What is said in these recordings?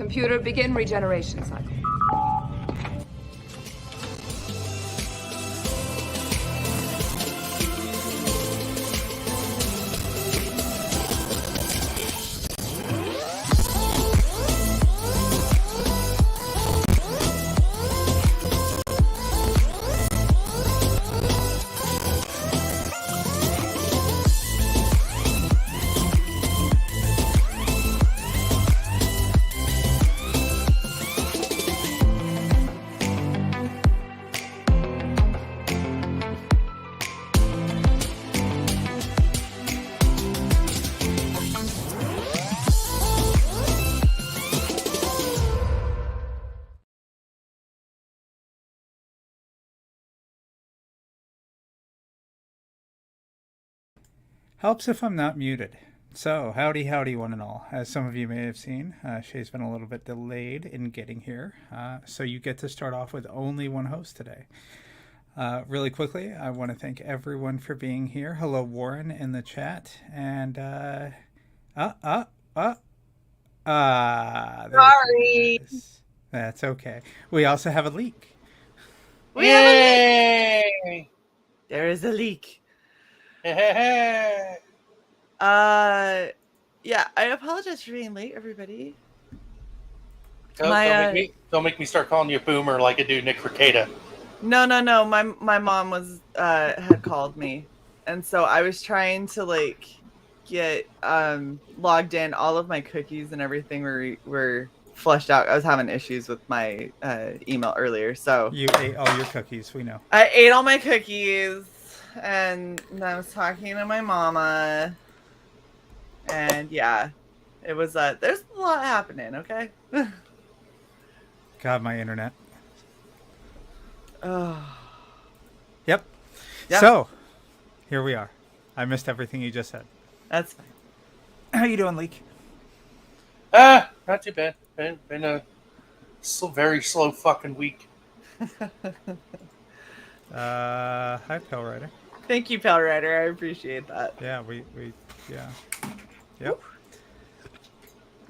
Computer, begin regeneration cycle. Helps if I'm not muted. So, howdy, one and all. As some of you may have seen, Shae's been a little bit delayed in getting here. So you get to start off with only one host today. Really quickly, I want to thank everyone for being here. Hello, Warren, in the chat. And, sorry. That's okay. We also have a leak. Yay! There is a leak. Yeah, I apologize for being late, everybody. Don't make me start calling you a boomer like I do Nick Ricada. No. My mom was had called me, and so I was trying to get logged in. All of my cookies and everything were flushed out. I was having issues with my email earlier, so You ate all your cookies, we know. I ate all my cookies, and I was talking to my mama, and yeah, it was there's a lot happening. Okay. God, my internet. Oh. Yep. So, here we are. I missed everything you just said. That's fine. How you doing, Leek? Not too bad. Been a very slow fucking week. Hi, Pale Rider. Thank you, Pale Rider. I appreciate that. Yeah, yeah. Yep.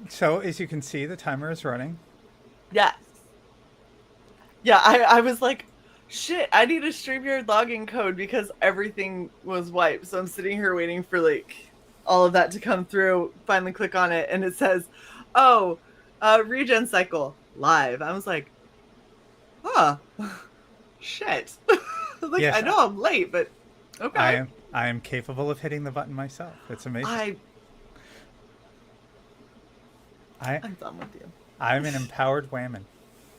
So, as you can see, the timer is running. Yes. Yeah, I was like, shit, I need a StreamYard login code because everything was wiped. So I'm sitting here waiting for all of that to come through. Finally click on it and it says, Regen.CYcle live. I was like, huh, shit. Yes, I know I'm late, but okay. I am capable of hitting the button myself. It's amazing. I'm done with you. I'm an empowered whammon.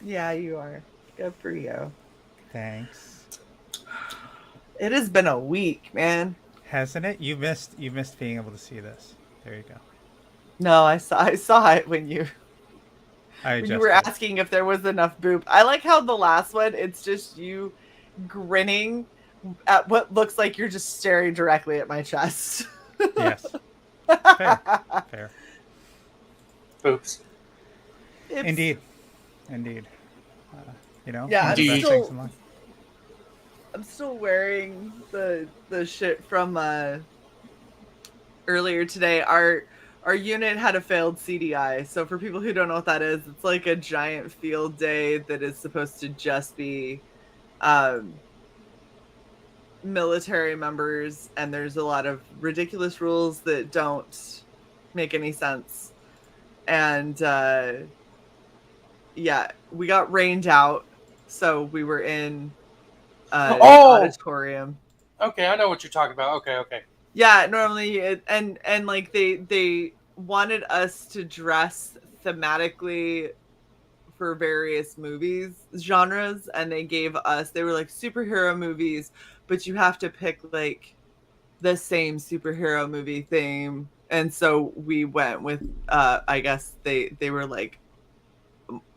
Yeah, you are. Good for you. Thanks. It has been a week, man. Hasn't it? You missed being able to see this. There you go. No, I saw it when you were it. asking if there was enough boop. I like how the last one, it's just you grinning at what looks like you're just staring directly at my chest. Yes. Fair. Oops. Indeed. Yeah, Indeed. I'm still wearing the shit from earlier today. Our unit had a failed CDI. So for people who don't know what that is, it's like a giant field day that is supposed to just be military members, and there's a lot of ridiculous rules that don't make any sense. And we got rained out, so we were in an auditorium. Okay, I know what you're talking about. Okay. Yeah, normally they wanted us to dress thematically for various movies genres, and they were like superhero movies, but you have to pick the same superhero movie theme. And so we went with I guess they were like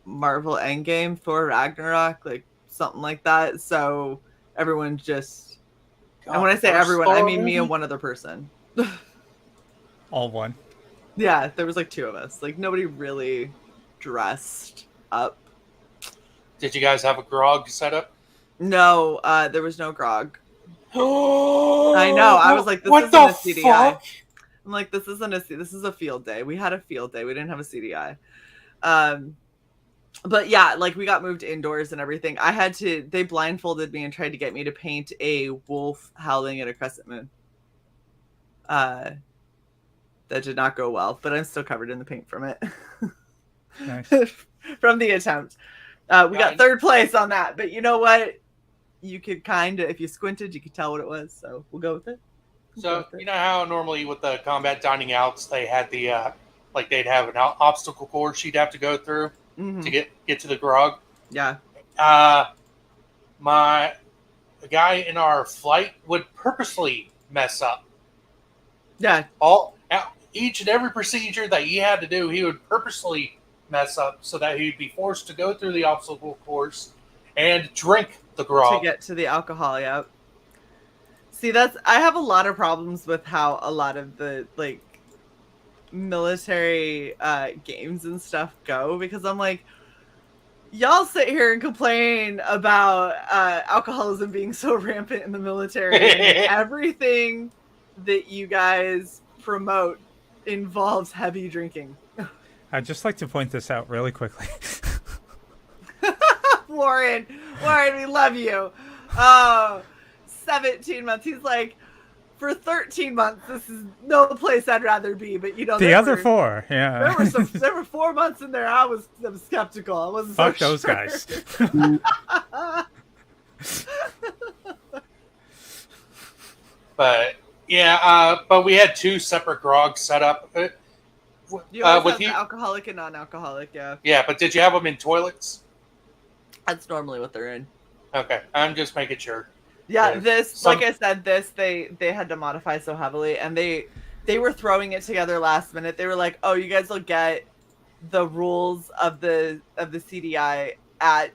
Marvel Endgame, Thor Ragnarok, something like that. So everyone just, and when I say everyone, I mean me and one other person. All one. Yeah, there was two of us. Nobody really dressed up. Did you guys have a grog set up? No, there was no grog. I know. I was like, this isn't a CDI. Fuck? I'm like, this is a field day. We had a field day. We didn't have a CDI. But yeah, like we got moved indoors and everything. They blindfolded me and tried to get me to paint a wolf howling at a crescent moon. That did not go well, but I'm still covered in the paint from it. Nice. From the attempt. We got third place on that, but you know what? You could kind of, if you squinted, you could tell what it was. So we'll go with it. So you know how normally with the combat dining outs, they had the like they'd have an obstacle course you'd have to go through to get to the grog. Yeah. The guy in our flight would purposely mess up. Yeah. Each and every procedure that he had to do, he would purposely mess up so that he'd be forced to go through the obstacle course and drink the grog to get to the alcohol. Yeah. See, I have a lot of problems with how a lot of the like military games and stuff go, because I'm like, y'all sit here and complain about alcoholism being so rampant in the military, and everything that you guys promote involves heavy drinking. I'd just like to point this out really quickly. Warren, we love you. 17 months. He's like, for 13 months, this is no place I'd rather be. But you know, the other 4, yeah. There were 4 months in there. I was skeptical. I wasn't Fuck so those sure. guys. But yeah, but we had 2 separate grogs set up. You always have the alcoholic and non-alcoholic, yeah. Yeah, but did you have them in toilets? That's normally what they're in. Okay, I'm just making sure. Yeah, like I said, they had to modify so heavily, and they were throwing it together last minute. They were like, "Oh, you guys will get the rules of the CDI at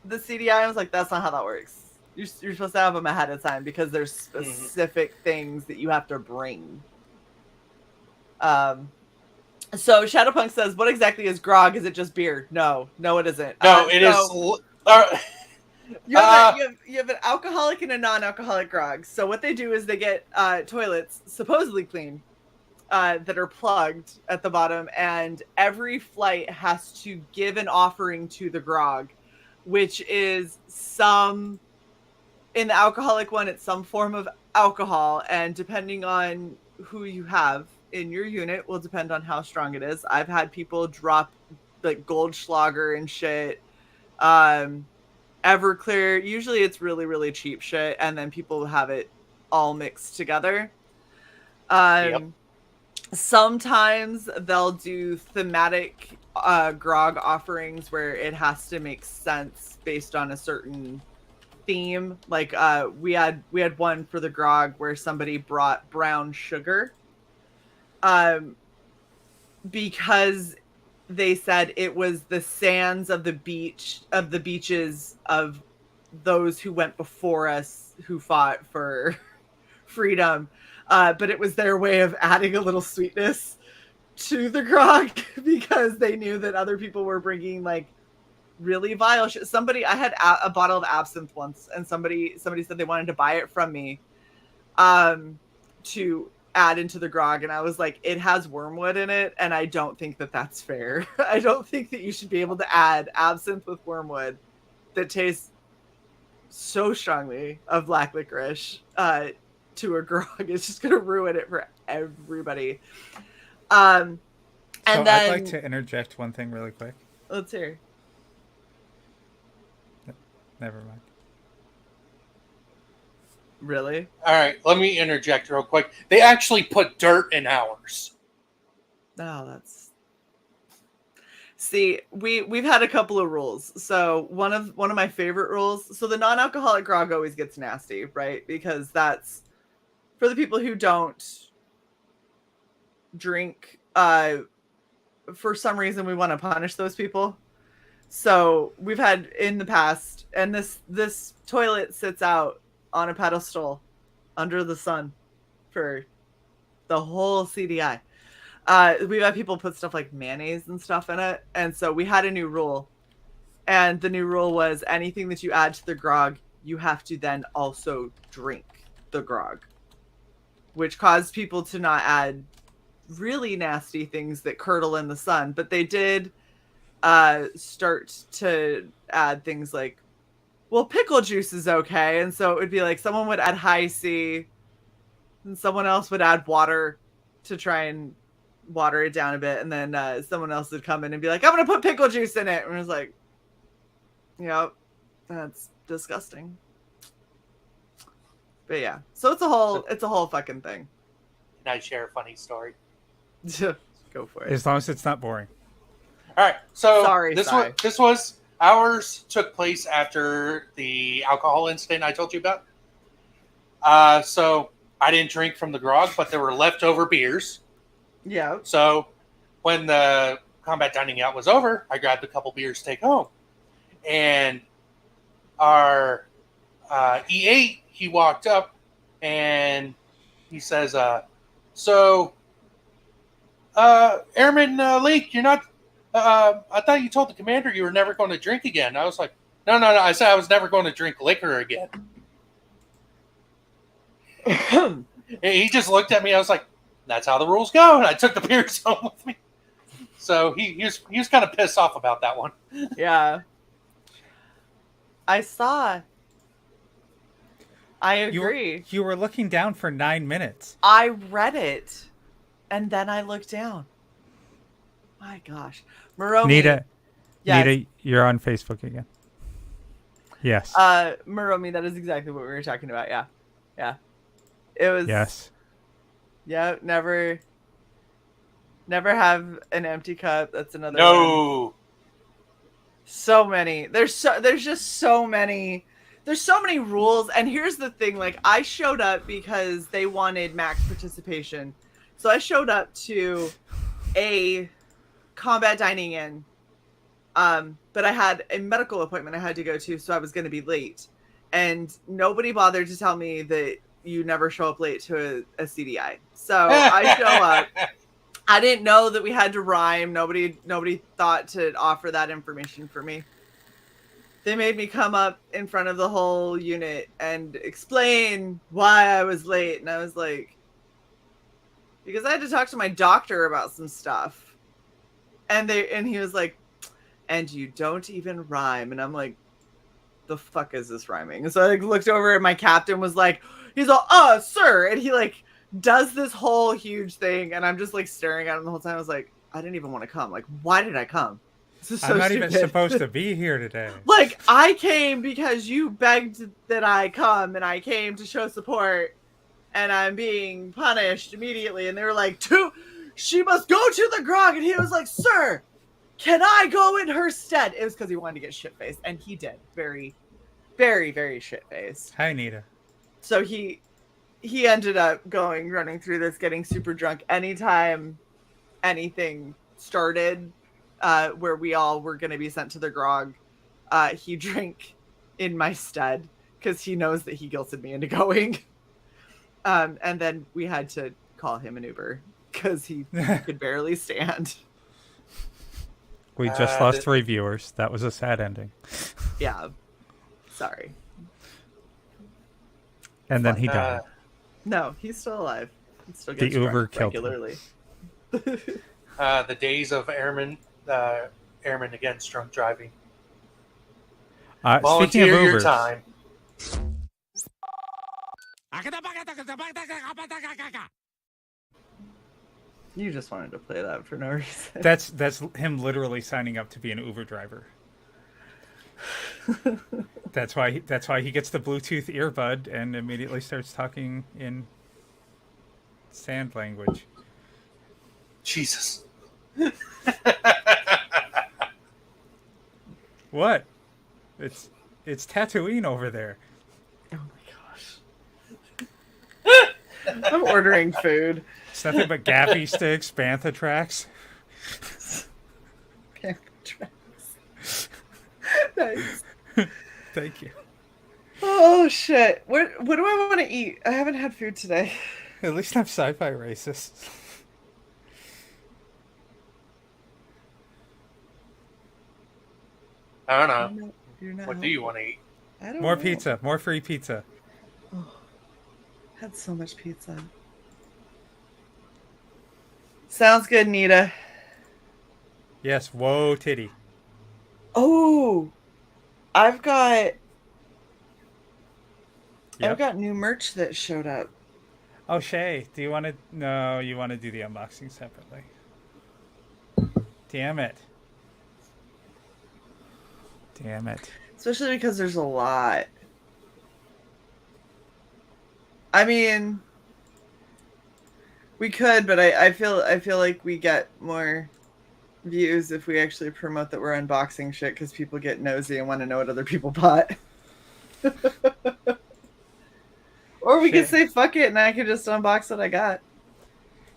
the CDI." I was like, "That's not how that works. You're supposed to have them ahead of time because there's specific things that you have to bring." So Shadowpunk says, "What exactly is grog? Is it just beer?" No, it isn't. No, it is. You have an alcoholic and a non-alcoholic grog. So what they do is they get toilets, supposedly clean, that are plugged at the bottom, and every flight has to give an offering to the grog, which is in the alcoholic one, it's some form of alcohol, and depending on who you have in your unit will depend on how strong it is. I've had people drop like Goldschlager and shit. Everclear, usually it's really, really cheap shit, and then people have it all mixed together. Sometimes they'll do thematic grog offerings where it has to make sense based on a certain theme. Like we had one for the grog where somebody brought brown sugar, because they said it was the sands of the beaches of those who went before us who fought for freedom. But it was their way of adding a little sweetness to the grog because they knew that other people were bringing like really vile shit. I had a bottle of absinthe once, and somebody said they wanted to buy it from me to add into the grog, and I was like, it has wormwood in it, and I don't think that that's fair. I don't think that you should be able to add absinthe with wormwood that tastes so strongly of black licorice to a grog. It's just gonna ruin it for everybody. And then I'd like to interject one thing really quick. Let's hear. Never mind. Really? All right, let me interject real quick. They actually put dirt in ours. Oh, that's... See, we've had a couple of rules. So one of my favorite rules. So the non-alcoholic grog always gets nasty, right? Because that's for the people who don't drink. For some reason, we want to punish those people. So we've had in the past, and this toilet sits out on a pedestal under the sun for the whole CDI. We've had people put stuff like mayonnaise and stuff in it. And so we had a new rule. And the new rule was anything that you add to the grog, you have to then also drink the grog, which caused people to not add really nasty things that curdle in the sun. But they did start to add things like, well, pickle juice is okay. And so it would be like someone would add high C and someone else would add water to try and water it down a bit. And then someone else would come in and be like, I'm going to put pickle juice in it. And it was like, yep, that's disgusting. But yeah, so it's a whole fucking thing. Can I share a funny story? Go for it. As long as it's not boring. All right. So Sorry. this was ours took place after the alcohol incident I told you about. So I didn't drink from the grog, but there were leftover beers. Yeah. So when the combat dining out was over, I grabbed a couple beers to take home. And our E8, he walked up and he says, Airman Lake, you're not, I thought you told the commander you were never going to drink again. I was like, no. I said I was never going to drink liquor again. He just looked at me. I was like, that's how the rules go. And I took the beers home with me. So he was kind of pissed off about that one. Yeah. I agree. You were looking down for 9 minutes. I read it, and then I looked down. My gosh. Moromi. Nita, yes. Nita, you're on Facebook again. Yes. Moromi, that is exactly what we were talking about. Yeah. Yeah. It was. Yes. Yeah, never have an empty cup. That's another No. one. So many. There's just so many. There's so many rules. And here's the thing, like, I showed up because they wanted max participation. So I showed up to a combat dining in. But I had a medical appointment I had to go to, so I was going to be late. And nobody bothered to tell me that you never show up late to a CDI. So I show up. I didn't know that we had to rhyme. Nobody thought to offer that information for me. They made me come up in front of the whole unit and explain why I was late. And I was like, because I had to talk to my doctor about some stuff. And he was like, and you don't even rhyme. And I'm like, the fuck is this rhyming? And so I looked over and my captain was like, he's all, sir. And he like does this whole huge thing. And I'm just like staring at him the whole time. I was like, I didn't even want to come. Like, why did I come? This is so I'm not stupid. even supposed to be here today. Like, I came because you begged that I come, and I came to show support, and I'm being punished immediately. And they were like, she must go to the grog. And he was like, sir, can I go in her stead? It was because he wanted to get shit-faced, and he did. Very, very, very shit-faced. Hi, Nita. So he ended up running through this, getting super drunk. Anytime anything started where we all were going to be sent to the grog, he drank in my stead because he knows that he guilted me into going. And then we had to call him an Uber because he could barely stand. We just lost 3 viewers. That was a sad ending. Yeah. Sorry. And then he died. No, he's still alive. He still The gets Uber drunk killed regularly. The days of airmen against drunk driving. Speaking of Volunteer your Ubers, time. You just wanted to play that for no reason. that's him literally signing up to be an Uber driver. That's why he gets the Bluetooth earbud and immediately starts talking in sand language. Jesus. What? It's Tatooine over there. Oh my gosh. I'm ordering food. It's nothing but Gappy sticks, Bantha tracks. Nice. Thank you. Oh shit. What do I want to eat? I haven't had food today. At least I'm sci-fi racist. I don't know. You're not What do you want to eat? I don't More know. pizza. More free pizza. Oh, had so much pizza. Sounds good, Nita. Yes, whoa titty. Oh, I've got Yep. new merch that showed up. Oh, Shae, do you want to? No, you want to do the unboxing separately. Damn it. Damn it. Especially because there's a lot. I mean, we could, but I feel like we get more views if we actually promote that we're unboxing shit because people get nosy and want to know what other people bought. Or we could Shae, say fuck it and I could just unbox what I got.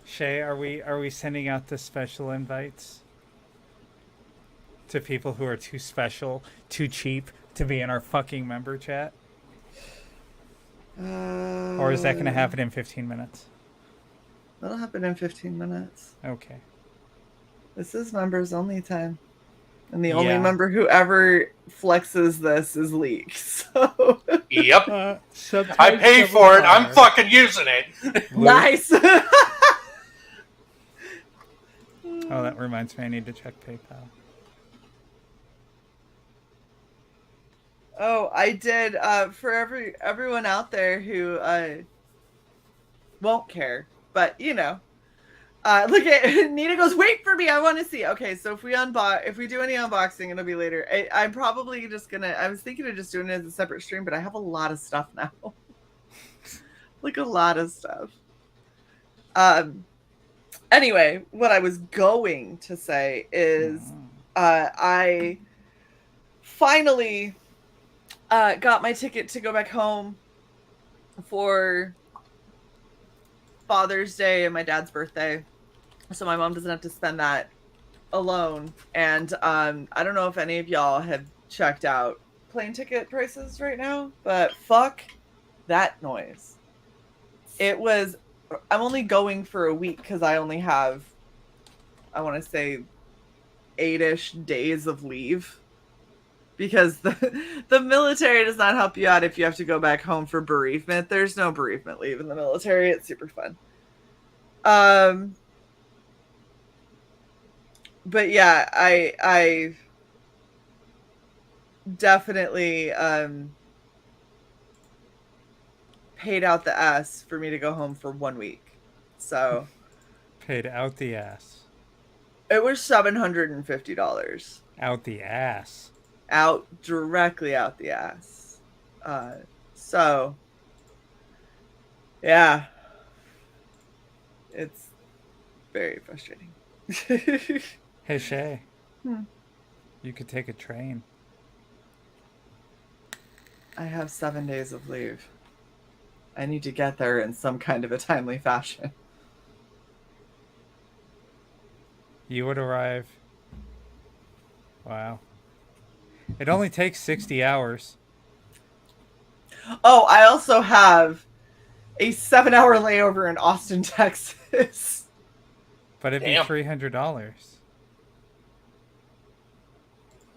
Shae, are we sending out the special invites to people who are too special, too cheap to be in our fucking member chat? Or is that going to happen in 15 minutes? That'll happen in 15 minutes. Okay. This is members only time. And the only Yeah. member who ever flexes this is Leak. So Yep. I I pay for it. I'm fucking using it. nice. Oh, that reminds me. I need to check PayPal. Oh, I did. For everyone out there who won't care, but you know, look at Nina goes. Wait for me. I want to see. Okay, so if we do any unboxing, it'll be later. I'm probably just gonna. I was thinking of just doing it as a separate stream, but I have a lot of stuff now. Like a lot of stuff. Anyway, what I was going to say is, I finally got my ticket to go back home for Father's Day and my dad's birthday, so my mom doesn't have to spend that alone. And I don't know if any of y'all have checked out plane ticket prices right now, but fuck that noise. I'm only going for a week because I only have, I want to say, 8-ish days of leave. Because the military does not help you out if you have to go back home for bereavement. There's no bereavement leave in the military. It's super fun. But yeah, I definitely paid out the ass for me to go home for 1 week. So Paid out the ass. it was $750. Out the ass. Directly out the ass. So yeah, it's very frustrating. Hey, Shae. You could take a train. I have 7 days of leave. I need to get there in some kind of a timely fashion. You would arrive. Wow. It only takes 60 hours. Oh, I also have a 7-hour layover in Austin, Texas. But it'd be $300.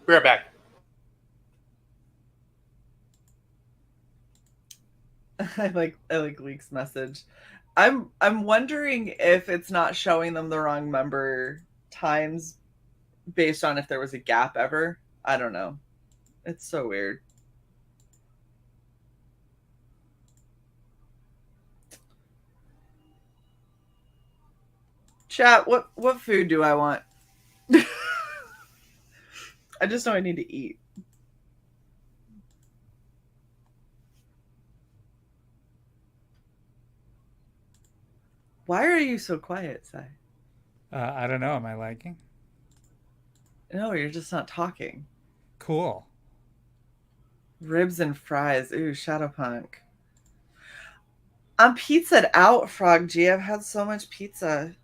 Be right back. I like Leak's message. I'm wondering if it's not showing them the wrong member times based on if there was a gap ever. I don't know. It's so weird. Chat, what food do I want? I just know I need to eat. Why are you so quiet, Sai? I don't know. Am I lagging? No, you're just not talking. Cool. Ribs and fries. Ooh, Shadowpunk. I'm pizzaed out, Frog G. I've had so much pizza.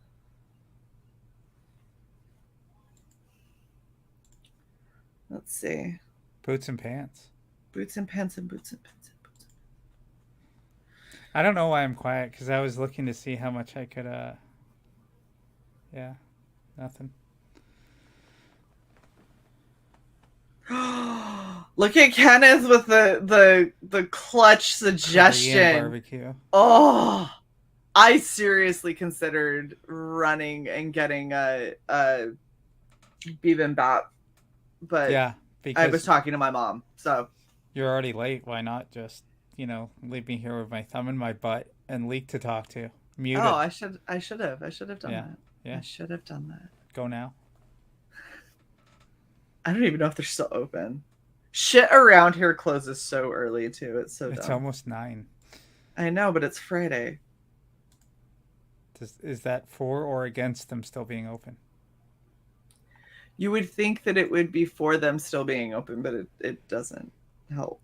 Let's see. Boots and pants. Boots and pants and boots and pants and boots. I don't know why I'm quiet, because I was looking to see how much I could, yeah, nothing. Look at Kenneth with the clutch suggestion. Korean barbecue. Oh, I seriously considered running and getting a bibimbap, but Yeah, Because I was talking to my mom, so. you're already late. Why not just, leave me here with my thumb in my butt and Leak to talk to? Muted. Oh, I should have done Yeah. that. Yeah. I should have done that. Go now. I don't even know if they're still open. Shit around here closes so early too. It's so It's dumb. almost 9. I know, but it's Friday. Is that for or against them still being open? You would think that it would be for them still being open, but it doesn't help.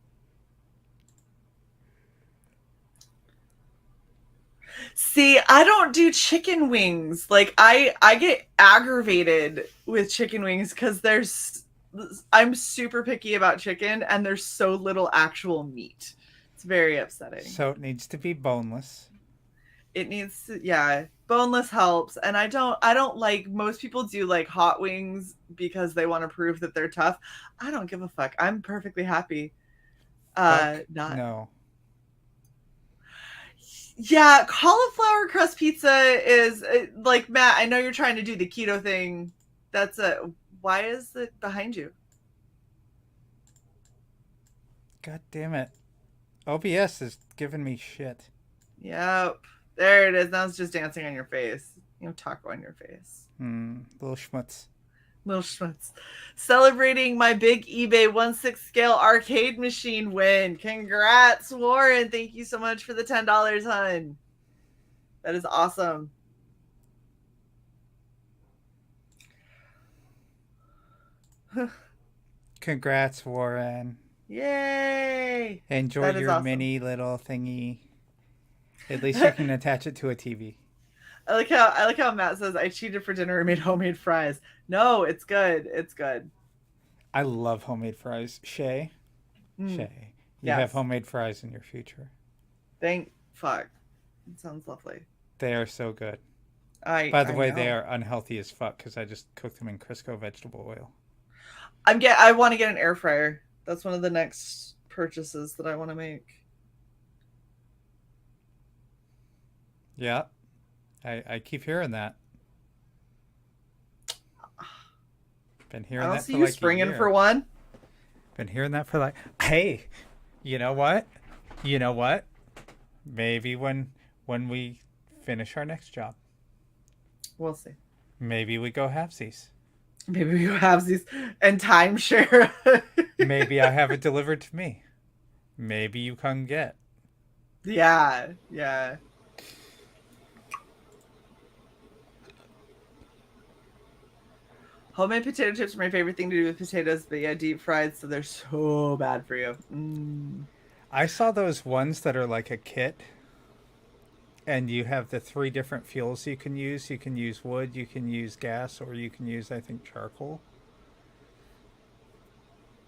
See, I don't do chicken wings. Like I get aggravated with chicken wings because I'm super picky about chicken and there's so little actual meat. It's very upsetting. So it needs to be boneless. It needs to, yeah, boneless helps. And I don't like, most people do like hot wings because they want to prove that they're tough. I don't give a fuck. I'm perfectly happy. Not. No. Yeah, cauliflower crust pizza is like, Matt, I know you're trying to do the keto thing. Why is it behind you? God damn it. OBS is giving me shit. Yep. There it is. Now it's just dancing on your face. Taco on your face. Little schmutz. Little schmutz. Celebrating my big eBay 1/6 scale arcade machine win. Congrats, Warren. Thank you so much for the $10, hun. That is awesome. Congrats, Warren. Yay. Enjoy your awesome. mini little thingy. At least you can attach it to a TV. I like how Matt says I cheated for dinner and made homemade fries. No, it's good. It's good. I love homemade fries. Shae, you have homemade fries in your future. Thank fuck. It sounds lovely. They are so good. By the way, they are unhealthy as fuck because I just cooked them in Crisco vegetable oil. I want to get an air fryer. That's one of the next purchases that I want to make. Yeah. I keep hearing that. Been hearing that for like a year. I don't see you springing for one. Been hearing that for like, hey, you know what? Maybe when we finish our next job. We'll see. Maybe we go halvesies. Maybe we go halvesies and timeshare. Maybe I have it delivered to me. Maybe you come get. Yeah. Homemade potato chips are my favorite thing to do with potatoes, but yeah, deep fried, so they're so bad for you. I saw those ones that are like a kit, and you have the 3 different fuels you can use. You can use wood, you can use gas, or you can use, I think, charcoal.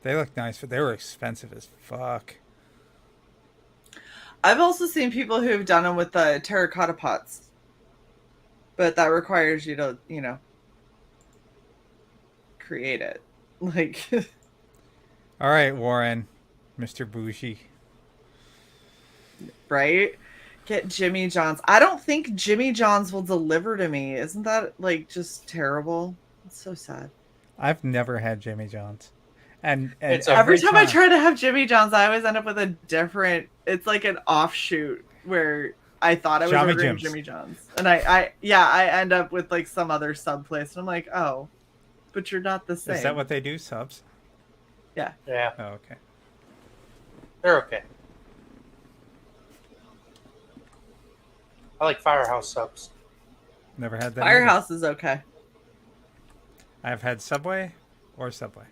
They look nice, but they were expensive as fuck. I've also seen people who have done them with the terracotta pots, but that requires you to, create it. Like, all right, Warren, Mr. Bougie. Right? Get Jimmy John's. I don't think Jimmy John's will deliver to me. Isn't that like just terrible? It's so sad. I've never had Jimmy John's. And every time I try to have Jimmy John's, I always end up with a different, it's like an offshoot where I thought I was ordering Jimmy John's. And I end up with like some other sub place. And I'm like, oh, but you're not the same. Is that what they do, subs? Yeah. Yeah. Oh, okay. They're okay. I like Firehouse subs. Never had that. Firehouse is okay. I've had Subway or Subway.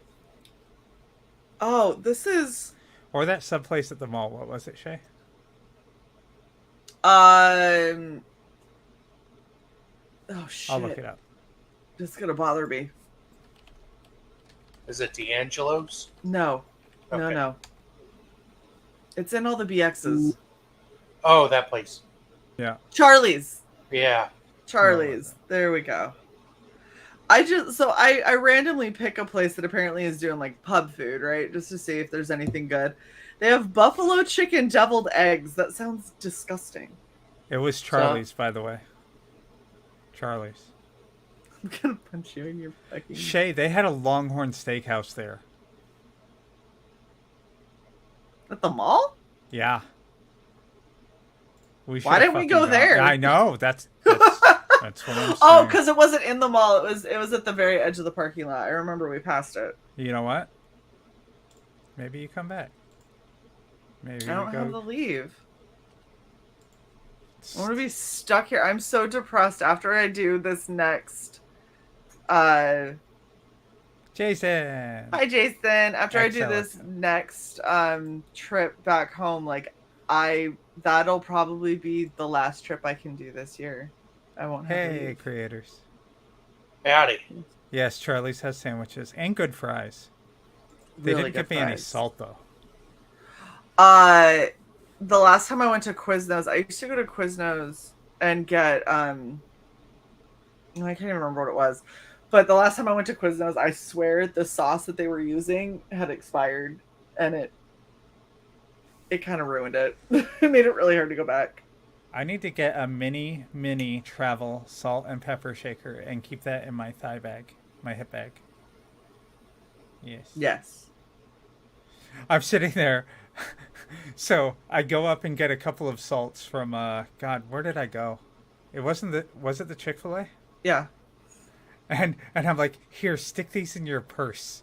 Oh, this is... Or that sub place at the mall. What was it, Shae? Oh, shit. I'll look it up. It's going to bother me. Is it D'Angelo's? No. Okay. No. It's in all the BXs. Oh, that place. Yeah. Charlie's. Yeah. Charlie's. There we go. I randomly pick a place that apparently is doing like pub food, right? Just to see if there's anything good. They have buffalo chicken deviled eggs. That sounds disgusting. It was Charlie's, by the way. Charlie's. I'm gonna punch you in your fucking... Shae, they had a Longhorn Steakhouse there. At the mall? Yeah. Why should've didn't we fucking go gone. there? I know. That's what I'm saying. Oh, because it wasn't in the mall. It was at the very edge of the parking lot. I remember we passed it. You know what? Maybe you come back. Maybe I don't we go. have to leave. I want to be stuck here. I'm so depressed after I do this next. Jason. Hi, Jason. After I do Excellent. this next trip back home, like that'll probably be the last trip I can do this year. I won't have to Hey, leave. creators. Howdy. Yes, Charlie's has sandwiches and good fries. They Really didn't give good me any fries. salt though. The last time I went to Quiznos, I used to go to Quiznos and get I can't even remember what it was. But the last time I went to Quiznos, I swear the sauce that they were using had expired, and it kind of ruined it. It made it really hard to go back. I need to get a mini travel salt and pepper shaker and keep that in my thigh bag, my hip bag. Yes. Yes. I'm sitting there. So I go up and get a couple of salts from God, where did I go? Was it the Chick-fil-A? Yeah. And I'm like, here, stick these in your purse.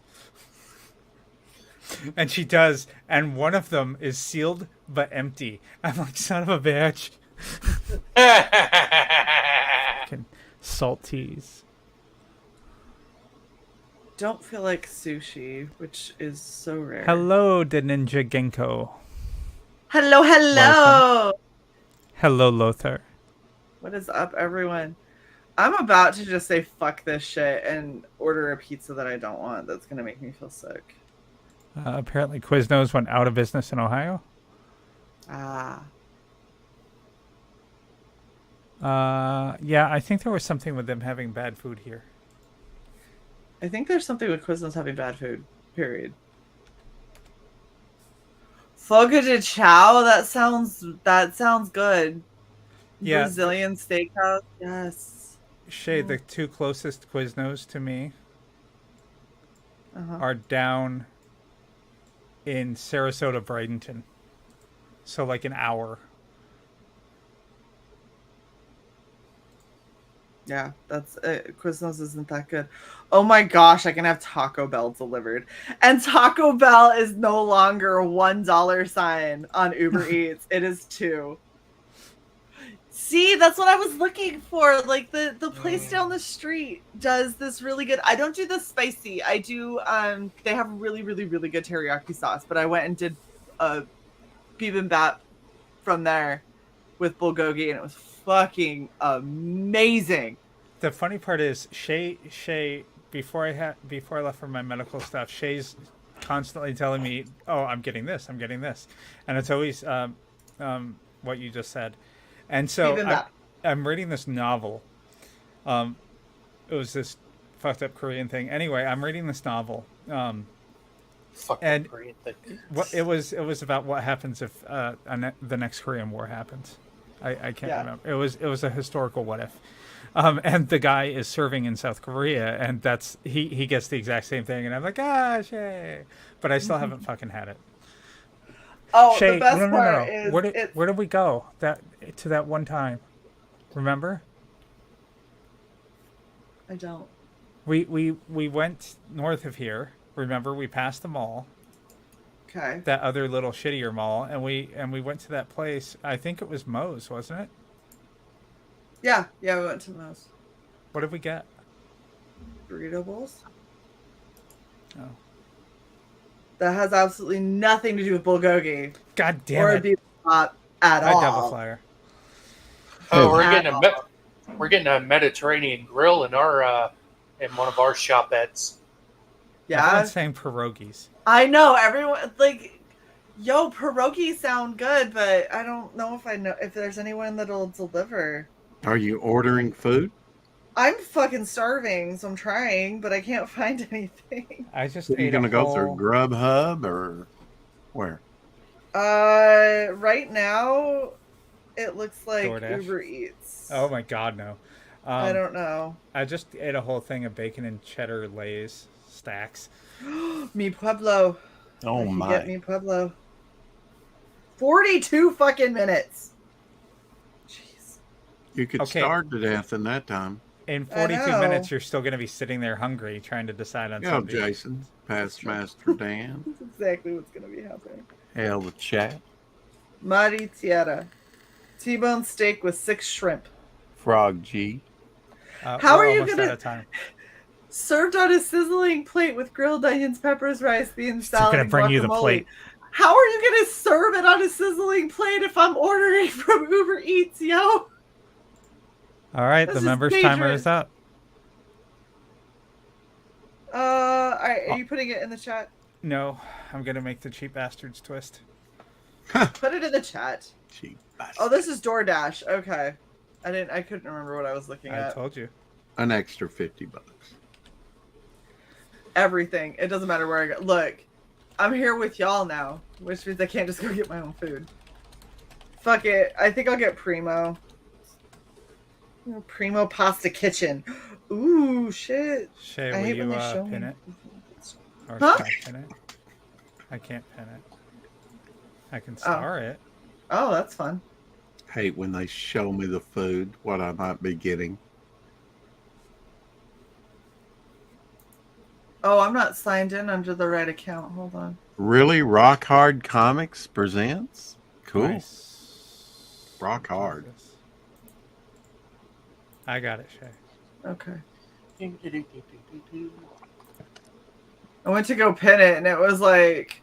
And she does, and one of them is sealed but empty. I'm like, son of a bitch. Fucking salties. Don't feel like sushi, which is so rare. Hello, the Ninja Genko. Hello. Welcome. Hello, Lothar. What is up, everyone? I'm about to just say fuck this shit and order a pizza that I don't want. That's going to make me feel sick. Apparently Quiznos went out of business in Ohio. Ah. Yeah, I think there was something with them having bad food here. I think there's something with Quiznos having bad food. Period. Fogo de Chao? That sounds good. Yeah. Brazilian steakhouse? Yes. Shae, the two closest Quiznos to me are down in Sarasota, Bradenton. So like an hour. Yeah, that's Quiznos isn't that good. Oh my gosh, I can have Taco Bell delivered. And Taco Bell is no longer a $1 sign on Uber Eats. It is $2. See, that's what I was looking for. Like the place down the street does this really good. I don't do the spicy. I do they have really, really, really good teriyaki sauce, but I went and did a bibimbap from there with bulgogi, and it was fucking amazing. The funny part is Shae before I left for my medical stuff, Shae's constantly telling me, "Oh, I'm getting this, and it's always what you just said. And so I'm reading this novel. It was this fucked up Korean thing. Anyway, I'm reading this novel. And Korean thing. it was about what happens if the next Korean War happens. I can't remember. It was a historical what if. And the guy is serving in South Korea, and that's he gets the exact same thing, and I'm like, Shae, but I still haven't fucking had it. Oh, Shae, the best part is where did we go to that one time? Remember? I don't. We went north of here. Remember, we passed the mall. Okay. That other little shittier mall, and we went to that place. I think it was Moe's, wasn't it? Yeah, we went to Moe's. What did we get? Burrito bowls. Oh. That has absolutely nothing to do with bulgogi. God damn or it! Bibimbap at all. Devil flyer. Oh, we're getting a Mediterranean grill in our in one of our shopettes. Yeah. Everyone's saying pierogies. I know everyone like, yo, pierogies sound good, but I don't know if there's anyone that'll deliver. Are you ordering food? I'm fucking starving, so I'm trying, but I can't find anything. I just Are you going to go through Grubhub or where? Right now, it looks like DoorDash? Uber Eats. Oh my god, no! I don't know. I just ate a whole thing of bacon and cheddar Lay's stacks. Mi Pueblo. Oh I can my! Get Mi Pueblo. 42 fucking minutes. Jeez. You could starve to death in that time. In 42 minutes, you're still going to be sitting there hungry, trying to decide on something. Jason, past Master Dan. That's exactly what's going to be happening. Hail the chat. Mari Tierra. T-bone steak with 6 shrimp. Frog G. How are you going to... Served on a sizzling plate with grilled onions, peppers, rice, beans, salad, going to bring you the plate. How are you going to serve it on a sizzling plate if I'm ordering from Uber Eats, yo? All right, the members timer is up. All right, are you putting it in the chat? No, I'm going to make the cheap bastards twist. Put it in the chat. Cheap bastard. Oh, this is DoorDash. Okay. I couldn't remember what I was looking at. I told you. An extra $50. Everything. It doesn't matter where I go. Look, I'm here with y'all now, which means I can't just go get my own food. Fuck it. I think I'll get Primo. Primo Pasta Kitchen. Ooh, shit. Shae, will you pin it? Or huh? Can I pin it? I can't pin it. I can star it. Oh, that's fun. Hate when they show me the food, what I might be getting. Oh, I'm not signed in under the right account. Hold on. Really? Rock Hard Comics presents? Cool. Nice. Rock Hard. I got it, Shae. Okay. I went to go pin it, and it was like,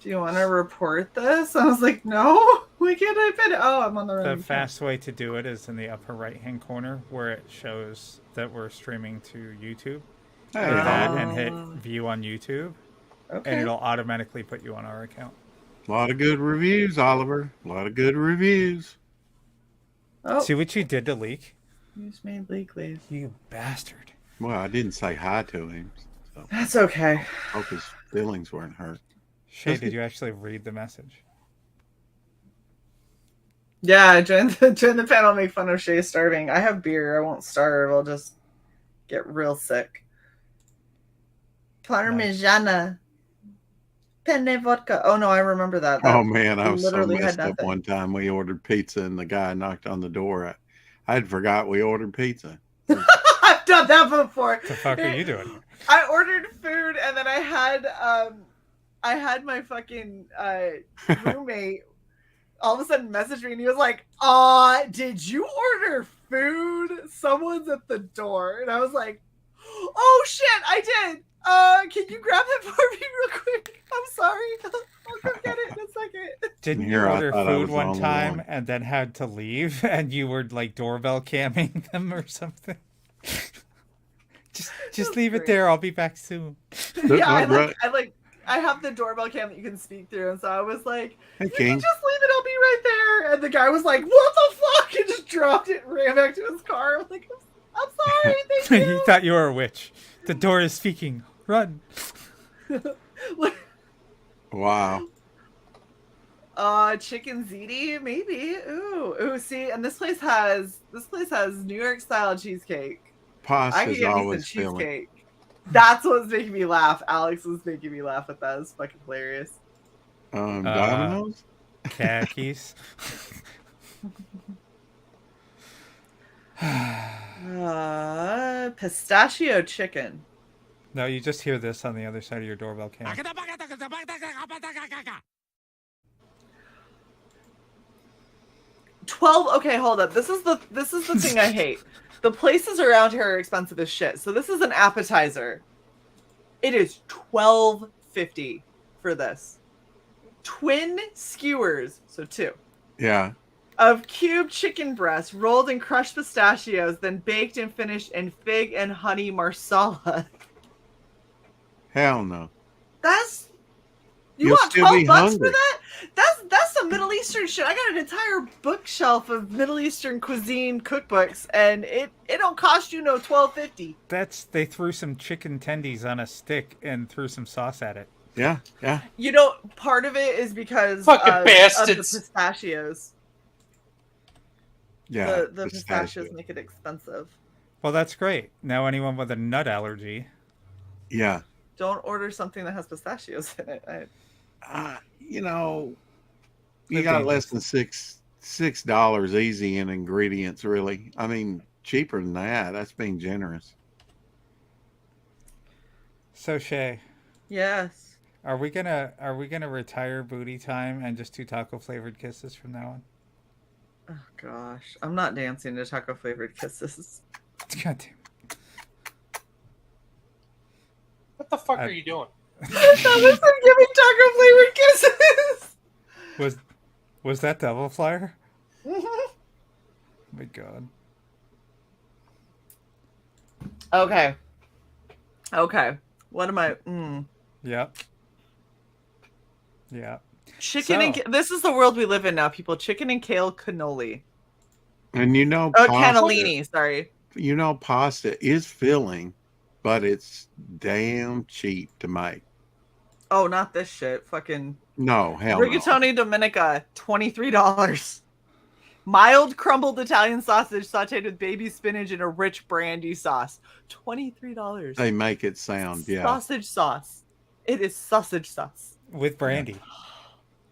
do you want to report this? I was like, no. Why can't I pin it? Oh, I'm on the right. The fast way to do it is in the upper right-hand corner where it shows that we're streaming to YouTube. Hey, Hit that and hit view on YouTube, Okay. and it'll automatically put you on our account. A lot of good reviews, Oliver. A lot of good reviews. Oh, See what you did to Leak? you just made Leak leave. You bastard. Well, I didn't say hi to him. So That's okay. hope his feelings weren't hurt. Shae, did you actually read the message? Yeah, join the panel, make fun of Shae starving. I have beer. I won't starve. I'll just get real sick. Parmigiana. Penne vodka. Oh, no, I remember that. Oh, man, I was so literally messed had up nothing. one time. We ordered pizza, and the guy knocked on the door. I had forgot we ordered pizza. I've done that before. What the fuck are you doing? I ordered food, and then I had my fucking roommate all of a sudden message me, and he was like, did you order food? Someone's at the door. And I was like, oh shit, I did. Can you grab that for me real quick? I'm sorry. I'll go get it in a second. Didn't you Here, I order thought I food was one on the time line. and then had to leave and you were like doorbell camming them or something? Just leave it great. there. I'll be back soon. Yeah, I have the doorbell cam that you can speak through, and so I was like, Hey, you King. can just leave it, I'll be right there. And the guy was like, what the fuck? And just dropped it and ran back to his car. I'm like, I'm sorry, thank you. You thought you were a witch. The door is speaking. Run. Wow. Chicken ziti, maybe. Ooh, see, and this place has New York style cheesecake. I Pasta's could get me some always filling. cheesecake. That's what's making me laugh. Alex was making me laugh at that. It's fucking hilarious. Domino's? Khakis. Pistachio chicken. No, you just hear this on the other side of your doorbell cam. 12. Okay, hold up. This is the thing I hate. The places around here are expensive as shit. So this is an appetizer. It is $12.50 for this. Twin skewers, so 2. Yeah. Of cubed chicken breast rolled in crushed pistachios, then baked and finished in fig and honey marsala. Hell no. That's you You'll want still be $12 hungry. for that? That's some Middle Eastern shit. I got an entire bookshelf of Middle Eastern cuisine cookbooks, and it don't cost you no $12.50. They threw some chicken tendies on a stick and threw some sauce at it. Yeah, yeah. You know, part of it is because Fucking of the bastards. pistachios. Yeah. The pistachios make it expensive. Well, that's great. Now anyone with a nut allergy. Yeah. Don't order something that has pistachios in it. You know, You got less than $6 easy in ingredients, really. I mean, cheaper than that. That's being generous. So Shae, Yes. are we gonna retire booty time and just do taco flavored kisses from now on? Oh gosh, I'm not dancing to taco flavored kisses. God damn. What the fuck are you doing? Thomas, I'm giving taco flavored kisses. Was that Devil Flyer? Mhm. Oh my God. Okay. What am I? Yep. Yeah. Chicken and this is the world we live in now, people. Chicken and kale cannoli. And Cannellini, sorry. Pasta is filling, but it's damn cheap to make. Oh, not this shit. Fucking No, hell no. rigatoni Dominica, $23. Mild crumbled Italian sausage sauteed with baby spinach and a rich brandy sauce. $23. They make it sound, yeah. Sausage sauce. It is sausage sauce. With brandy.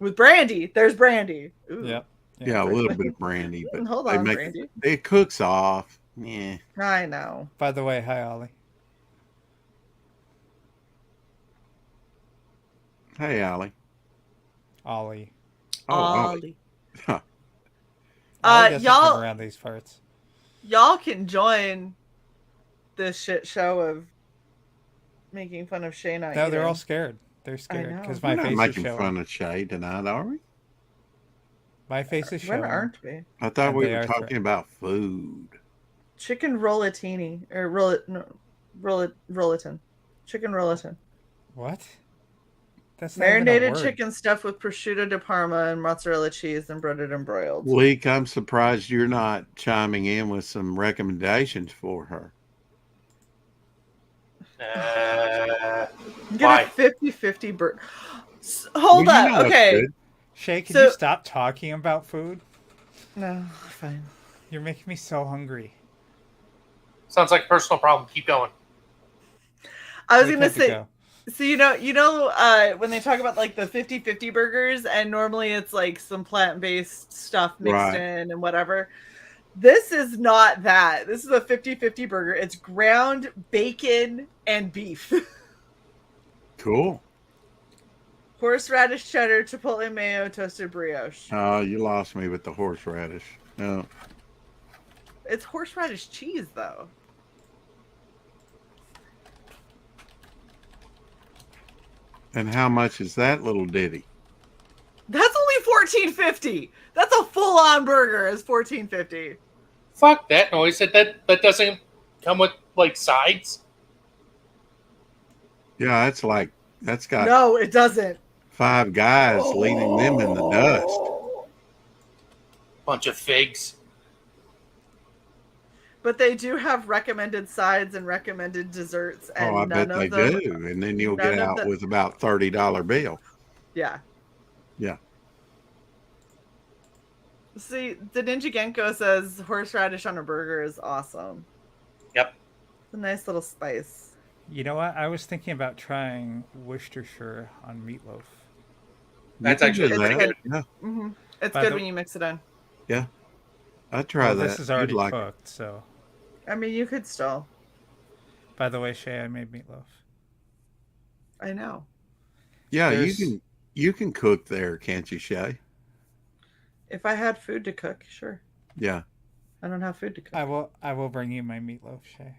With brandy. There's brandy. Ooh. Yep. Yeah, a little bit of brandy, but Hold they on, make brandy. it cooks off. Yeah. I know. By the way, hi Ollie. Hey, Allie. Ollie. Oh, Ollie. Huh. Ollie doesn't y'all- come around these parts. Y'all can join this shit show of making fun of Shae not No, they're eating. all scared. They're scared know. because We're my not face is making showing. fun of Shae tonight, are we? My face is When showing. aren't we? I thought And we they were are talking about food. Chicken rollatini or rollatin. Chicken rollatin. What? That's not even a Marinated word. chicken stuffed with prosciutto di Parma and mozzarella cheese and breaded and broiled. Leek, I'm surprised you're not chiming in with some recommendations for her. Get Why? a 50-50 burger. Hold Well, you up. know what's Okay. good. Shae, can So- you stop talking about food? No, fine. You're making me so hungry. Sounds like a personal problem. Keep going. I was Wait, gonna time to say, go. so when they talk about like the 50-50 burgers, and normally it's like some plant-based stuff mixed Right. in and whatever. This is not that. This is a 50-50 burger. It's ground bacon and beef. Cool. Horseradish cheddar, chipotle mayo, toasted brioche. Oh, you lost me with the horseradish. No. It's horseradish cheese though. And how much is that little ditty? That's only $14.50. That's a full-on burger. It's $14.50. Fuck that noise. That doesn't come with like sides. Yeah, that's got No, it doesn't. 5 guys leaving them in the dust. Bunch of figs. But they do have recommended sides and recommended desserts, and Oh, I bet none they of them. do. And then you'll none get of out the- with about $30 bill. Yeah. Yeah. See, the Ninja Genko says horseradish on a burger is awesome. Yep. It's a nice little spice. You know what? I was thinking about trying Worcestershire on meatloaf. That's You can actually do pretty that. good. Yeah, Mm-hmm. It's By good the- when you mix it in. I'd try Well, that. this is You'd already like it. cooked, so. I mean, you could still. By the way, Shae, I made meatloaf. I know. Yeah, There's- you can cook there, can't you, Shae? If I had food to cook, sure. Yeah. I don't have food to cook. I will bring you my meatloaf, Shae.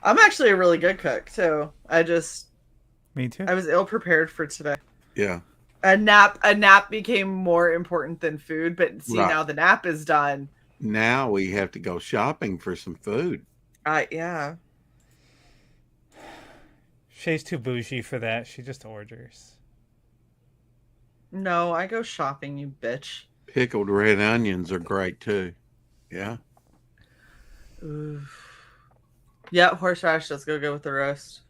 I'm actually a really good cook too. I Me too. was ill prepared for today. Yeah. A nap became more important than food, but see Right. now the nap is done. Now we have to go shopping for some food. Yeah. Shae's too bougie for that. She just orders. No, I go shopping, you bitch. Pickled red onions are great too. Yeah. Oof. Yeah, horseradish does go good with the roast.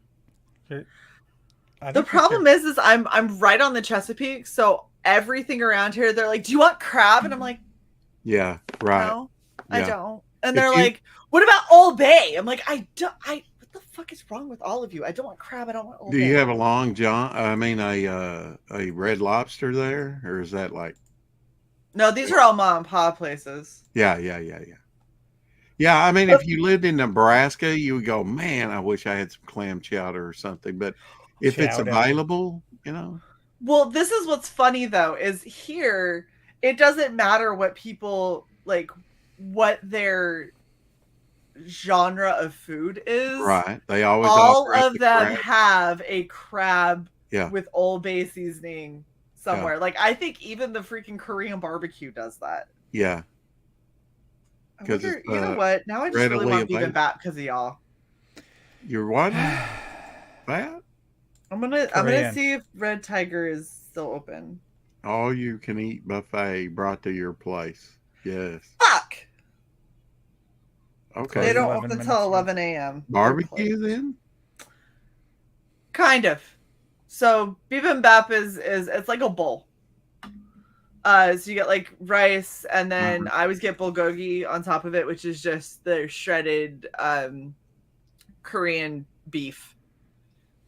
I The think we problem is I'm right on the Chesapeake, so everything around here they're like, "Do you want crab?" And I'm like, Yeah. Right. "No, I Yeah. don't." And If they're you- like, "What about Old Bay?" I'm like, "I don't. What what the fuck is wrong with all of you? I don't want crab. I don't want Old Do you Bay. have a Long John? I mean, a Red Lobster there, or is that like? No, these are all mom and pop places. Yeah. Yeah, I mean, if you lived in Nebraska, you would go, man, I wish I had some clam chowder or something. But if it's Chowder. available, you know. Well, this is what's funny though, is here it doesn't matter what people like, what their genre of food is. Right. They always All offer us of the them crab. have a crab Yeah. with Old Bay seasoning somewhere. Like I think even the freaking Korean barbecue does that. Yeah. I 'Cause wonder, it's, you know what? Now I just really readily want beef and available. bat because of y'all. You're what? That? I'm gonna Korean. see if Red Tiger is still open. All you can eat buffet brought to your place. Yes. Fuck! Okay. They don't 11 open minutes until ago. 11 a.m. Barbecue then? Kind of. So bibimbap is it's like a bowl. So you get like rice, and then I always get bulgogi on top of it, which is just the shredded Korean beef,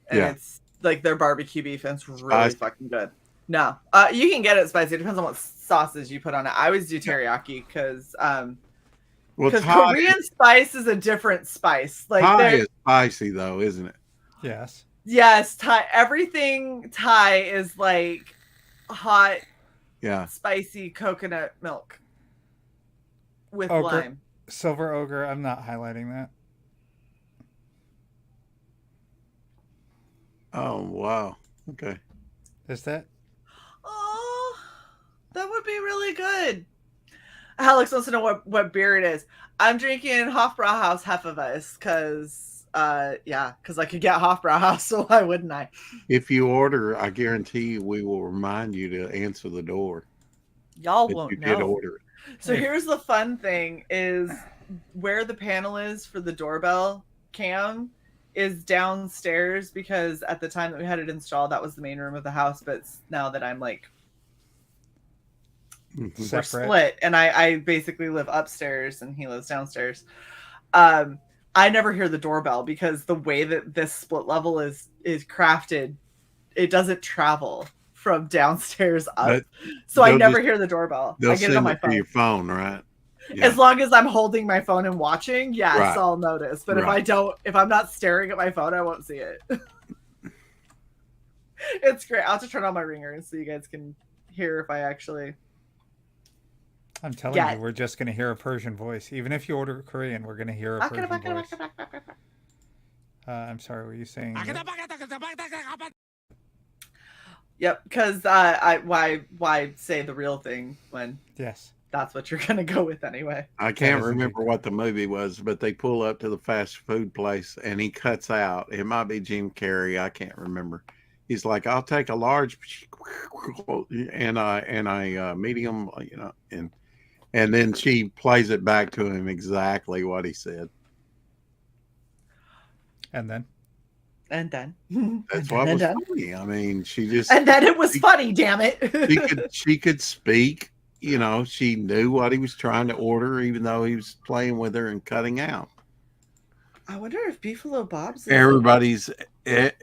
and Yeah. it's like their barbecue beef, and it's really Spicy. fucking good. No, you can get it spicy. It depends on what sauces you put on it. I always do teriyaki because Well, Korean spice is a different spice. Like Thai they're- is spicy though, isn't it? Yes. yes, Thai. Everything Thai is like hot, Yeah. spicy coconut milk with Oh, lime. Silver Ogre, I'm not highlighting that. Oh wow. Okay. Is that? Oh, that would be really good. Alex wants to know what beer it is. I'm drinking Hofbrauhaus Hefeweiss because I could get Hofbrauhaus, so why wouldn't I? If you order, I guarantee you we will remind you to answer the door. Y'all If won't you did know. order it. So here's the fun thing: is where the panel is for the doorbell cam is downstairs, because at the time that we had it installed, that was the main room of the house. But now that I'm like Mhm. we're Separate. split, and I basically live upstairs and he lives downstairs. I never hear the doorbell because the way that this split level is crafted, it doesn't travel from downstairs up. But So I they'll never just- hear the doorbell. They'll I get it on send my it to phone. your phone, right? Yeah. As long as I'm holding my phone and watching, yes, Right. I'll notice. But Right. if I'm not staring at my phone, I won't see it. It's great. I'll have to turn on my ringer so you guys can hear if I actually. I'm telling Yeah. you, we're just going to hear a Persian voice. Even if you order Korean, we're going to hear a Persian voice. I'm sorry, were you saying? Yep, because why say the real thing when Yes. that's what you're gonna go with anyway? I can't is remember indeed what the movie was, but they pull up to the fast food place and he cuts out. It might be Jim Carrey. I can't remember. He's like, "I'll take a large and a medium," you know, and then she plays it back to him exactly what he said. And then? And then That's and what then, was and then. funny. I mean, she just And then it was funny. Damn it! she could speak. You know, she knew what he was trying to order, even though he was playing with her and cutting out. I wonder if Beefalo Bob's. Everybody's that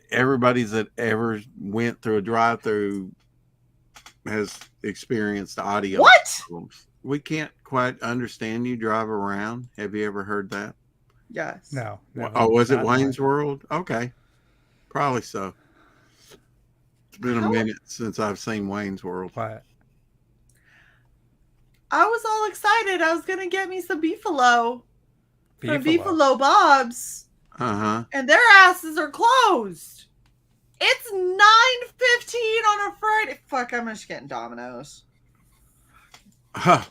ever went through a drive-through has experienced audio What? problems. We can't quite understand you drive around. Have you ever heard that? Yes. No. never. Oh, was it Not Wayne's mine. World? Okay, probably so. It's been a How- minute since I've seen Wayne's World. What? I was all excited. I was gonna get me some Beefalo from Beefalo. Beefalo Bob's, Uh and their asses are closed. It's 9:15 on a Friday. Fuck! I'm just getting Domino's. huh.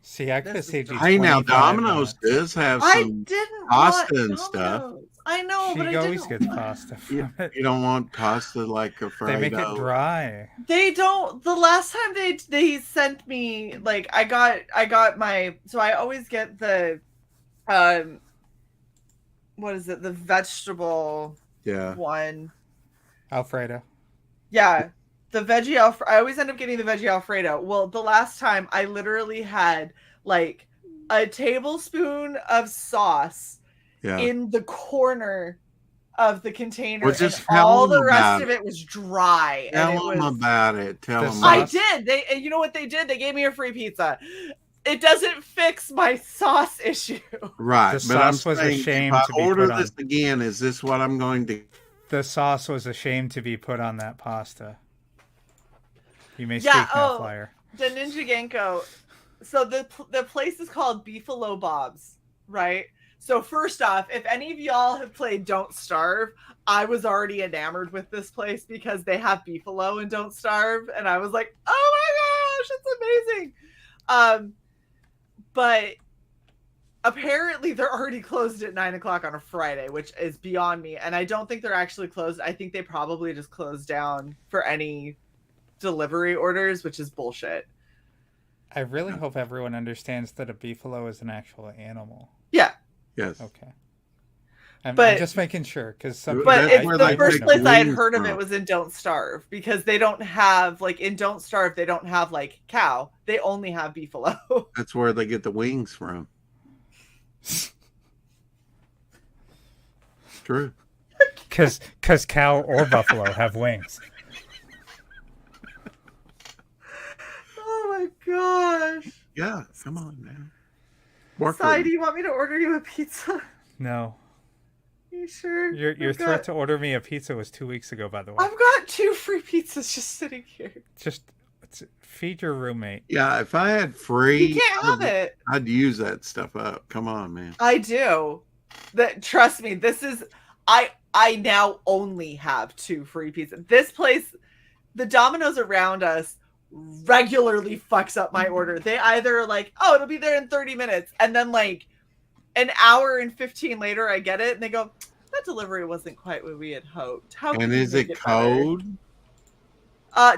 See, I could have This is saved you Hey, now 25 Domino's minutes. does have I some. didn't pasta want and stuff. Domino's. I know, but She I always didn't. gets pasta from You, it. you don't want pasta like a They make it Fredo. dry. They don't. The last time they sent me, like, I got my, so I always get the what is it, the vegetable Yeah. one. Alfredo. Yeah, the veggie I always end up getting the veggie Alfredo. Well, the last time I literally had like a tablespoon of sauce in the corner of the container, Well, just and tell all them the rest about of it was dry. Tell and it them was. about it. Tell The them. I sauce- did. And you know what they did? They gave me a free pizza. It doesn't fix my sauce issue. Right, The but I'm sauce was a saying, shame if I to be order put on. this again, is this what I'm going to? The sauce was a shame to be put on that pasta. You may Yeah, speak now, Flyer. The Ninja Genko. So the place is called Beefalo Bob's, right? So first off, if any of y'all have played Don't Starve, I was already enamored with this place because they have beefalo in Don't Starve, and I was like, oh my gosh, it's amazing. But apparently they're already closed at 9:00 on a Friday, which is beyond me. And I don't think they're actually closed. I think they probably just closed down for any delivery orders, which is bullshit. I really hope everyone understands that a beefalo is an actual animal. Yeah. Yes. Okay. I'm But- just making sure because some. But But where the they first take place I had wings heard of from. it was in Don't Starve, because they don't have, like, in Don't Starve, they don't have, like, cow. They only have beefalo. That's where they get the wings from. True. Because cow or buffalo have wings. Oh my gosh. Yeah. Come on, man. Work Sai, with do it. you want me to order you a pizza? No. You sure? Your I've threat got- to order me a pizza was 2 weeks ago, by the way. I've got 2 free pizzas just sitting here. Just feed your roommate. Yeah, if I had free, You can't have it. I'd use that stuff up. Come on, man. I do. That, trust me, this is I now only have 2 free pizzas. This place, the Domino's around us regularly fucks up my order. They either are like, oh, it'll be there in 30 minutes, and then like an hour and 15 later I get it and they go, that delivery wasn't quite what we had hoped. How And can we is make it better?" cold?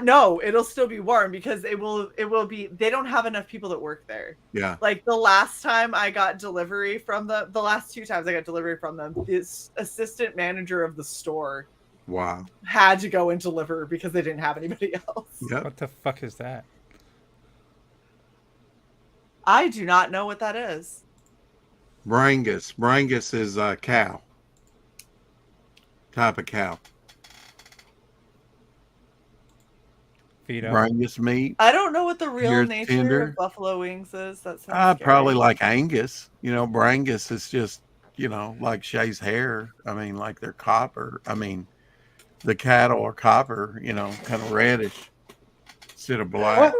No, it'll still be warm because it will be, they don't have enough people that work there. Yeah. Like the last time I got delivery from the last 2 times I got delivery from them, this assistant manager of the store Wow. had to go and deliver because they didn't have anybody else. Yep. What the fuck is that? I do not know what that is. Brangus. Brangus is a cow. Type of cow. Vito. Brangus meat. I don't know what the real Yours nature tender? of buffalo wings is. That sounds scary. Probably like Angus. You know, Brangus is just, you know, like Shae's hair. I mean, like they're copper. I mean, the cattle are copper, you know, kind of reddish instead of black.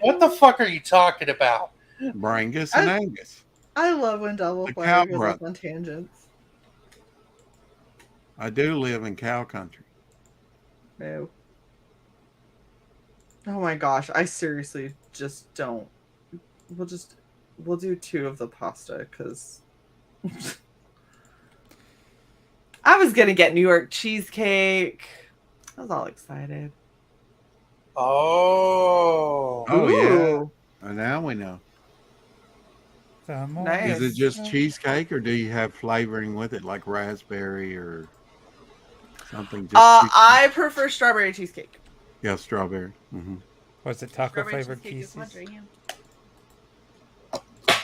What the fuck are you talking about? Brangus and Angus. I love when Double The Flyer cow goes breath. off on tangents. I do live in cow country. No. Oh my gosh, I seriously just don't. We'll do 2 of the pasta because I was gonna get New York cheesecake. I was all excited. Oh. Oh, yeah. Ooh, And now we know. The more- Nice. Is it just cheesecake or do you have flavoring with it like raspberry or something? Just cheesecake? I prefer strawberry cheesecake. Yeah, strawberry. Hmm. Was it taco Strawberry flavored cheesecake is my pieces? dream.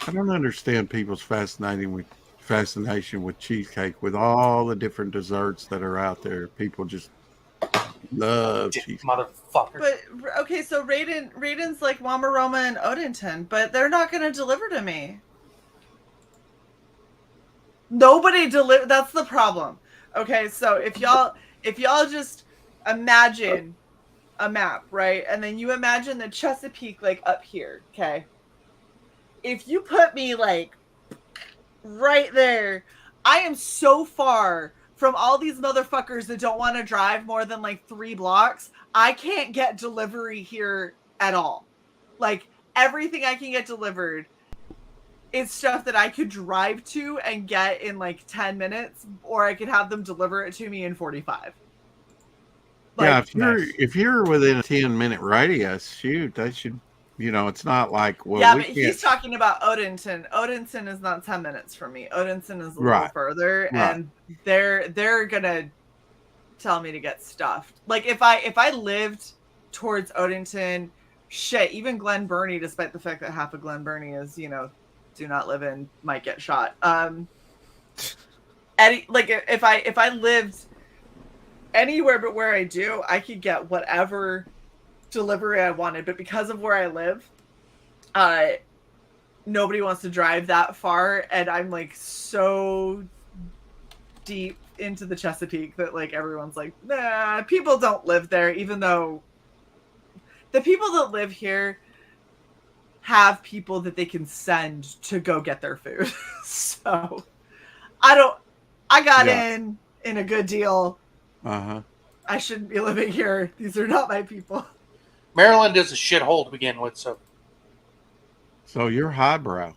I don't understand people's fascination with cheesecake with all the different desserts that are out there. People just love cheesecake. Motherfucker. But okay, so Raiden's like Mama Roma and Odenton, but they're not gonna deliver to me. Nobody deliver. That's the problem. Okay, so if y'all just imagine a map, right, and then you imagine the Chesapeake like up here, okay. If you put me like right there, I am so far from all these motherfuckers that don't want to drive more than like 3 blocks. I can't get delivery here at all. Like everything I can get delivered is stuff that I could drive to and get in like 10 minutes, or I could have them deliver it to me in 45. Yeah, Like, if you're within a 10-minute radius, shoot, they should. You know, it's not like we but can't. he's talking about Odenton. Odenton is not 10 minutes from me. Odenton is a little Right. further, Right. and they're gonna tell me to get stuffed. Like if I lived towards Odenton, shit, even Glen Burnie, despite the fact that half of Glen Burnie is, you know, do not live in, might get shot. if I lived anywhere but where I do, I could get whatever delivery I wanted. But because of where I live, nobody wants to drive that far, and I'm like so deep into the Chesapeake that like everyone's like, nah, people don't live there, even though the people that live here have people that they can send to go get their food. So I got in a good deal. Uh-huh. I shouldn't be living here. These are not my people. Maryland is a shithole to begin with, so. So you're highbrow.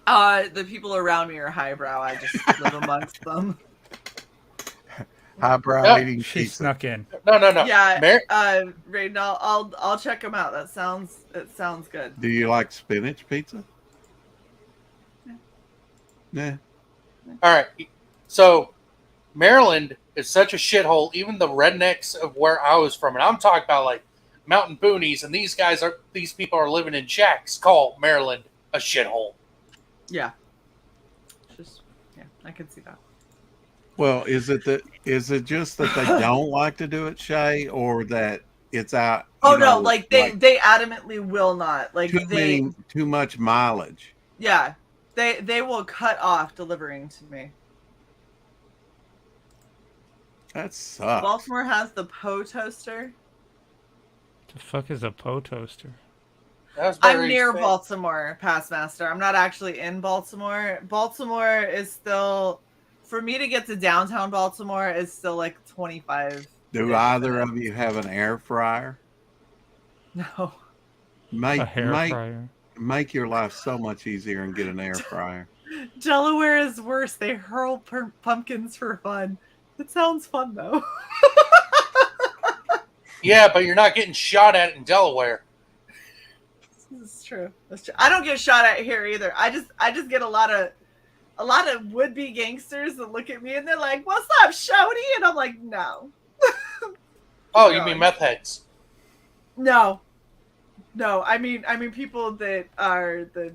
The people around me are highbrow. I just live amongst them. Highbrow Yeah. eating She pizza. snuck in. No. Yeah, Raiden, I'll check them out. It sounds good. Do you like spinach pizza? Nah. All right. So, Maryland is such a shithole. Even the rednecks of where I was from, and I'm talking about like mountain boonies, and these people are living in shacks. Call Maryland a shithole. Yeah. I can see that. Well, is it just that they don't like to do it, Shae, or that it's out? Oh no, like they adamantly will not. Like too much mileage. Yeah. They will cut off delivering to me. That sucks. Baltimore has the Poe toaster. The fuck is a Poe toaster? I'm near Baltimore, Passmaster. I'm not actually in Baltimore. Baltimore is still, for me to get to downtown Baltimore, is still like 25. Do either of you have an air fryer? No. A hair fryer. Make your life so much easier and get an air fryer. Delaware is worse. They hurl pumpkins for fun. It sounds fun though. Yeah, but you're not getting shot at in Delaware. This is true. That's true. I don't get shot at here either. I just get a lot of would-be gangsters that look at me and they're like, "What's up, Shody?" And I'm like, "No." Oh, you mean meth heads? No. I mean people that are the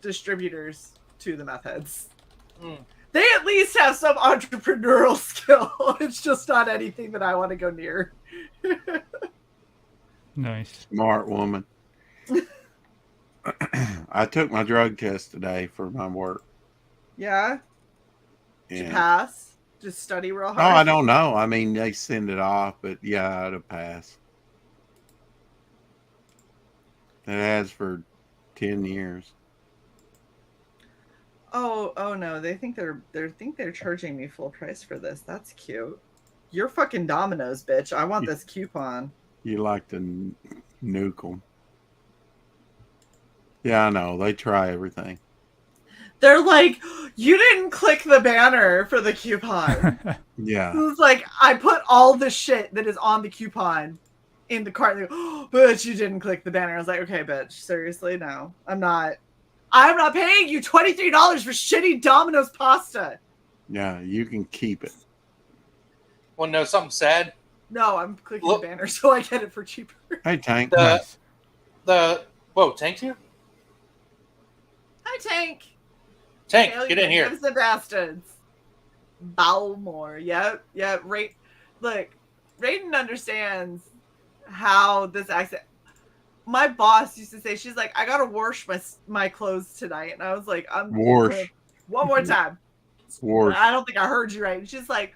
distributors to the meth heads. They at least have some entrepreneurial skill. It's just not anything that I want to go near. Nice. Smart woman. I took my drug test today for my work. Yeah? Did you pass? Just study real hard? No, I don't know. I mean, they send it off, but yeah, I'd have passed. It has for 10 years. Oh no, they think they're charging me full price for this. That's cute. You're fucking Domino's, bitch. I want this coupon. You like to nuke them. Yeah, I know. They try everything. They're like, you didn't click the banner for the coupon. Yeah. It's like, I put all the shit that is on the coupon in the cart. And they go, oh, but you didn't click the banner. I was like, okay, bitch, seriously, no. I'm not paying you $23 for shitty Domino's pasta. Yeah, you can keep it. Want to know something sad? No, I'm clicking the banner so I get it for cheaper. Hey, Tank. Whoa, Tank's here? Hi, Tank. Tank, get in here. The bastards. Balmore. Yep. Look, Raiden understands how this accent. My boss used to say, she's like, I gotta wash my clothes tonight. And I was like, Wash. One more time. Wash. I don't think I heard you right. And she's like,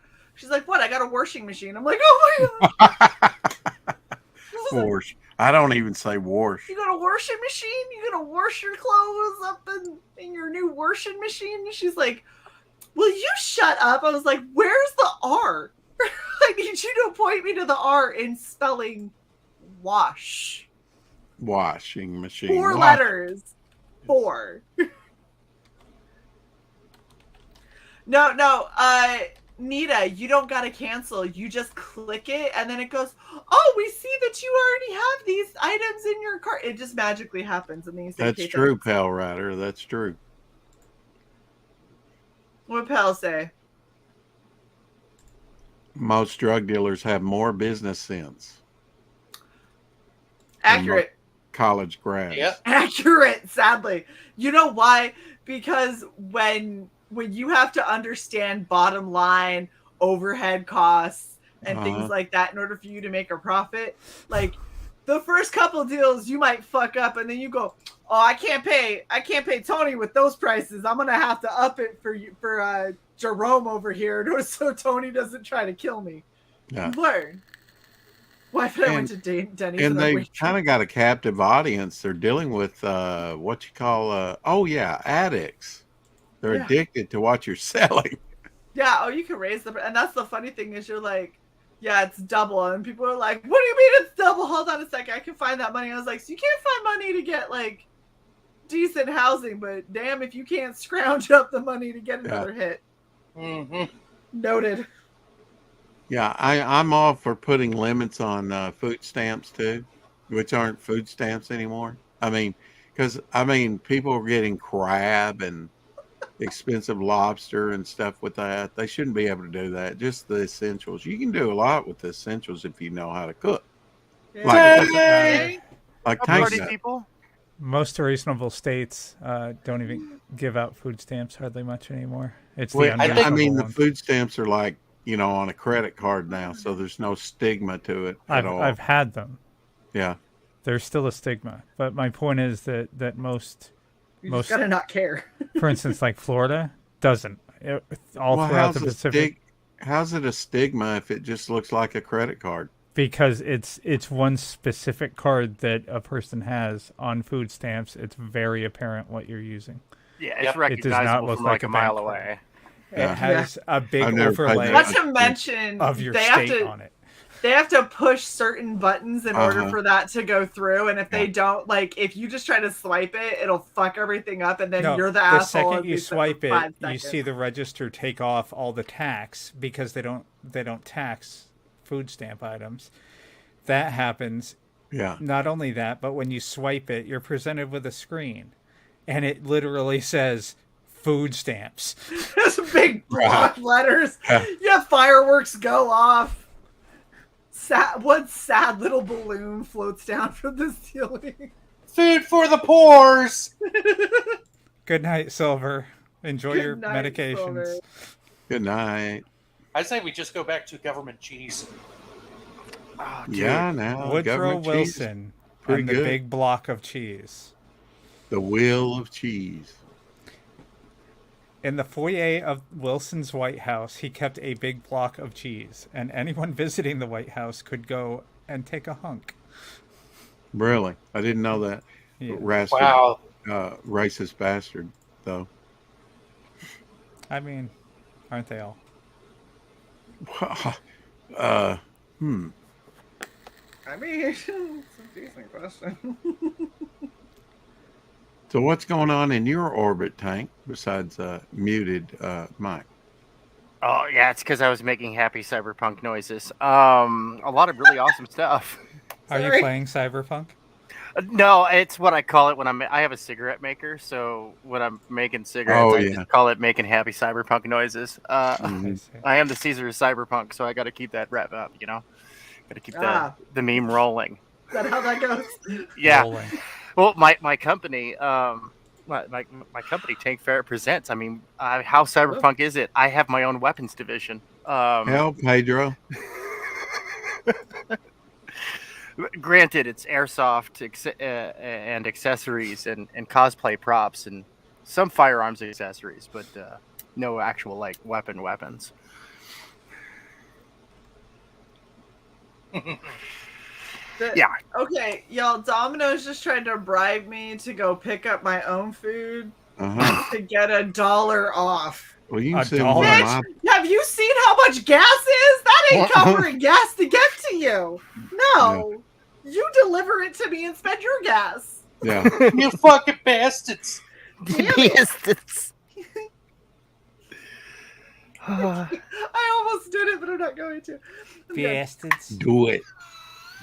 what? I got a washing machine. I'm like, oh my god. Wash. I don't even say wash. You got a washing machine? You gonna wash your clothes up in your new washing machine? And she's like, will you shut up? I was like, where's the R? I need you to point me to the R in spelling wash. Washing machine. 4 letters. 4. No. Nita, you don't gotta cancel. You just click it, and then it goes, oh, we see that you already have these items in your cart. It just magically happens. And then you say, that's true, Pal Rider. That's true. What Pal say? Most drug dealers have more business sense. Accurate. College grads. Yeah. Accurate, sadly. You know why? Because when when you have to understand bottom line, overhead costs, and things like that in order for you to make a profit, like the first couple deals you might fuck up, and then you go, "Oh, I can't pay Tony with those prices. I'm gonna have to up it for Jerome over here, so Tony doesn't try to kill me." Yeah. You learn. Why did I went to Denny's and they kind of got a captive audience. They're dealing with what you call addicts. They're addicted to what you're selling. Yeah, oh, you can raise the, and that's the funny thing is you're like, yeah, it's double, and people are like, what do you mean it's double? Hold on a second, I can find that money. I was like, so you can't find money to get like decent housing, but damn if you can't scrounge up the money to get another hit. Mm-hmm. Noted. Yeah, I'm all for putting limits on food stamps too, which aren't food stamps anymore. I mean, because people are getting crab and expensive lobster and stuff with that. They shouldn't be able to do that. Just the essentials. You can do a lot with the essentials if you know how to cook. Like party people. Most reasonable states don't even give out food stamps hardly much anymore. It's the the food stamps are like, on a credit card now, so there's no stigma to it at all. I've had them. Yeah. There's still a stigma, but my point is that most just gotta not care. For instance, like Florida doesn't. Throughout the Pacific. How's it a stigma if it just looks like a credit card? Because it's one specific card that a person has on food stamps. It's very apparent what you're using. Yeah, it's recognizable from like a mile away. It has a big overlay. Not to mention of your state on it. They have to push certain buttons in order for that to go through, and if they don't, like, if you just try to swipe it, it'll fuck everything up, and then you're the asshole. The second you swipe it, you see the register take off all the tax because they don't tax food stamp items. That happens. Yeah. Not only that, but when you swipe it, you're presented with a screen, and it literally says food stamps. There's big block letters. Yeah, fireworks go off. One sad little balloon floats down from the ceiling. Food for the poors. Good night, Silver. Enjoy your medications. Silver. Good night. I say we just go back to government cheese. Oh, yeah, now Woodrow Wilson and the big block of cheese. The wheel of cheese. In the foyer of Wilson's White House, he kept a big block of cheese, and anyone visiting the White House could go and take a hunk. Really? I didn't know that. Yeah. Wow. Racist bastard, though. I mean, aren't they all? I mean, it's a decent question. So what's going on in your orbit, Tank, besides muted Mike? Oh, yeah, it's because I was making happy cyberpunk noises. A lot of really awesome stuff. Are you playing Cyberpunk? No, it's what I call it when I have a cigarette maker, so when I'm making cigarettes, I just call it making happy cyberpunk noises. I am the Caesar of cyberpunk, so I got to keep that wrap up, Got to keep the meme rolling. Is that how that goes? Yeah. Rolling. Well, my company, my company, Tank Ferret Presents. I mean, how cyberpunk is it? I have my own weapons division. Hell, Pedro. Granted, it's airsoft and accessories and cosplay props and some firearms accessories, but no actual weapons. Yeah. Okay, y'all. Domino's just tried to bribe me to go pick up my own food to get $1 off. Well, you can Bitch, have you seen how much gas is? That ain't covering gas to get to you. No, you deliver it to me and spend your gas. Yeah, you fucking bastards. Bastards. I almost did it, but I'm not going to. Bastards. Do it.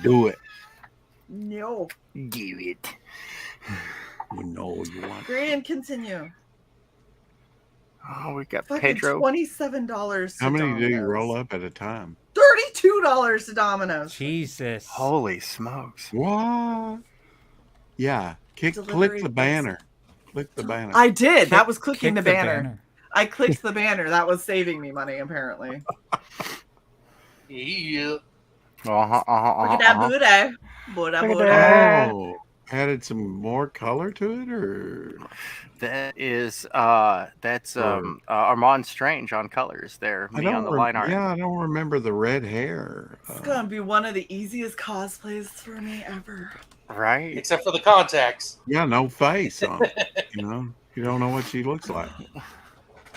No. Do it. You know you want. Grand, continue. Oh, we got Fucking Pedro. $27. How many Domino's. do you roll up at a time? $32 to Domino's. Jesus. Holy smokes. What? Yeah. Click the banner. Click the banner. I did. That was clicking the banner. I clicked the banner. That was saving me money, apparently. Yeah. Look at that booty. Booty, Look booty. at Oh, added some more color to it, or that is that's Armand Strange on colors there. Me on the line art. Yeah, I don't remember the red hair. It's gonna be one of the easiest cosplays for me ever. Right. Except for the contacts. Yeah, no face on it. You don't know what she looks like.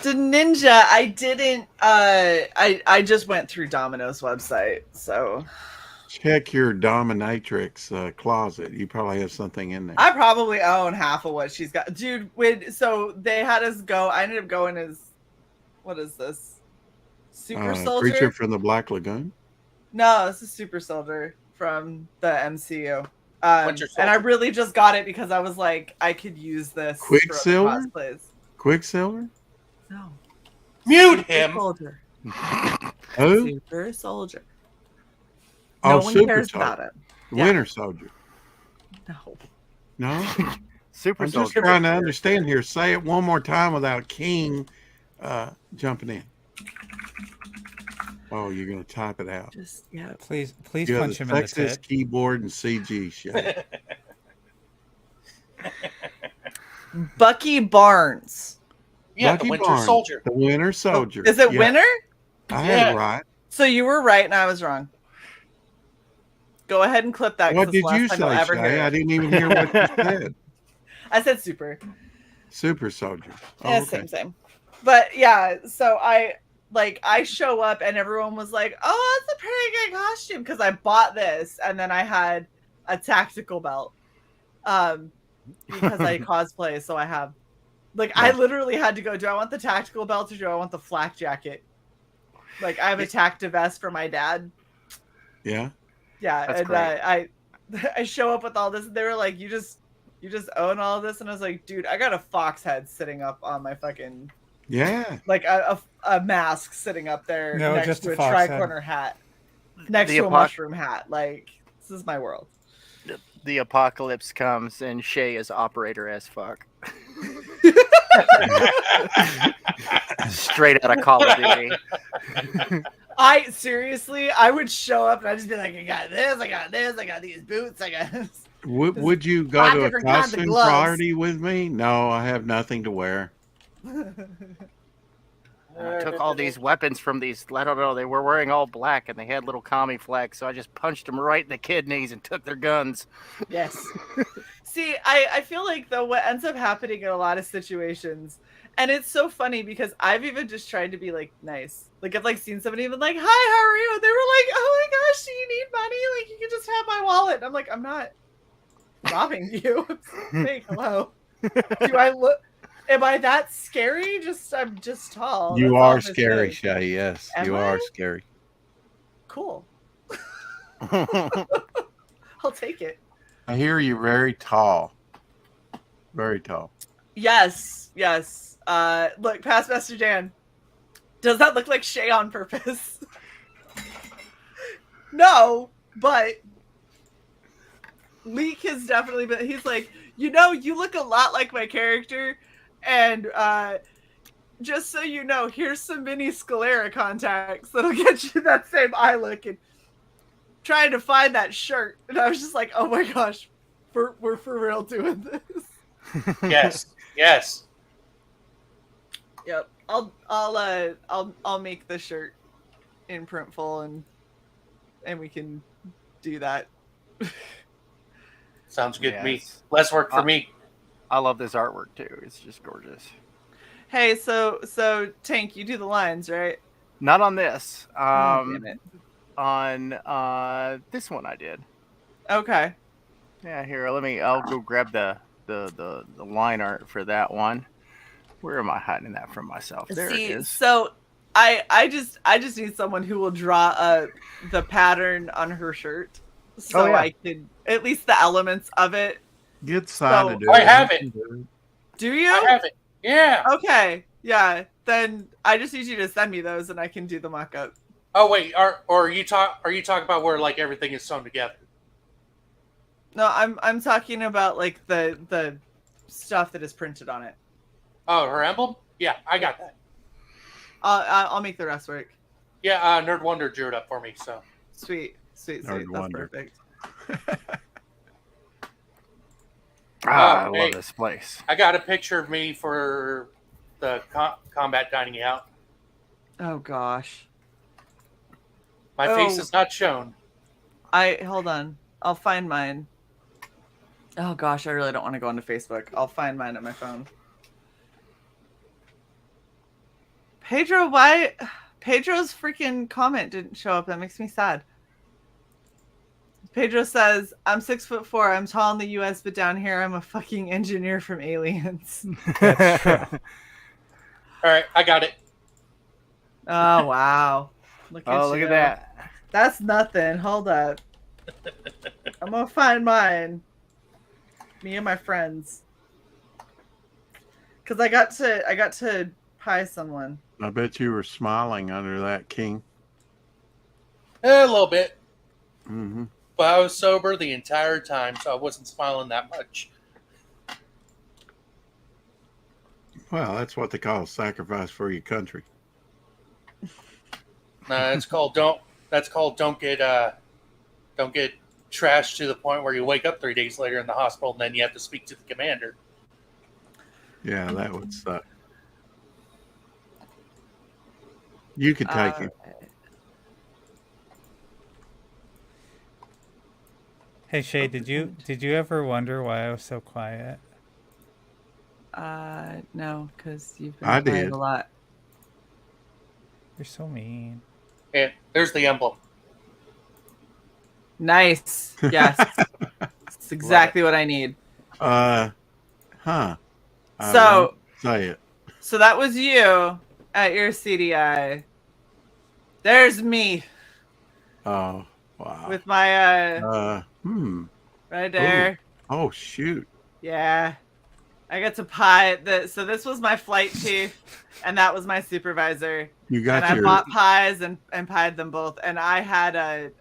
The ninja, I didn't. I just went through Domino's website, so Check your dominatrix closet. You probably have something in there. I probably own half of what she's got, dude. So they had us go. I ended up going as, what is this? Super Soldier. Creature from the Black Lagoon. No, this is Super Soldier from the MCU. Winter And I Soldier. really just got it because I was like, I could use this. for Quicksilver? cosplays. Quicksilver. No. Mute Super him. Soldier. Who? Super Soldier. Oh, No one Super cares Soldier. about it. Winter Soldier. No. No. Super I'm just Soldier. trying to understand here. Say it one more time without King jumping in. Oh, you're gonna type it out. Just yeah. Please You have punch the him in the Texas tit. keyboard and CG shit. Bucky Barnes. Yeah, Bucky the Winter Barnes, Soldier. The Winter Soldier. Is it Yeah, Winter? I had Yeah. it right. So you were right and I was wrong. Go ahead and clip that. 'cause What it's did the last you time say, you'll ever Shae? hear I it. didn't even hear what you said. I said super. Super Soldier. Oh, Yeah, okay. same. But yeah, so I show up and everyone was like, "Oh, that's a pretty good costume," because I bought this and then I had a tactical belt, because I cosplay, so I have, I literally had to go, do I want the tactical belt or do I want the flak jacket? Like, I have a tacti vest for my dad. Yeah. Yeah, That's and great. I show up with all this, and they were like, "You just own all this," and I was like, "Dude, I got a fox head sitting up on my fucking." Yeah. Like a mask sitting up there No, next just to a a fox head. tri-corner hat, next The to a mushroom hat. Like, this is my world. The apocalypse comes and Shae is operator as fuck. Straight out of Call of Duty. I would show up and I'd just be like, I got this, I got this, I got these boots, I got this. Would you go 5 to a different kinds of costume gloves. party with me? No, I have nothing to wear. I took all these weapons from these. I don't know. They were wearing all black and they had little commie flags. So I just punched them right in the kidneys and took their guns. Yes. See, I feel like though what ends up happening in a lot of situations, and it's so funny because I've even just tried to be like nice. Like I've seen somebody even like, "Hi, how are you?" And they were like, "Oh my gosh, do you need money? Like you can just have my wallet." And I'm like, "I'm not robbing you." Hey, hello. Do I look? Am I that scary? I'm just tall. You That's all are this scary, is. Shae. Yes, Am you I? are scary. Cool. I'll take it. I hear you're very tall. Very tall. Yes. Look, past Master Dan. Does that look like Shae on purpose? No, but Leek has definitely been. He's like, you look a lot like my character, and just so you know, here's some mini sclera contacts that'll get you that same eye look. And trying to find that shirt, and I was just like, oh my gosh, we're for real doing this. Yes. Yep. I'll make the shirt in printful and we can do that. Sounds good to me. Yes. Less work for me. I love this artwork too. It's just gorgeous. Hey, so Tank, you do the lines, right? Not on this. Damn it. On this one I did. Okay. Yeah, here, I'll go grab the line art for that one. Where am I hiding that from myself? There it is. So I just need someone who will draw the pattern on her shirt, so yeah. I can at least the elements of it. Get Sai to do I it. have it. Do you? I have it. Yeah. Okay. Yeah. Then I just need you to send me those, and I can do the mock-up. Oh wait, are you talking about where everything is sewn together? No, I'm talking about the stuff that is printed on it. Oh, her emblem? Yeah, I got that. I'll make the rest work. Yeah, Nerd Wonder drew it up for me. So sweet. That's Wonder. perfect. I love this place. I got a picture of me for the combat dining out. Oh gosh. My face is not shown. Hold on. I'll find mine. Oh gosh, I really don't want to go onto Facebook. I'll find mine on my phone. Pedro, why? Pedro's freaking comment didn't show up. That makes me sad. Pedro says, I'm 6'4". I'm tall in the US, but down here I'm a fucking engineer from Aliens. That's true. All right, I got it. Oh wow. Look at that. That's nothing. Hold up. I'm gonna find mine. Me and my friends. Cause I got to pie someone. I bet you were smiling under that, King. A little bit. Mm-hmm. But I was sober the entire time, so I wasn't smiling that much. Well, that's what they call sacrifice for your country. That's called don't get trashed to the point where you wake up 3 days later in the hospital and then you have to speak to the commander. Yeah, that would suck. You could take it. Hey Shae, did you ever wonder why I was so quiet? No, because you've been I playing did. a lot. You're so mean. And there's the emblem. Nice. Yes. It's exactly what I need. Huh. So Say it. So that was you at your CDI. There's me. Oh, wow. With my right there. Ooh. Oh, shoot. Yeah. I got to pie so this was my flight chief and that was my supervisor. You got I bought pies and pied them both, and I had a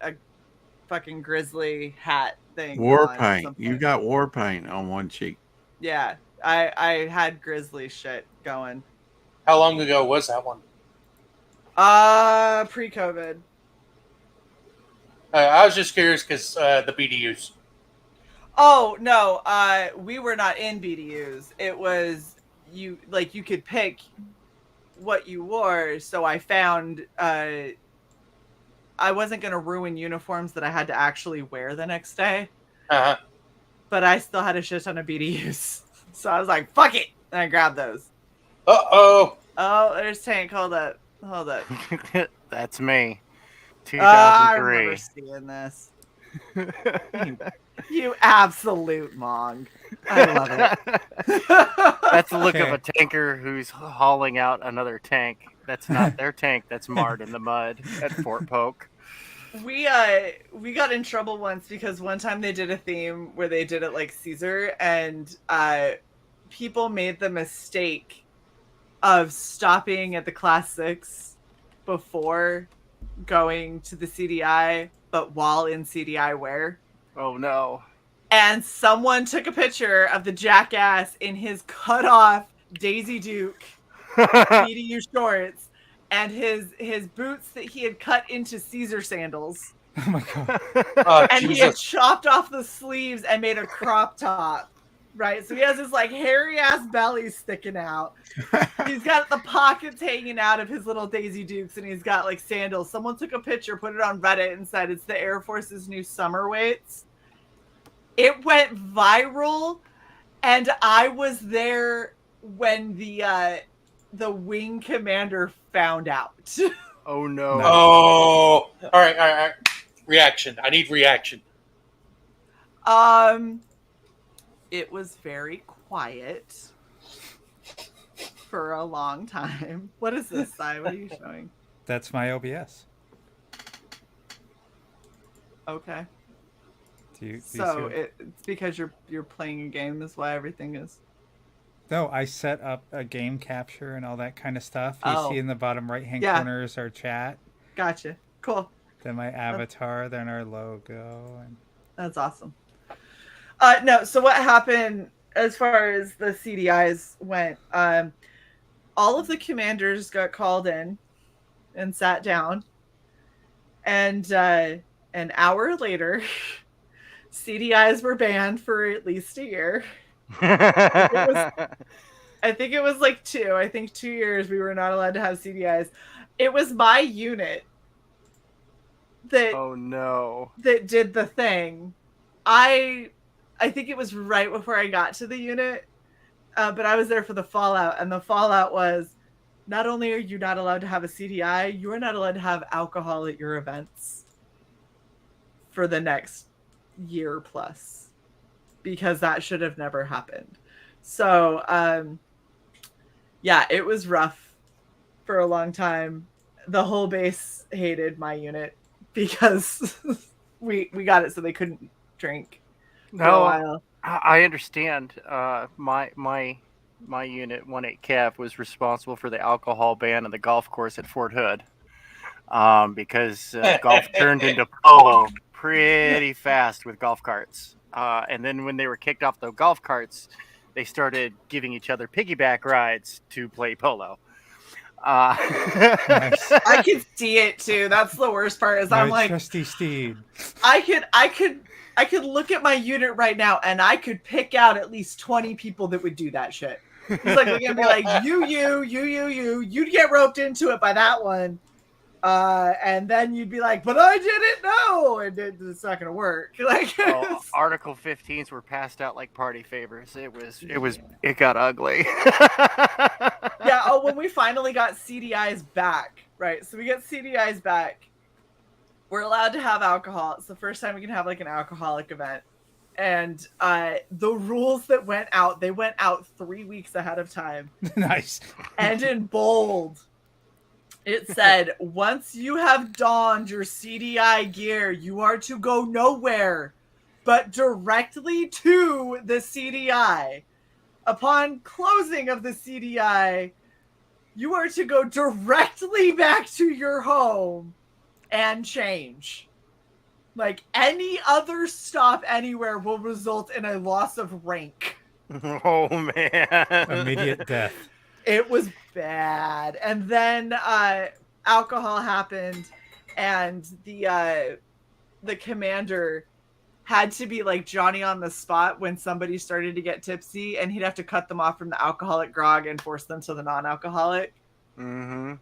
fucking grizzly hat thing. War paint. You got war paint on one cheek. Yeah. I had grizzly shit going. How long ago was that one? Pre-COVID. I was just curious because the BDUs. Oh no, we were not in BDUs. It was you could pick what you wore. So I found I wasn't gonna ruin uniforms that I had to actually wear the next day. Uh-huh. But I still had a shit ton of BDUs. So I was like, fuck it. And I grabbed those. Uh-oh. Oh, there's Tank. Hold up. That's me. I 2003. remember seeing this. You absolute mong. I love it. That's the look of a tanker who's hauling out another tank. That's not their tank. That's marred in the mud at Fort Polk. We got in trouble once because one time they did a theme where they did it like Caesar, and people made the mistake of stopping at the Class 6 before going to the CDI, but while in CDI wear. Oh no. And someone took a picture of the jackass in his cut off Daisy Duke BDU shorts and his boots that he had cut into Caesar sandals. Oh my god. And Jesus. He had chopped off the sleeves and made a crop top. Right? So he has this like hairy ass belly sticking out. He's got the pockets hanging out of his little Daisy Dukes, and he's got like sandals. Someone took a picture, put it on Reddit, and said it's the Air Force's new summer weights. It went viral, and I was there when the wing commander found out. Oh no. Oh. All right. Reaction. I need reaction. It was very quiet for a long time. What is this, Sai? What are you showing? That's my OBS. Okay. Do you so it's because you're playing a game is why everything is. No, I set up a game capture and all that kind of stuff. You see in the bottom right-hand corner is our chat. Gotcha. Cool. Then my avatar, then our logo. And... That's awesome. No, so what happened as far as the CDIs went, all of the commanders got called in and sat down. And an hour later, CDIs were banned for at least a year. I think it was like 2. I think 2 years we were not allowed to have CDIs. It was my unit that that did the thing. I think it was right before I got to the unit, but I was there for the fallout, and the fallout was not only are you not allowed to have a CDI, you are not allowed to have alcohol at your events for the next year plus, because that should have never happened. So yeah, it was rough for a long time. The whole base hated my unit because we got it so they couldn't drink for a while. I understand. My unit, 1-8 Cav, was responsible for the alcohol ban on the golf course at Fort Hood, because golf turned into polo pretty fast with golf carts. And then when they were kicked off the golf carts, they started giving each other piggyback rides to play polo. Nice. I could see it too. That's the worst part. Is I'm like, trusty steed. I could look at my unit right now, and I could pick out at least 20 people that would do that shit. He's like, they're gonna be like, you'd get roped into it by that one, and then you'd be like, but I didn't know, and it's not gonna work. Like, Article 15s were passed out like party favors. It got ugly. Yeah. Oh, when we finally got CDIs back, right? So we get CDIs back. We're allowed to have alcohol. It's the first time we can have like an alcoholic event. And the rules that went out, they went out 3 weeks ahead of time. Nice. And in bold, it said, once you have donned your CDI gear, you are to go nowhere but directly to the CDI. Upon closing of the CDI, you are to go directly back to your home and change. Like, any other stop anywhere will result in a loss of rank. Oh, man. Immediate death. It was bad. And then alcohol happened, and the commander had to be like Johnny on the spot when somebody started to get tipsy, and he'd have to cut them off from the alcoholic grog and force them to the non-alcoholic. Mm-hmm.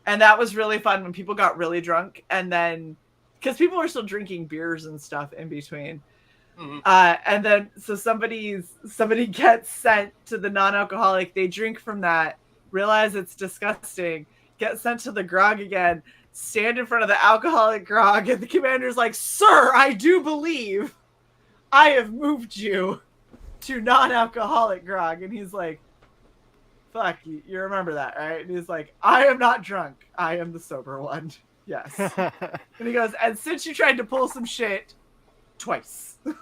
And that was really fun when people got really drunk, and then because people were still drinking beers and stuff in between. Mm-hmm. And then so somebody gets sent to the non-alcoholic, they drink from that, realize it's disgusting, get sent to the grog again, stand in front of the alcoholic grog, and the commander's like, sir, I do believe I have moved you to non-alcoholic grog. And he's like, fuck, you remember that, right? And he's like, I am not drunk. I am the sober one. Yes. And he goes, and since you tried to pull some shit twice. I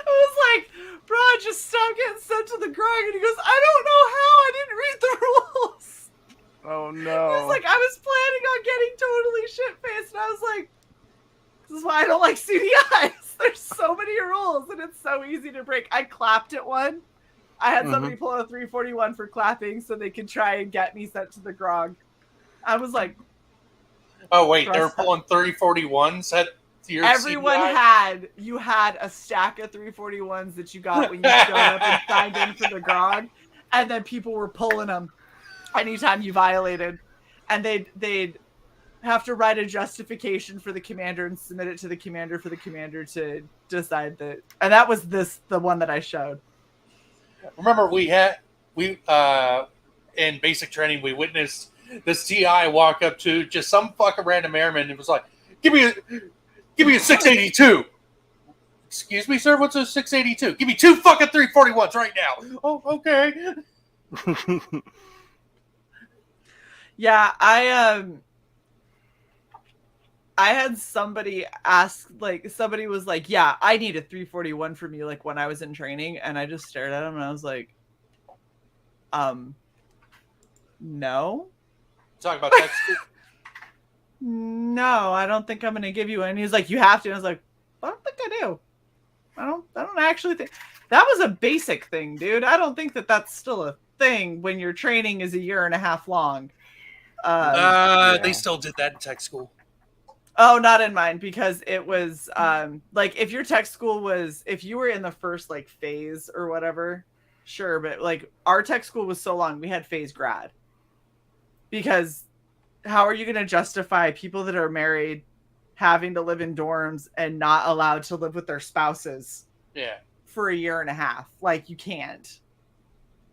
was like, bro, just stop getting sent to the grog. And he goes, I don't know how. I didn't read the rules. Oh, no. He was like, I was planning on getting totally shit-faced. And I was like, this is why I don't like CDIs. There's so many rules, and it's so easy to break. I clapped at one. I had somebody pull a 341 for clapping so they could try and get me sent to the grog. I was like... Oh, wait, they were pulling 341s at your Everyone CDI? you had a stack of 341s that you got when you showed up and signed in for the grog, and then people were pulling them anytime you violated. And they'd have to write a justification for the commander and submit it to the commander for the commander to decide that. And that was the one that I showed. Remember, in basic training, we witnessed this TI walk up to just some fucking random airman and was like, give me a 682. Excuse me, sir, what's a 682? Give me 2 fucking 341s right now. Oh, okay. Yeah, I had somebody ask, like, somebody was like, yeah, I need a 341 from you, like, when I was in training, and I just stared at him, and I was like, no? Talk about that. No, I don't think I'm going to give you one. And he's like, you have to. And I was like, I don't think I do. I don't actually think. That was a basic thing, dude. I don't think that that's still a thing when your training is 1.5 years long. They still did that in tech school. Oh, not in mine, because it was like if your tech school was, if you were in the first like phase or whatever, sure, but like our tech school was so long, we had phase grad. Because how are you going to justify people that are married having to live in dorms and not allowed to live with their spouses? Yeah. For 1.5 years? Like, you can't.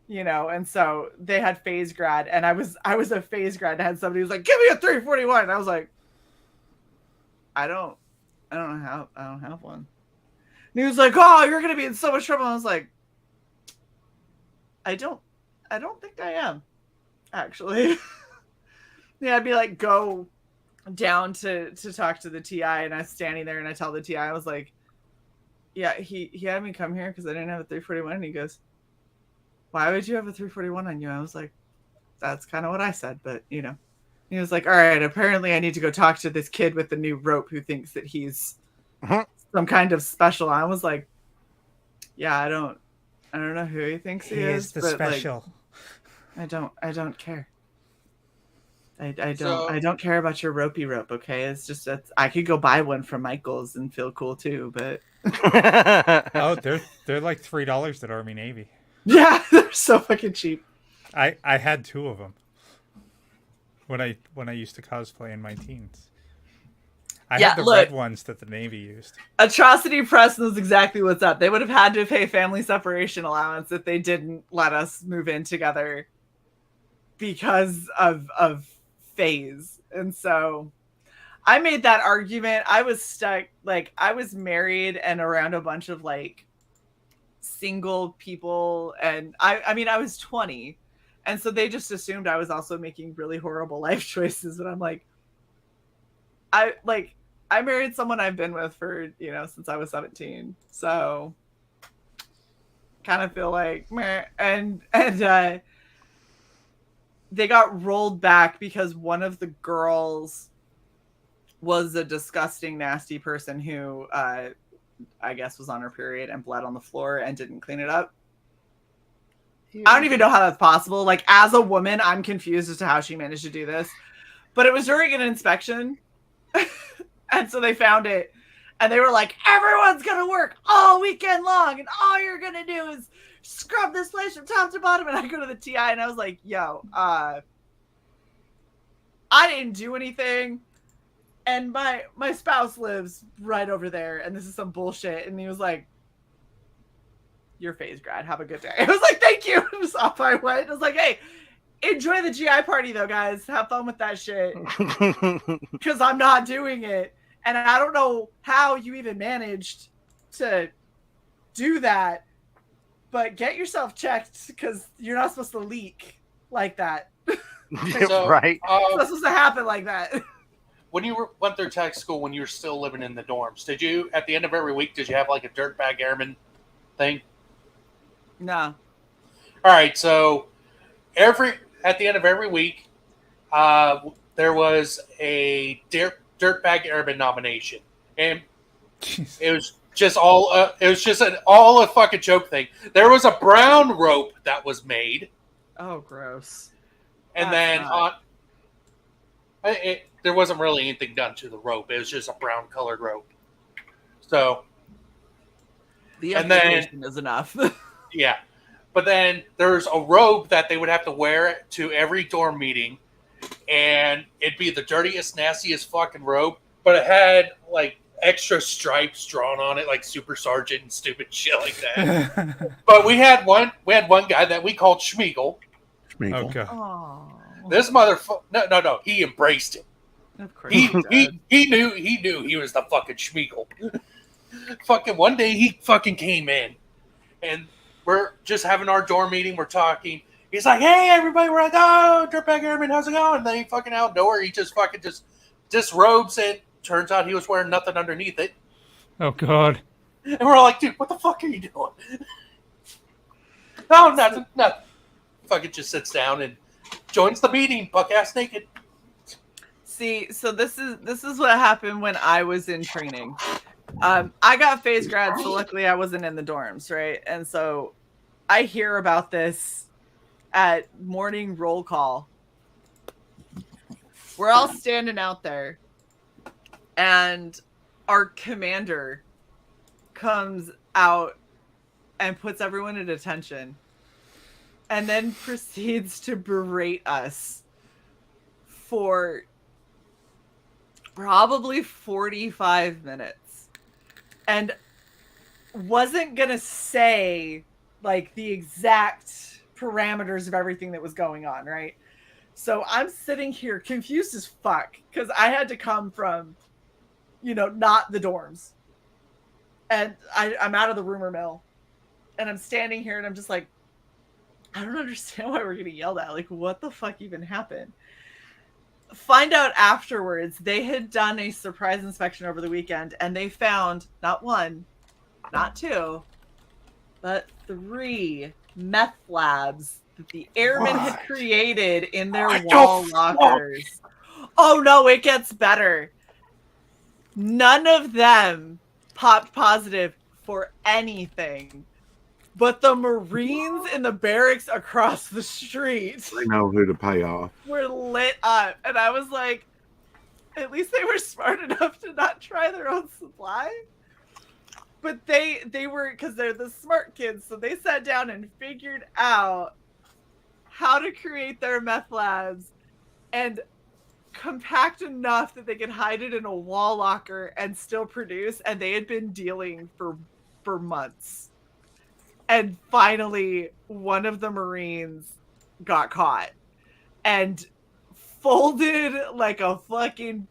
You know, and so they had phase grad, and I was a phase grad, and I had somebody who was like, "Give me a 341." And I was like, I don't have one. And he was like, "Oh, you're gonna be in so much trouble." And I was like, I don't think I am, actually. Yeah, I'd be like, go down to talk to the TI, and I was standing there, and I tell the TI, I was like, yeah, he had me come here because I didn't have a 341. And he goes, "Why would you have a 341 on you?" I was like, that's kind of what I said, but you know. He was like, "All right, apparently I need to go talk to this kid with the new rope who thinks that he's some kind of special." I was like, yeah, I don't know who he thinks he is, the but special. Like, I don't care. I don't care about your ropey rope, okay? It's just that I could go buy one from Michael's and feel cool too, but Oh, they're like $3 at Army Navy. Yeah, they're so fucking cheap. I had 2 of them when I used to cosplay in my teens. I had the red ones that the Navy used. Atrocity Press knows exactly what's up. They would have had to pay family separation allowance if they didn't let us move in together because of phase. And so I made that argument. I was stuck. Like, I was married and around a bunch of like single people, and I mean I was 20, and so they just assumed I was also making really horrible life choices. But I'm like, I married someone I've been with for, you know, since I was 17, so kind of feel like meh. And they got rolled back because one of the girls was a disgusting, nasty person who I guess was on her period and bled on the floor and didn't clean it up. I don't even know how that's possible. Like, as a woman, I'm confused as to how she managed to do this. But it was during an inspection. And so they found it. And they were like, everyone's going to work all weekend long. And all you're going to do is scrub this place from top to bottom. And I go to the TI and I was like, yo, I didn't do anything. And my spouse lives right over there. And this is some bullshit. And he was like, "You're phase grad. Have a good day." I was like, "Thank you." Just off I went. I was like, "Hey, enjoy the GI party though, guys. Have fun with that shit." Because I'm not doing it. And I don't know how you even managed to do that. But get yourself checked, because you're not supposed to leak like that. So, right. It's not supposed to happen like that. When you went through tech school, when you were still living in the dorms, did you, at the end of every week, did you have like a dirtbag airman thing? No. All right, so at the end of every week, there was a dirtbag airman nomination, and Jeez. it was just all a fucking joke thing. There was a brown rope that was made. Oh, gross. And there wasn't really anything done to the rope. It was just a brown colored rope. So the and then implication is enough. Yeah. But then there's a robe that they would have to wear to every dorm meeting, and it'd be the dirtiest, nastiest fucking robe, but it had like extra stripes drawn on it, like Super Sergeant and stupid shit like that. But we had one guy that we called Schmeagle. Okay. This motherfucker, no, he embraced it. Of course He knew he was the fucking Schmeagle. Fucking one day he fucking came in, and we're just having our dorm meeting. We're talking. He's like, "Hey, everybody!" We're like, "Oh, dirtbag airman, how's it going?" And then he fucking out of nowhere, he just fucking disrobes it. Turns out he was wearing nothing underneath it. Oh God! And we're all like, "Dude, what the fuck are you doing?" No, nothing. Fucking just sits down and joins the meeting, buck ass naked. See, so this is what happened when I was in training. I got phase grad, so luckily I wasn't in the dorms, right? And so I hear about this at morning roll call. We're all standing out there, and our commander comes out and puts everyone at attention, and then proceeds to berate us for probably 45 minutes. And wasn't gonna say like the exact parameters of everything that was going on, right? So I'm sitting here confused as fuck because I had to come from, not the dorms. And I'm out of the rumor mill. And I'm standing here and I'm just like, I don't understand why we're getting yelled at. Like, what the fuck even happened? Find out afterwards, they had done a surprise inspection over the weekend and they found not one, not two, but 3 meth labs that the airmen had created in their wall lockers. Oh no, it gets better. None of them popped positive for anything, but the Marines in the barracks across the street, they know who to pay off, were lit up. And I was like, at least they were smart enough to not try their own supply. But they were, because they're the smart kids, so they sat down and figured out how to create their meth labs and compact enough that they could hide it in a wall locker and still produce. And they had been dealing for months. And finally, one of the Marines got caught and folded like a fucking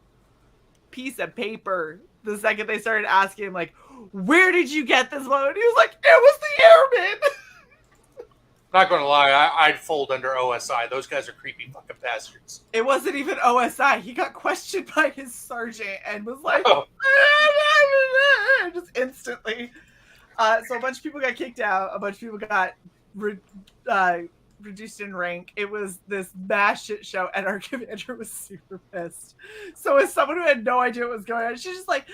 piece of paper the second they started asking him, like, where did you get this one? And he was like, it was the airmen. Not gonna lie, I'd fold under OSI. Those guys are creepy fucking bastards. It wasn't even OSI. He got questioned by his sergeant and was like, just instantly. So a bunch of people got kicked out. A bunch of people got reduced in rank. It was this mass shit show, and our commander was super pissed. So as someone who had no idea what was going on, she's just like,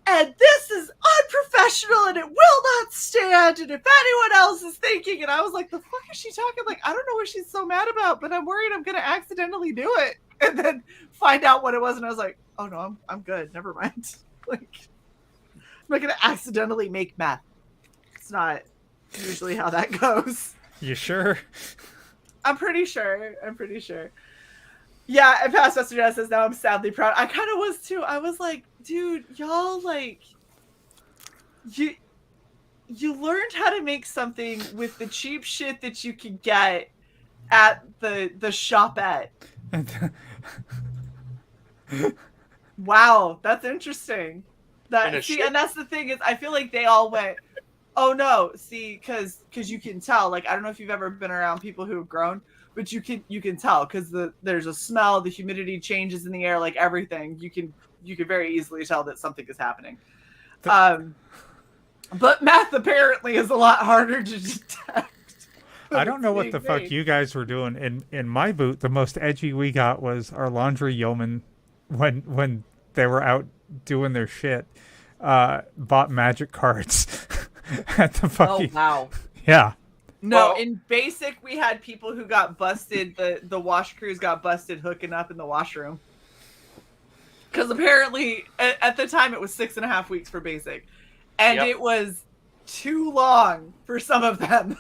and this is unprofessional, and it will not stand, and if anyone else is thinking, and I was like, the fuck is she talking? Like, I don't know what she's so mad about, but I'm worried I'm going to accidentally do it, and then find out what it was, and I was like, oh no, I'm good. Never mind. Like, I'm not going to accidentally make meth. It's not usually how that goes. You sure? I'm pretty sure. Yeah, and Past Master Jazz says, now I'm sadly proud. I kind of was too. I was like, dude, y'all, like, you learned how to make something with the cheap shit that you could get at the shopette. Wow, that's interesting. And that's the thing is, I feel like they all went, oh no, see, because you can tell. Like, I don't know if you've ever been around people who have grown, but you can tell because there's a smell, the humidity changes in the air, like everything. You can very easily tell that something is happening. But meth apparently is a lot harder to detect. I don't know what the fuck you guys were doing. In my boot, the most edgy we got was our laundry yeoman when they were out doing their shit, bought magic cards at the fucking... Oh, wow. Yeah. No, in basic, we had people who got busted, the wash crews got busted hooking up in the washroom. Because apparently, at the time, it was 6.5 weeks for basic. And it was too long for some of them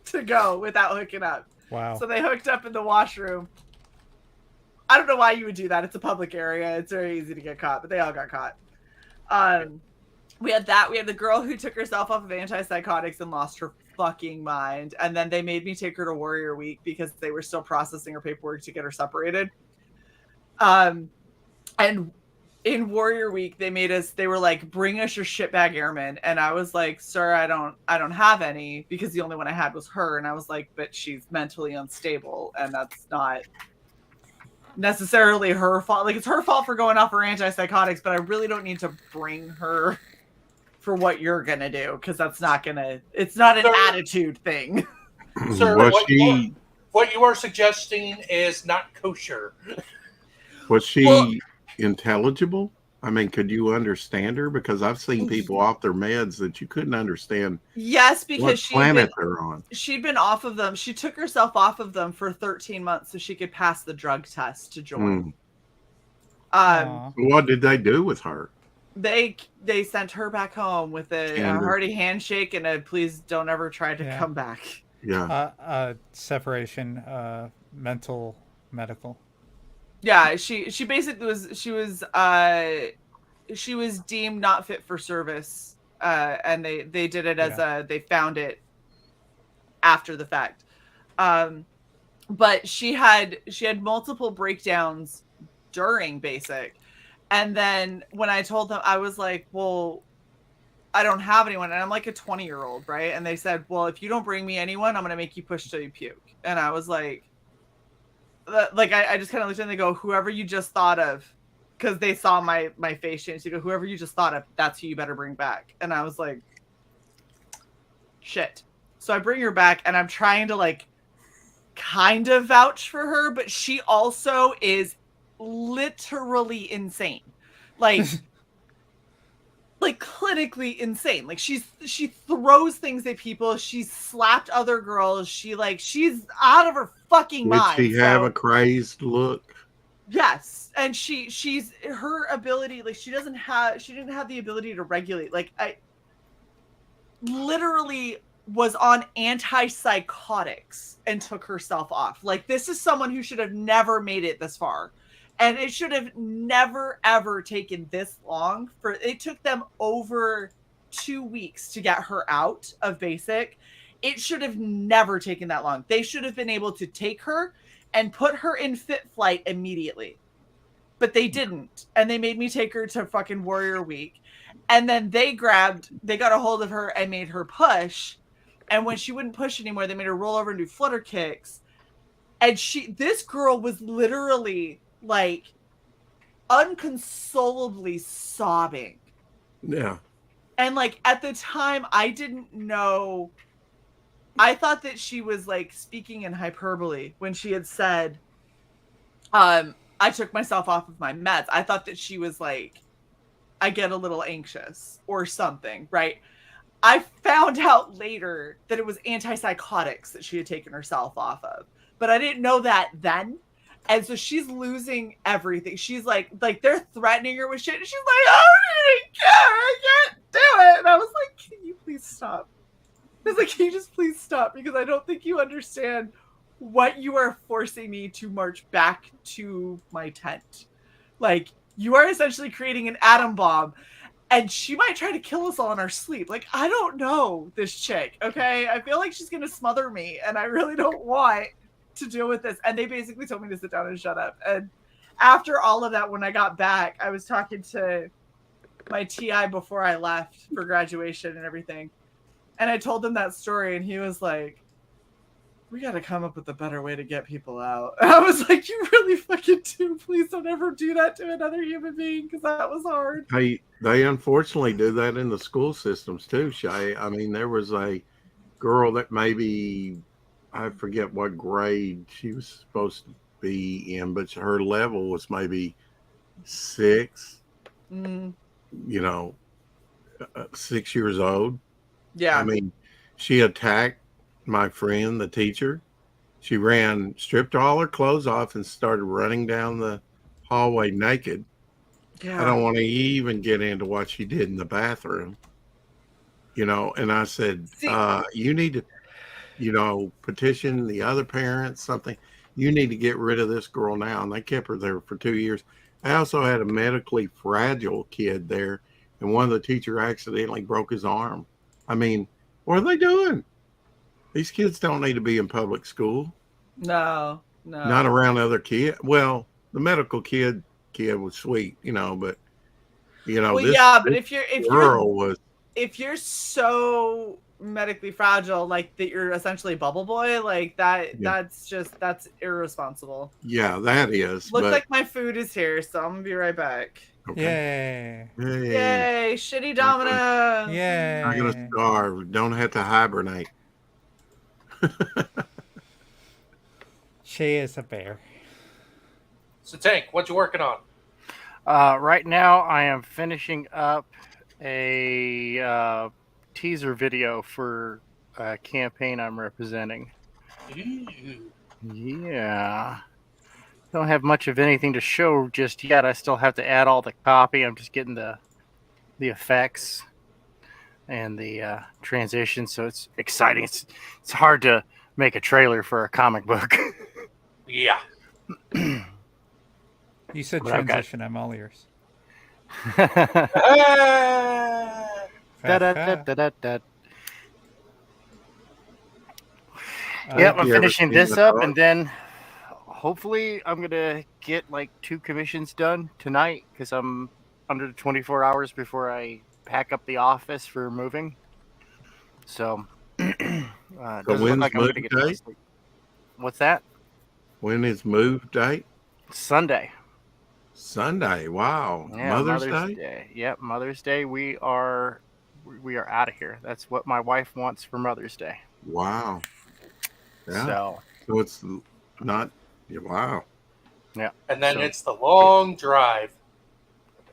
to go without hooking up. Wow. So they hooked up in the washroom. I don't know why you would do that. It's a public area. It's very easy to get caught, but they all got caught. We had that. We had the girl who took herself off of antipsychotics and lost her fucking mind. And then they made me take her to Warrior Week because they were still processing her paperwork to get her separated. And in Warrior Week, they were like, bring us your shitbag airmen. And I was like, sir, I don't have any, because the only one I had was her. And I was like, but she's mentally unstable, and that's not necessarily her fault. Like, it's her fault for going off her antipsychotics, but I really don't need to bring her for what you're gonna do, because it's not an attitude thing. Sir, what you are suggesting is not kosher. Was she intelligible? I mean, could you understand her? Because I've seen people off their meds that you couldn't understand. Yes, because what planet they're on. She'd been off of them. She took herself off of them for 13 months so she could pass the drug test to join. What did they do with her? They sent her back home with a hearty handshake and a please don't ever try to come back. Yeah. Separation, mental, medical. Yeah, she basically she was deemed not fit for service, and they did it as they found it after the fact. But she had multiple breakdowns during basic. And then when I told them, I was like, well, I don't have anyone. And I'm like a 20-year-old, right? And they said, well, if you don't bring me anyone, I'm going to make you push till you puke. And I was like I just kind of looked and they go, whoever you just thought of, because they saw my face change. They go, whoever you just thought of, that's who you better bring back. And I was like, shit. So I bring her back and I'm trying to like kind of vouch for her, but she also is literally insane. Like clinically insane. Like she throws things at people. She's slapped other girls. She's out of her fucking mind. Did she have a crazed look? Yes. And she's her ability, like she didn't have the ability to regulate. Like I literally was on antipsychotics and took herself off. Like this is someone who should have never made it this far. And it should have never, ever taken this long. It took them over 2 weeks to get her out of basic. It should have never taken that long. They should have been able to take her and put her in fit flight immediately. But they didn't. And they made me take her to fucking Warrior Week. And then they got a hold of her and made her push. And when she wouldn't push anymore, they made her roll over and do flutter kicks. And this girl was literally like unconsolably sobbing. Yeah. And like at the time I didn't know, I thought that she was like speaking in hyperbole when she had said I took myself off of my meds. I thought that she was like, I get a little anxious or something, right? I found out later that it was antipsychotics that she had taken herself off of, but I didn't know that then. And so she's losing everything. She's like they're threatening her with shit. And she's like, I don't even care. I can't do it. And I was like, can you please stop? I was like, can you just please stop? Because I don't think you understand what you are forcing me to march back to my tent. Like, you are essentially creating an atom bomb. And she might try to kill us all in our sleep. Like, I don't know this chick, okay? I feel like she's going to smother me. And I really don't want to deal with this. And they basically told me to sit down and shut up. And after all of that, when I got back, I was talking to my TI before I left for graduation and everything. And I told him that story and he was like, we got to come up with a better way to get people out. And I was like, you really fucking do. Please don't ever do that to another human being because that was hard. They unfortunately do that in the school systems too, Shae. I mean, there was a girl that maybe, I forget what grade she was supposed to be in, but her level was maybe 6, 6 years old. Yeah. I mean, she attacked my friend, the teacher. She stripped all her clothes off and started running down the hallway naked. Yeah. I don't want to even get into what she did in the bathroom. And I said, you need to, petition the other parents, something. You need to get rid of this girl now. And they kept her there for 2 years. I also had a medically fragile kid there, and one of the teachers accidentally broke his arm. I mean, what are they doing? These kids don't need to be in public school. No. Not around other kids. Well, the medical kid was sweet, but if you're so medically fragile, like that you're essentially bubble boy, like that, that's irresponsible. Yeah, that is. Looks like my food is here, so I'm gonna be right back. Okay. Yay! Shitty Dominoes! Yay! I'm gonna starve. Don't have to hibernate. Shae is a bear. So, Tank, what you working on? Right now, I am finishing up a teaser video for a campaign I'm representing. Ooh. Yeah. Don't have much of anything to show just yet. I still have to add all the copy. I'm just getting the effects and the transition, so it's exciting. It's hard to make a trailer for a comic book. Yeah. You said But I've got- transition. I'm all ears. Da-da-da-da-da-da. Yep, I'm you ever finishing seen this the up, dog? and then hopefully I'm gonna get like 2 commissions done tonight because I'm under 24 hours before I pack up the office for moving. So doesn't look when's like I'm move gonna get to date? sleep. What's that? When is move date? Sunday. Sunday. Wow. Yeah, Mother's Day? Yep, Mother's Day. We are out of here. That's what my wife wants for Mother's Day. Wow. Yeah. So it's not. Wow. yeah. And then So- it's the long drive.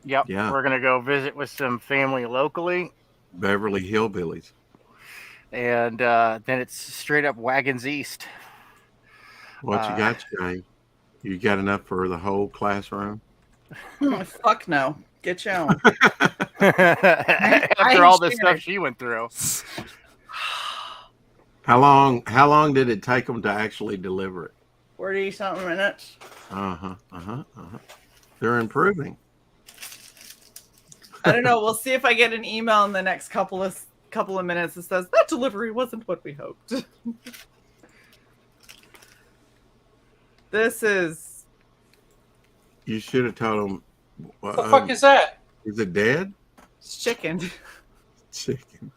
Yep. Yeah. We're gonna go visit with some family locally, Beverly Hillbillies. and then it's straight up wagons east. What you got, Shae? You got enough for the whole classroom? Oh, fuck no. Get your own. After all the stuff she went through. How long did it take them to actually deliver it? 40-something minutes. They're improving. I don't know. We'll see if I get an email in the next couple of minutes that says that delivery wasn't what we hoped. This is. You should have told them. What the fuck is that? Is it dead? It's chicken. Chicken.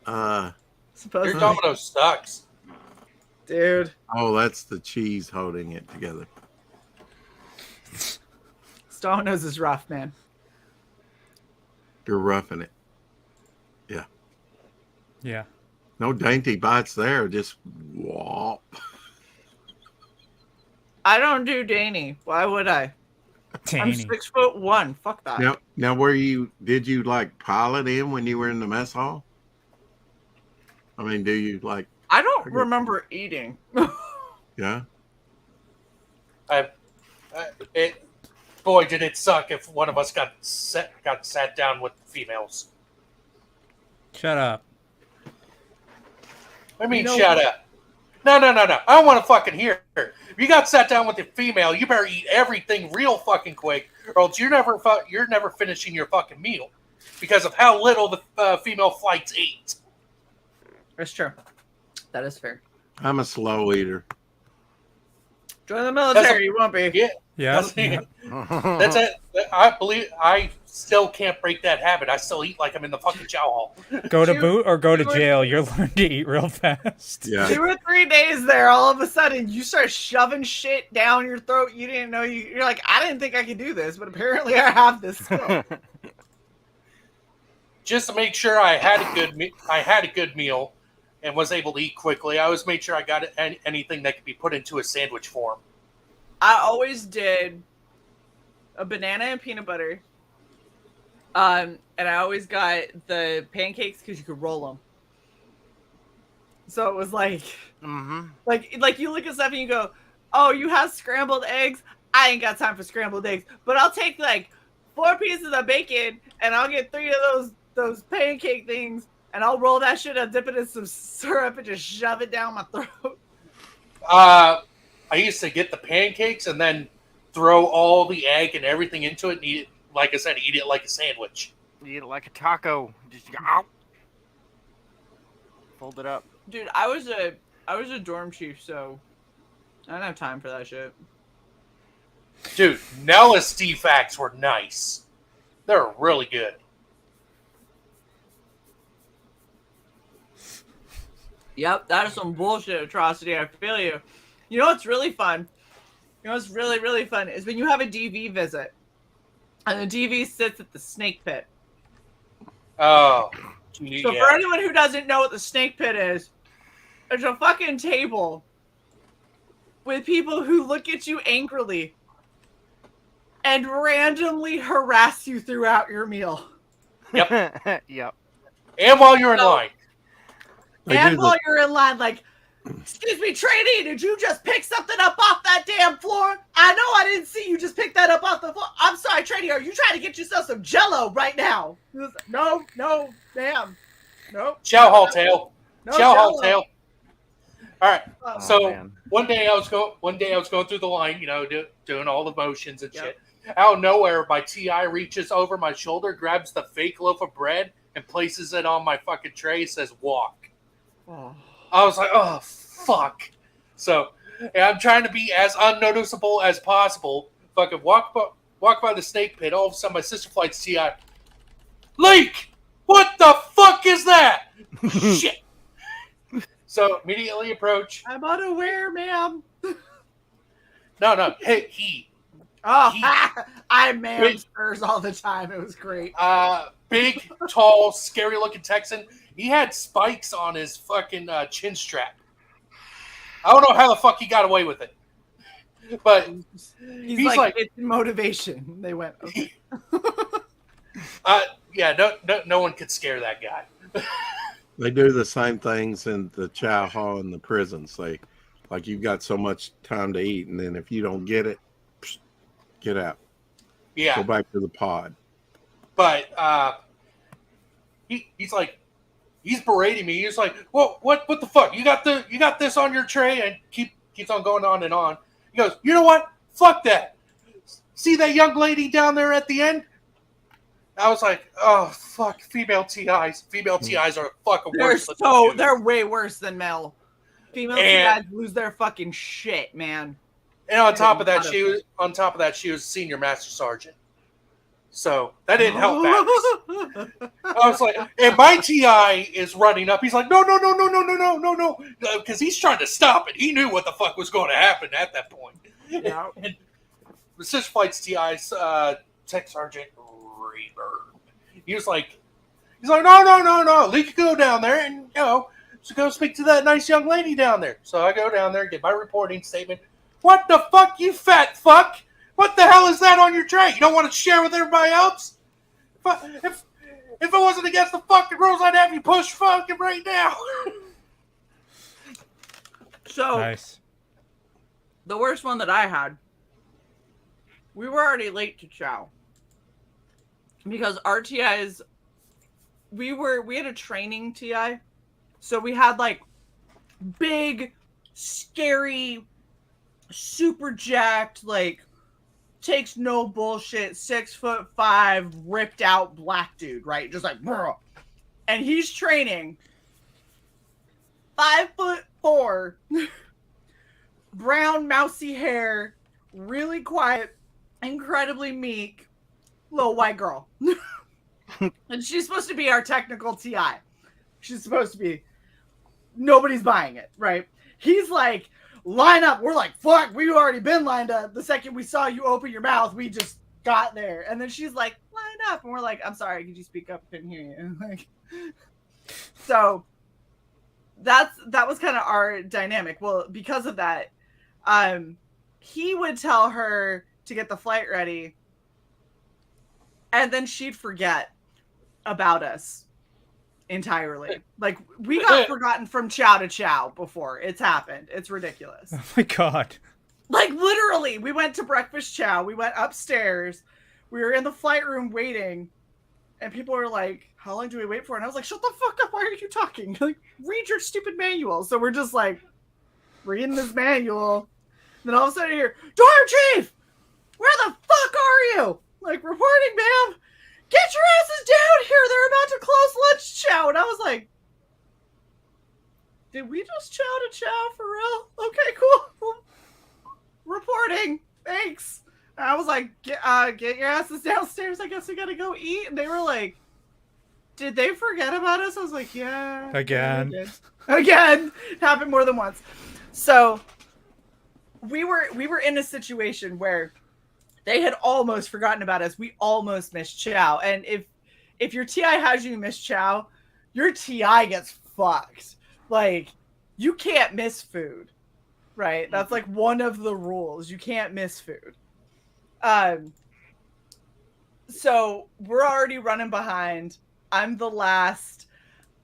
Your Supposedly. Domino sucks. Dude. Oh, that's the cheese holding it together. Domino's is rough, man. You're roughing it. Yeah. Yeah. No dainty bites there. Just whop. I don't do Danny. Why would I? I'm Tanny. 6'1". Fuck that. Now, did you like pile it in when you were in the mess hall? I mean, do you like? I don't remember eating. Yeah. Boy, did it suck if one of us got sat down with females. Shut up. I mean, You know shut what? up. No. I don't want to fucking hear it. If you got sat down with a female, you better eat everything real fucking quick, or else you're never finishing your fucking meal because of how little the female flights ate. That's true. That is fair. I'm a slow eater. Join the military, you won't be. Yeah. Yeah. That's it. I still can't break that habit. I still eat like I'm in the fucking chow hall. Go to boot or go to jail. You'll learn to eat real fast. Yeah. 2 or 3 days there, all of a sudden you start shoving shit down your throat. You didn't know you're like, I didn't think I could do this, but apparently I have this skill. Just to make sure I had a good meal and was able to eat quickly. I always made sure I got anything that could be put into a sandwich form. I always did a banana and peanut butter. And I always got the pancakes because you could roll them. So it was like, like you look at stuff and you go, oh, you have scrambled eggs? I ain't got time for scrambled eggs. But I'll take like 4 pieces of bacon and I'll get 3 of those pancake things and I'll roll that shit up, dip it in some syrup and just shove it down my throat. I used to get the pancakes and then throw all the egg and everything into it and eat it, like I said, eat it like a sandwich. Eat it like a taco. Just ow. Fold it up. Dude, I was a dorm chief, so I don't have time for that shit. Dude, Nellis defacts were nice. They're really good. Yep, that is some bullshit atrocity. I feel you. You know what's really fun? You know what's really, really fun is when you have a DV visit and the DV sits at the snake pit. Oh. So Yeah. for anyone who doesn't know what the snake pit is, there's a fucking table with people who look at you angrily and randomly harass you throughout your meal. Yep. Yep. And while you're in line. And while you're in line, like, excuse me, trainee, did you just pick something up off that damn floor? I know I didn't see you just pick that up off the floor. I'm sorry, trainee, are you trying to get yourself some Jell-O right now? No, ma'am. Nope. Chow hall tail. No Chow hall Jell-O. tail. All right. So man. one day I was going through the line, doing all the motions and shit. Out of nowhere, my TI reaches over my shoulder, grabs the fake loaf of bread, and places it on my fucking tray. Says walk. Oh. I was like, oh fuck. So I'm trying to be as unnoticeable as possible. Fucking walk by the snake pit. All of a sudden, my sister flight's TI. Lake! What the fuck is that? Shit. So immediately approach. I'm unaware, ma'am. No. Hey, he. Oh, I ma'am spurs all the time. It was great. Big, tall, scary-looking Texan. He had spikes on his fucking chin strap. I don't know how the fuck he got away with it. But he's like it's motivation. They went, okay. Yeah, no one could scare that guy. They do the same things in the chow hall in the prisons. Like you've got so much time to eat, and then if you don't get it, get out. Yeah. Go back to the pod. But he's berating me. He's like, "Well, what the fuck? You got this on your tray," and keeps on going on and on. He goes, "You know what? Fuck that. See that young lady down there at the end?" I was like, "Oh fuck, female TIs. Female TIs are fucking worse." They're way worse than male. Female TIs lose their fucking shit, man. And on top of that, she was a senior master sergeant. So that didn't help matters. I was like, and my TI is running up. He's like, no, because he's trying to stop it. He knew what the fuck was going to happen at that point. Yeah. And the Sister Flight's TI's Tech Sergeant Rayburn. He's like, no. You can go down there and so go speak to that nice young lady down there. So I go down there, get my reporting statement. What the fuck, you fat fuck? What the hell is that on your tray? You don't want to share with everybody else? If it wasn't against the fucking rules, I'd have you push fucking right now. So, nice. The worst one that I had, we were already late to chow. Because our TIs, we had a training TI. So we had like big, scary, super jacked, like takes no bullshit, 6'5", ripped out black dude, right? Just like, bruh. And he's training 5'4", brown, mousy hair, really quiet, incredibly meek, little white girl. And she's supposed to be our technical TI. She's supposed to be. Nobody's buying it, right? He's like, line up. We're like, fuck, we've already been lined up. The second we saw you open your mouth, we just got there. And then she's like, line up. And we're like, I'm sorry, could you speak up? I couldn't hear you. Like, so that was kind of our dynamic. Well, because of that, he would tell her to get the flight ready, and then she'd forget about us entirely. Like, we got forgotten from chow to chow before. It's happened. It's ridiculous. Oh my god. Like, literally, we went to breakfast chow. We went upstairs. We were in the flight room waiting, and people were like, how long do we wait for? And I was like, shut the fuck up. Why are you talking? Like, read your stupid manual. So we're just like reading this manual. And then all of a sudden I hear, Door Chief, where the fuck are you? Like, reporting, ma'am. Get your asses down here. They're about to close lunch chow. And I was like, did we just chow to chow for real? Okay, cool. Reporting. Thanks. And I was like, get your asses downstairs. I guess we gotta go eat. And they were like, did they forget about us? I was like, yeah. Again. Again. It happened more than once. So we were in a situation where they had almost forgotten about us. We almost missed chow. And if your TI has you miss chow, your TI gets fucked. Like, you can't miss food, right? That's like one of the rules. You can't miss food. So we're already running behind. I'm the last.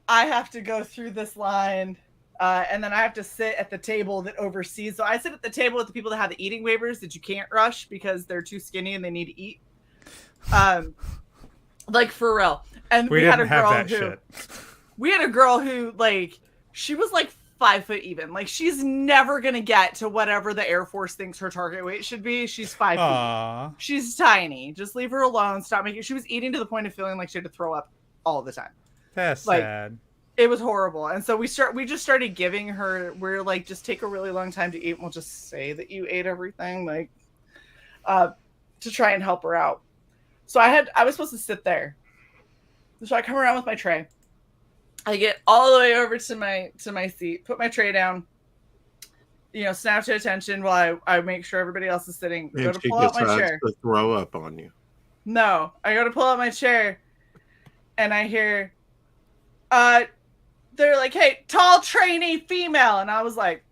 I have to go through this line. And then I have to sit at the table that oversees. So I sit at the table with the people that have the eating waivers that you can't rush because they're too skinny and they need to eat. Like for real. And we had a girl who like, she was like 5 foot even. Like she's never going to get to whatever the Air Force thinks her target weight should be. She's 5 feet. She's tiny. Just leave her alone. Stop making. She was eating to the point of feeling like she had to throw up all the time. That's like, sad. It was horrible. And so we just started giving her, we're like, just take a really long time to eat. And we'll just say that you ate everything, like, to try and help her out. So I was supposed to sit there. So I come around with my tray. I get all the way over to my seat, put my tray down, snap to attention while I make sure everybody else is sitting. And go to she pull out my decides chair. to throw up on you. No, I go to pull out my chair and I hear, they're like, hey, tall trainee female. And I was like,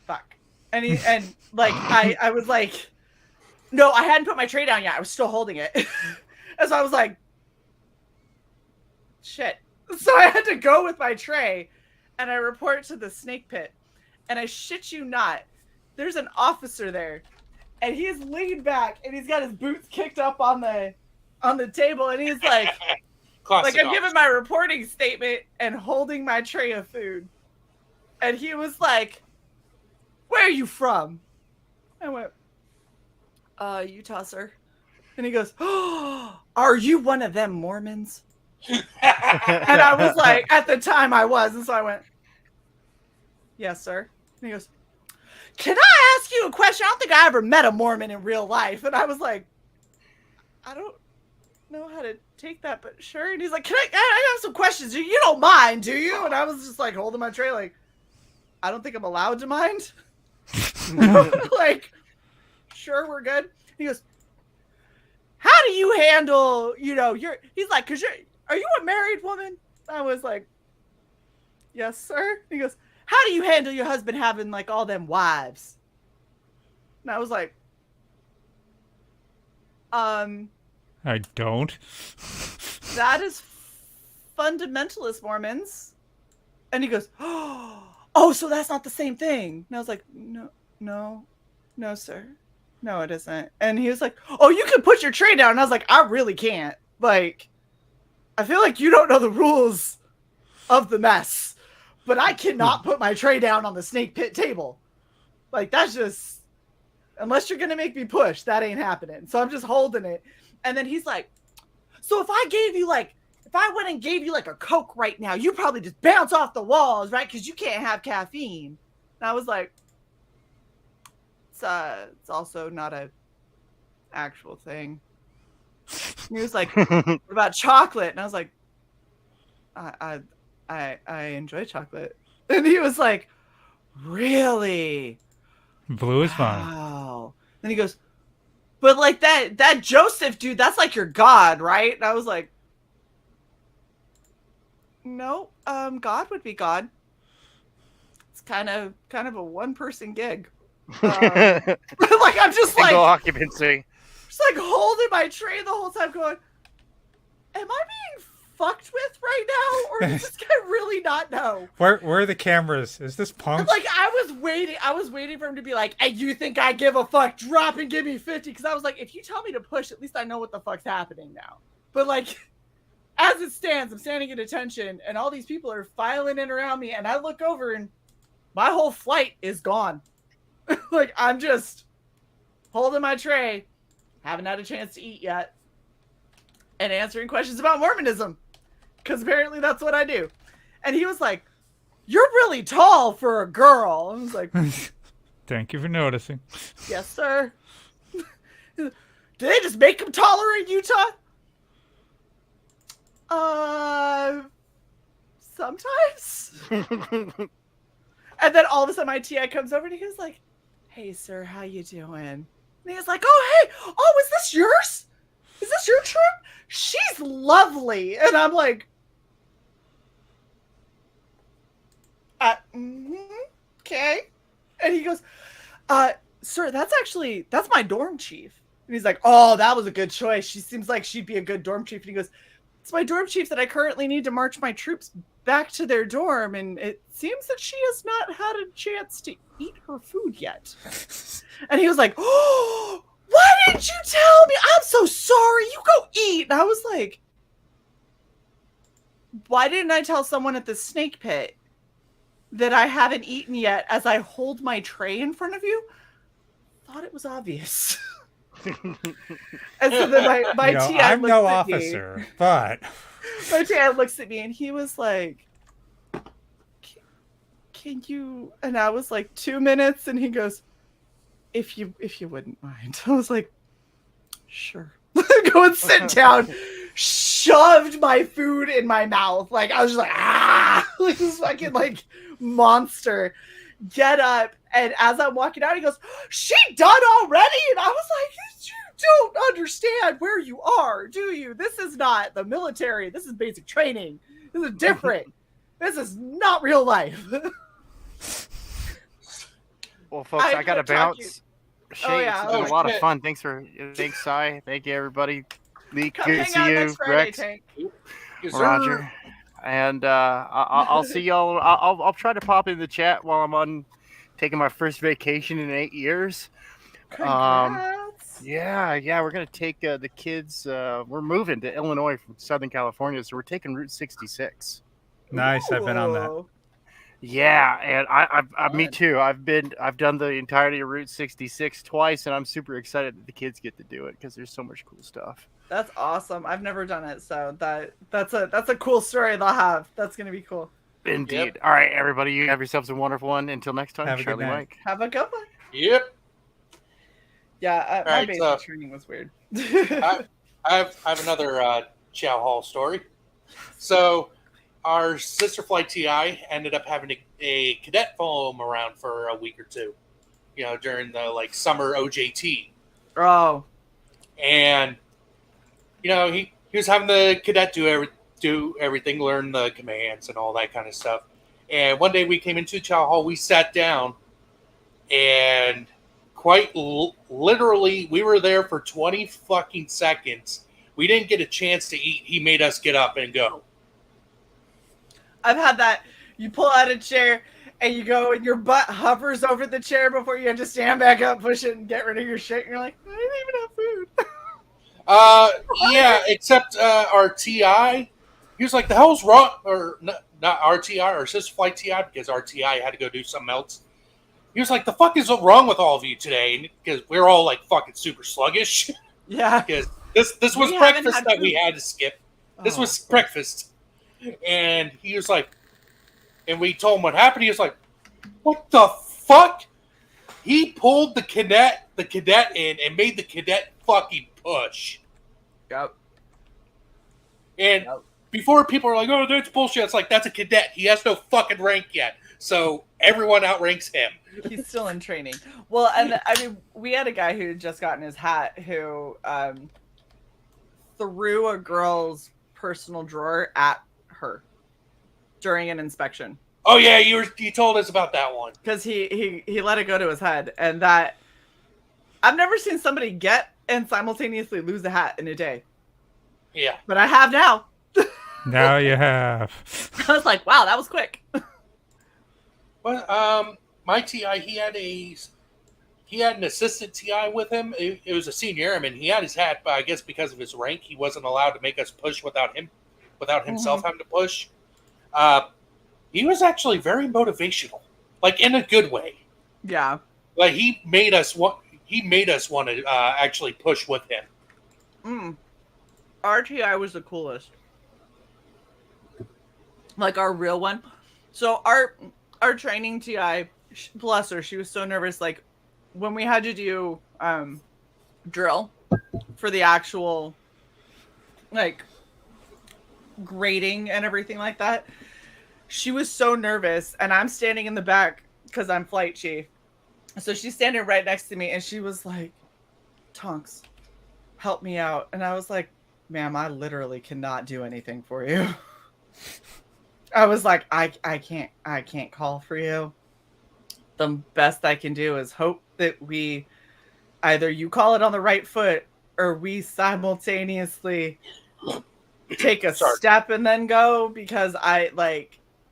fuck. And I was like, no, I hadn't put my tray down yet. I was still holding it. And so I was like, shit. So I had to go with my tray and I report to the snake pit. And I shit you not, there's an officer there and he's leaned back and he's got his boots kicked up on the table. And he's like, like I'm giving my reporting statement and holding my tray of food. And he was like, where are you from? I went, Utah, sir. And he goes, oh, are you one of them Mormons? And I was like, at the time I was. And so I went, yes, sir. And he goes, can I ask you a question? I don't think I ever met a Mormon in real life. And I was like, I don't know how to take that, but sure. And he's like, I have some questions. You don't mind, do you? And I was just like holding my tray like, I don't think I'm allowed to mind. Like, sure, we're good. He goes, how do you handle, he's like, are you a married woman? I was like, yes, sir. He goes, how do you handle your husband having like all them wives? And I was like, I don't. That is fundamentalist Mormons. And he goes, oh, so that's not the same thing. And I was like, no, sir. No, it isn't. And he was like, oh, you can put your tray down. And I was like, I really can't. Like, I feel like you don't know the rules of the mess, but I cannot put my tray down on the snake pit table. Like, that's just, unless you're going to make me push, that ain't happening. So I'm just holding it. And then he's like, so if I went and gave you like a Coke right now, you probably just bounce off the walls, right? Because you can't have caffeine. And I was like, it's also not a actual thing. And he was like, what about chocolate? And I was like, I enjoy chocolate. And he was like, really? Blue is fine. Wow. Then he goes, but like that Joseph dude, that's like your God, right? And I was like, no, God would be God. It's kind of a one-person gig. Like I'm just like occupancy. Just like holding my tray the whole time, going, "Am I being fucked with right now, or does this guy really not know?" Where are the cameras? Is this punk? Like I was waiting for him to be like, "Hey, you think I give a fuck? Drop and give me 50." Because I was like, if you tell me to push, at least I know what the fuck's happening now. But like, as it stands, I'm standing at attention, and all these people are filing in around me, and I look over, and my whole flight is gone. Like, I'm just holding my tray, haven't had a chance to eat yet, and answering questions about Mormonism, because apparently that's what I do. And he was like, "You're really tall for a girl." I was like, "Thank you for noticing." "Yes, sir." "Do they just make them taller in Utah?" Sometimes. And then all of a sudden my TI comes over and he was like, "Hey, sir, how you doing?" And he's like, "Oh, hey, is this yours? Is this your trip? She's lovely." And I'm like, okay. And he goes, "Sir, that's my dorm chief." And he's like, oh, that was a good choice. She seems like she'd be a good dorm chief. And he goes, it's my dorm chief that I currently need to march my troops back to their dorm. And it seems that she has not had a chance to eat her food yet. And he was like, oh, why didn't you tell me? I'm so sorry. You go eat. And I was like, why didn't I tell someone at the snake pit that I haven't eaten yet as I hold my tray in front of you? Thought it was obvious. And so then my TI I'm looks no at officer, me. but My TI looks at me and he was like, can you? And I was like, 2 minutes. And he goes, if you wouldn't mind. I was like, sure. Go and sit down. Shoved my food in my mouth. Like I was just like, like this fucking like monster. Get up. And as I'm walking out, he goes, she done already? And I was like, you don't understand where you are, do you? This is not the military. This is basic training. This is different. This is not real life. Well, folks, I got to bounce. Shae, yeah. It's been a lot of fun. Thanks, Cy. Thank you, everybody. Lee, good to see you. Rex, Roger. And I'll see y'all. I'll try to pop in the chat while I'm on taking my first vacation in 8 years. Congrats. Yeah, we're gonna take the kids. We're moving to Illinois from Southern California, so we're taking Route 66. Nice. I've been on that. Yeah, and I me too. I've done the entirety of Route 66 twice, and I'm super excited that the kids get to do it because there's so much cool stuff. That's awesome. I've never done it, so that's a cool story they'll have. That's gonna be cool. Indeed. Yep. All right, everybody, you have yourselves a wonderful one. Until next time, Have a good Charlie night. Mike. Have a good one. Yep. Yeah, my right, basic training was weird. I have another Chow Hall story. So, our Sister Flight TI ended up having a cadet foam around for a week or two, during the summer OJT. Oh. And, he was having the cadet do everything, learn the commands and all that kind of stuff. And one day we came into Chow Hall, we sat down, and quite literally, we were there for 20 fucking seconds. We didn't get a chance to eat. He made us get up and go. I've had that. You pull out a chair and you go and your butt hovers over the chair before you have to stand back up, push it, and get rid of your shit. And you're like, I didn't even have food. Yeah, except our TI. He was like, the hell's wrong? Or not our TI, our Sister Flight TI, because our TI had to go do something else. He was like, the fuck is wrong with all of you today? Because we're all super sluggish. Yeah. Because this was breakfast that we had to skip. This was breakfast. And he was like, and we told him what happened. He was like, what the fuck? He pulled the cadet in and made the cadet fucking push. Yep. And before people are like, oh, that's bullshit. It's like, that's a cadet. He has no fucking rank yet. So everyone outranks him. He's still in training. Well, and I mean, we had a guy who had just gotten his hat who threw a girl's personal drawer at her during an inspection. Oh yeah, you told us about that one. Because he let it go to his head, and that I've never seen somebody get and simultaneously lose a hat in a day. Yeah, but I have now. Now you have. I was like, wow, that was quick. Well, my TI, he had an assistant TI with him. It was a senior airman. He had his hat, but I guess because of his rank, he wasn't allowed to make us push without himself having to push. He was actually very motivational, in a good way. Yeah. He made us want to actually push with him. RTI was the coolest. Our real one. So our training TI, bless her, she was so nervous. When we had to do drill for the actual grading and everything like that, she was so nervous, and I'm standing in the back because I'm flight chief. So she's standing right next to me, and she was like, Tonks, help me out. And I was like, ma'am, I literally cannot do anything for you. I was like, I can't call for you. The best I can do is hope that we either you call it on the right foot or we simultaneously take a step and then go, because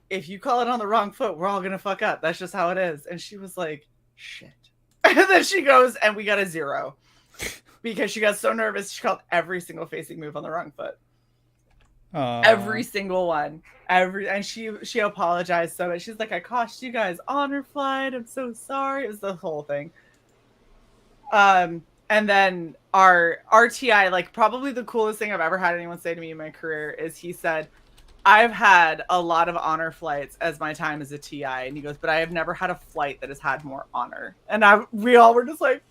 if you call it on the wrong foot, we're all gonna fuck up. That's just how it is. And she was like, shit. And then she goes, and we got a 0 because she got so nervous. She called every single facing move on the wrong foot. Every single one. And she apologized so much. She's like, I cost you guys honor flight. I'm so sorry. It was the whole thing. And then our TI, like, probably the coolest thing I've ever had anyone say to me in my career is he said, I've had a lot of honor flights as my time as a TI. And he goes, but I have never had a flight that has had more honor. And we all were just like,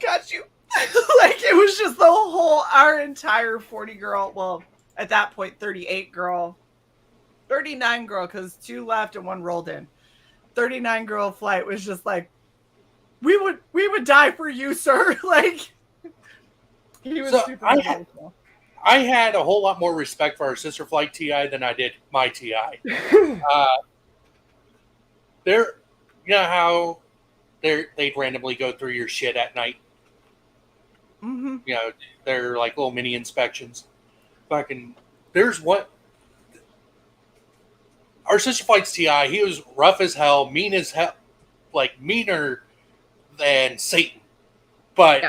got you. Like, it was just our entire 40 girl, well, at that point, 38 girl, 39 girl, because 2 left and 1 rolled in. 39 girl flight was just like, we would die for you, sir. Like, he was super emotional. I had a whole lot more respect for our sister flight TI than I did my TI. You know how they'd randomly go through your shit at night? Mm-hmm. You know, they're like little mini inspections. There's what our sister flight's TI. He was rough as hell, mean as hell, like meaner than Satan. But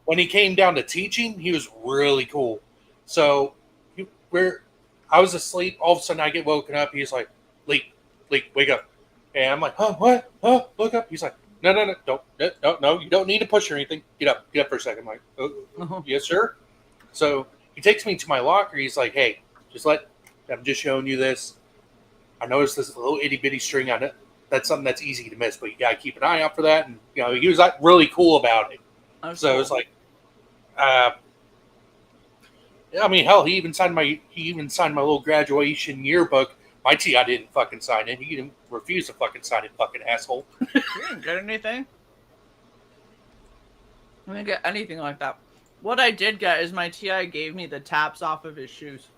when he came down to teaching, he was really cool. So I was asleep. All of a sudden, I get woken up. He's like, "Leak, wake up!" And I'm like, "Huh? What? Huh? Look up!" He's like, "No, no, you don't need to push or anything. Get up for a second." I'm like, "Oh, yes, sir." So he takes me to my locker. He's like, "Hey, I'm just showing you this. I noticed this little itty bitty string on it. That's something that's easy to miss, but you gotta keep an eye out for that." And he was like really cool about it. So it's like, I mean, hell, he even signed my little graduation yearbook. My TI didn't fucking sign it. He didn't refuse to fucking sign it, fucking asshole. You didn't get anything? I didn't get anything like that. What I did get is my TI gave me the taps off of his shoes.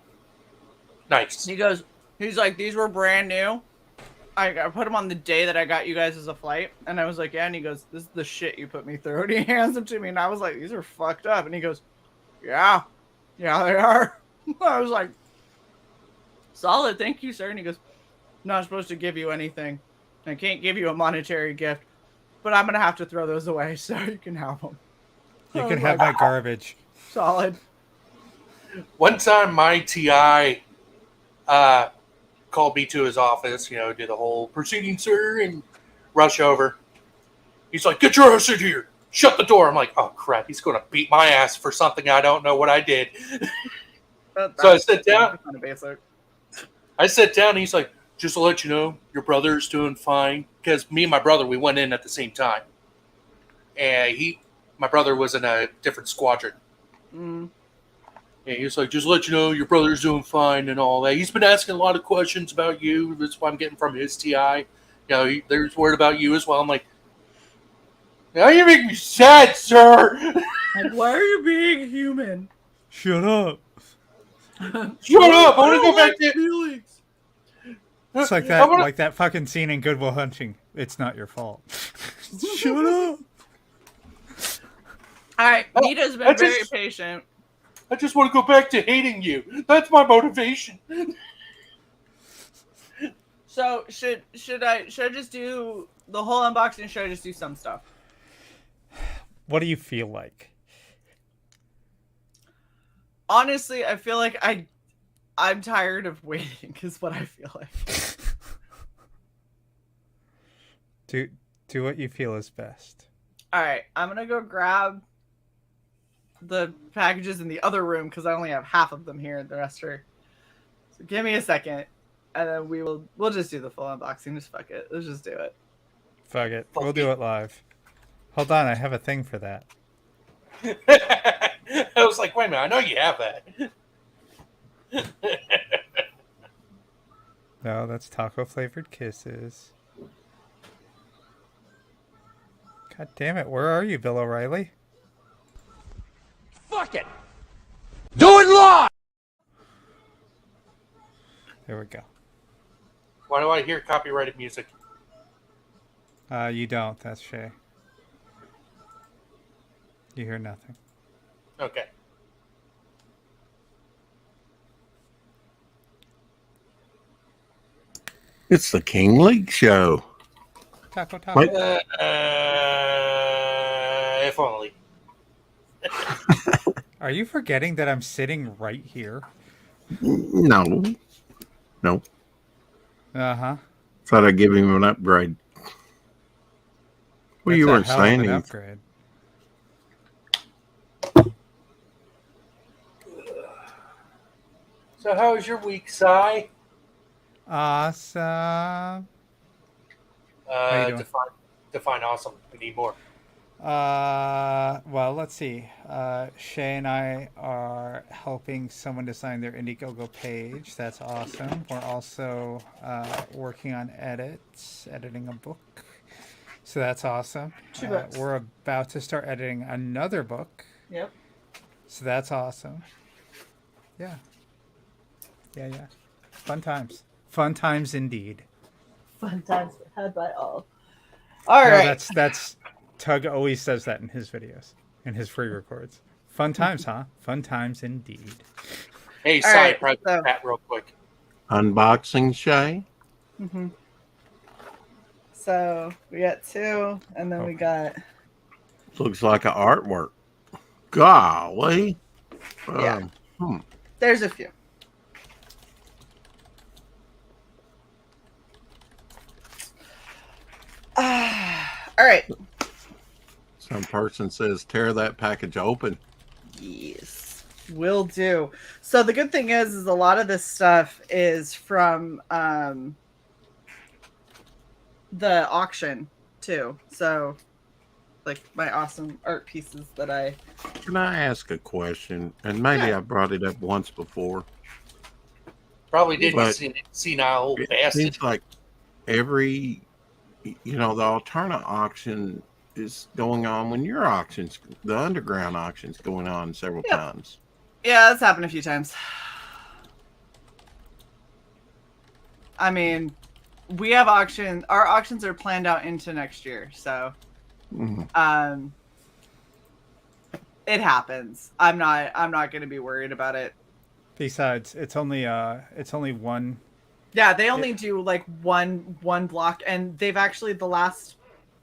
Nice. He's like, these were brand new. I put them on the day that I got you guys as a flight. And I was like, yeah. And he goes, this is the shit you put me through. And he hands them to me. And I was like, these are fucked up. And he goes, yeah, they are. I was like, solid. Thank you, sir. And he goes, I'm not supposed to give you anything. I can't give you a monetary gift. But I'm going to have to throw those away. So you can have them. You can have my garbage. Solid. One time my TI called me to his office, did the whole proceeding, sir, and rush over. He's like, get your ass in here. Shut the door. I'm like, oh, crap. He's going to beat my ass for something I don't know what I did. So I sit down. Kind of basic. I sit down, and he's like, just to let you know, your brother's doing fine. Because me and my brother, we went in at the same time. And my brother was in a different squadron. Mm. And he's like, just to let you know, your brother's doing fine and all that. He's been asking a lot of questions about you. That's what I'm getting from his TI. There's word about you as well. I'm like, now you make me sad, sir. Like, why are you being human? Shut up. Shut up. I want to go back to Felix. It's like that fucking scene in Good Will Hunting. It's not your fault. Shut up. All right, Nita's been very patient. I just want to go back to hating you. That's my motivation. So should I just do the whole unboxing? Or should I just do some stuff? What do you feel like? Honestly, I feel like I'm tired of waiting. Is what I feel like. Do what you feel is best. All right, I'm gonna go grab the packages in the other room because I only have half of them here. The rest are. So give me a second, and then we'll just do the full unboxing. Just fuck it. Let's just do it. Fuck it. We'll do it live. Hold on, I have a thing for that. I was like, wait a minute, I know you have that. No, that's taco flavored kisses. God damn it, where are you, Bill O'Reilly? Fuck it! Do it live! There we go. Why do I hear copyrighted music? You don't, that's Shae. You hear nothing. Okay. It's the King League show. Taco, taco. Wait. If only. Are you forgetting that I'm sitting right here? No. Uh-huh. Thought I'd give him an upgrade. Well, That's you a weren't hell of saying an anything. upgrade. So how was your week, Cy? Awesome. How you doing? Define awesome. We need more. Well, let's see. Shae and I are helping someone design their Indiegogo page. That's awesome. We're also working on editing a book. So that's awesome. 2 books. We're about to start editing another book. Yep. So that's awesome. Yeah. Fun times. Fun times indeed. Fun times had by all. All No, right. That's Tug always says that in his videos, in his free records. Fun times, huh? Fun times indeed. Hey, All Cy, right, private so- chat real quick. Unboxing Shae. Mm-hmm. So we got 2, and then we got Looks like an artwork. Golly. Yeah. There's a few. All right. Some person says tear that package open. Yes, will do. So the good thing is a lot of this stuff is from the auction too. So like my awesome art pieces that I. Can I ask a question? And maybe I brought it up once before. Probably did, But senile old It bastard. seems like every, the alternate auction is going on when your auctions, the underground auction's going on several times. Yeah, that's happened a few times. I mean, we have auction. Our auctions are planned out into next year, so it happens. I'm not going to be worried about it. Besides, it's only one. Yeah, they only do like one block, and they've actually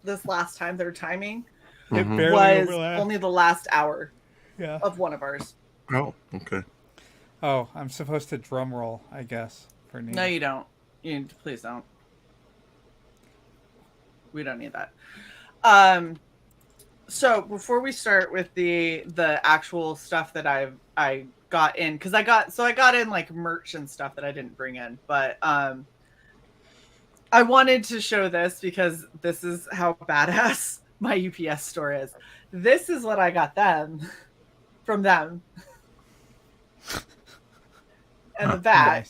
this last time their timing It barely was overlapped. only the last hour Yeah. of one of ours. Oh, okay. Oh, I'm supposed to drum roll, I guess. For Nina. No, you don't. You please don't. We don't need that. So before we start with the actual stuff that I got in, because I got in like merch and stuff that I didn't bring in, but I wanted to show this because this is how badass my UPS store is. This is what I got from them. And the back.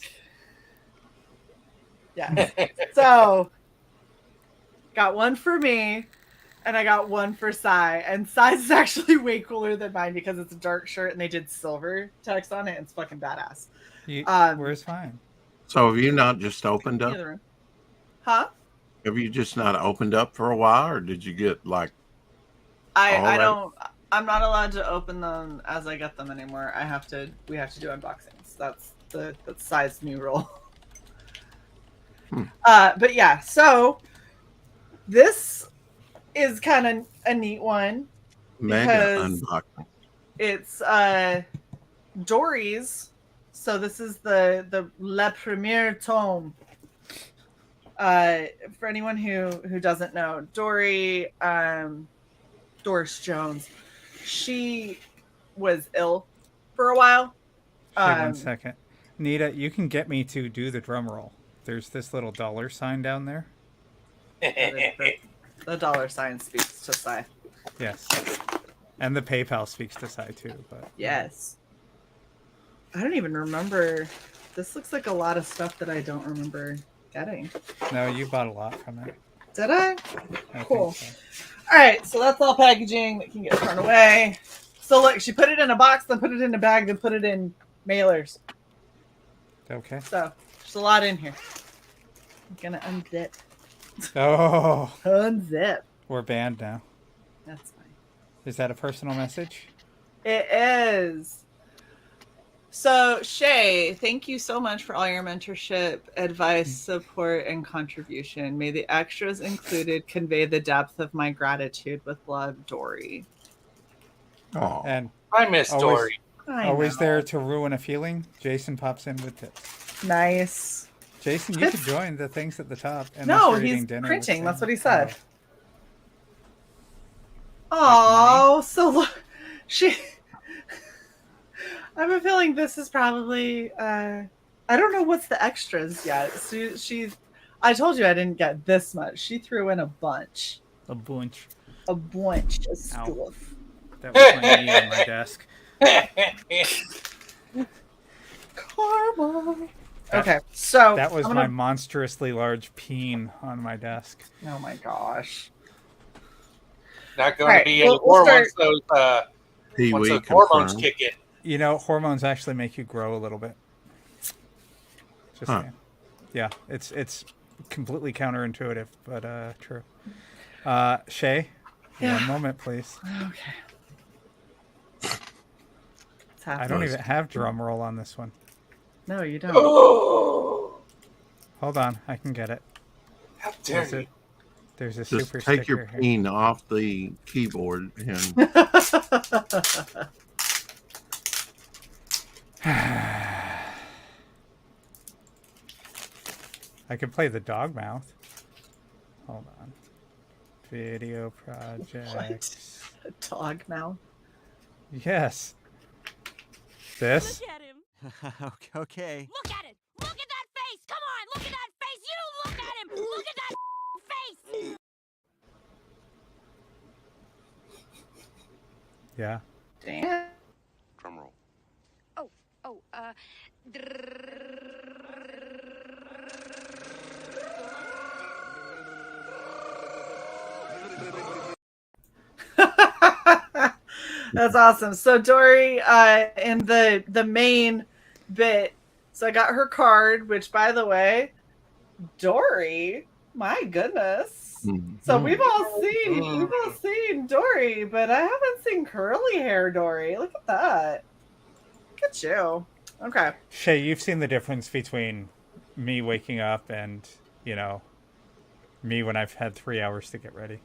Nice. Yeah. So got one for me and I got one for Cy. And Cy's is actually way cooler than mine because it's a dark shirt and they did silver text on it and it's fucking badass. Where's mine? So have you not just opened up? Huh? Have you just not opened up for a while, or did you get like? I'm not allowed to open them as I get them anymore. We have to do unboxings. That's Cy's new rule. But yeah, so this is kind of a neat one. Mega unboxing. It's Dory's. So this is the Le Premier Tome. For anyone who doesn't know, Dory, Doris Jones, she was ill for a while. Hey, 1 second. Nita, you can get me to do the drum roll. There's this little $sign down there. The $sign speaks to Cy. Yes. And the PayPal speaks to Cy too. But yes. I don't even remember. This looks like a lot of stuff that I don't remember getting. No, you bought a lot from it. Did I? Cool. So. All right, so that's all packaging that can get thrown away. So look, she put it in a box, then put it in a bag, then put it in mailers. Okay. So there's a lot in here. I'm gonna unzip. Oh. Unzip. We're banned now. That's fine. Is that a personal message? It is. So, Shae, thank you so much for all your mentorship, advice, support, and contribution. May the extras included convey the depth of my gratitude. With love, Dory. Oh, And I miss Dory. Always there to ruin a feeling. Jason pops in with tips. Nice. Jason, you could join the things at the top. No, he's printing. That's what he said. Oh, so look, I have a feeling this is probably. I don't know what's the extras yet. So I told you I didn't get this much. She threw in a bunch. A bunch of stuff. That was my knee on my desk. Karma. Okay, so that was my monstrously large peen on my desk. Oh my gosh! Not going to be any more once those hormones kick in. You know, hormones actually make you grow a little bit. Just saying. Yeah, it's completely counterintuitive, but true. Shae, one moment, please. Okay. I don't even have drum roll on this one. No, you don't. Hold on, I can get it. How dare you? There's a just super take your here. peen off the keyboard and. I could play the dog mouth. Hold on. Video projects. A dog mouth? Yes. This? Look at him. Okay. Look at it. Look at that face. Come on. Look at that face. You look at him. Look at that face. Yeah. Damn. Drum roll. That's awesome. So Dory, in the main bit, so I got her card, which, by the way, Dory, my goodness. Mm-hmm. So we've all seen Dory, but I haven't seen curly hair Dory. Look at that. Look at you. Okay. Shae, you've seen the difference between me waking up and, me when I've had 3 hours to get ready.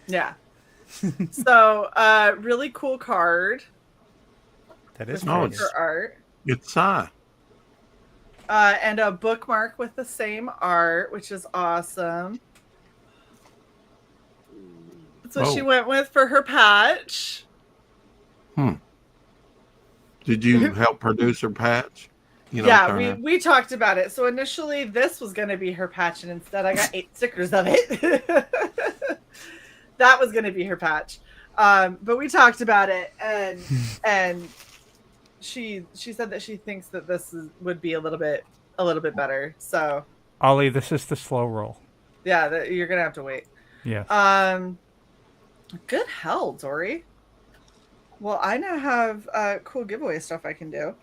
Yeah. So, really cool card. That is nice. For art. It's and a bookmark with the same art, which is awesome. That's what she went with for her patch. Did you help produce her patch? Yeah, we talked about it. So initially this was going to be her patch, and instead I got 8 stickers of it. That was going to be her patch. But we talked about it, and she said that she thinks that this would be a little bit better. So Ollie, this is the slow roll. Yeah, you're going to have to wait. Yeah. Good hell, Dory. Well, I now have cool giveaway stuff I can do.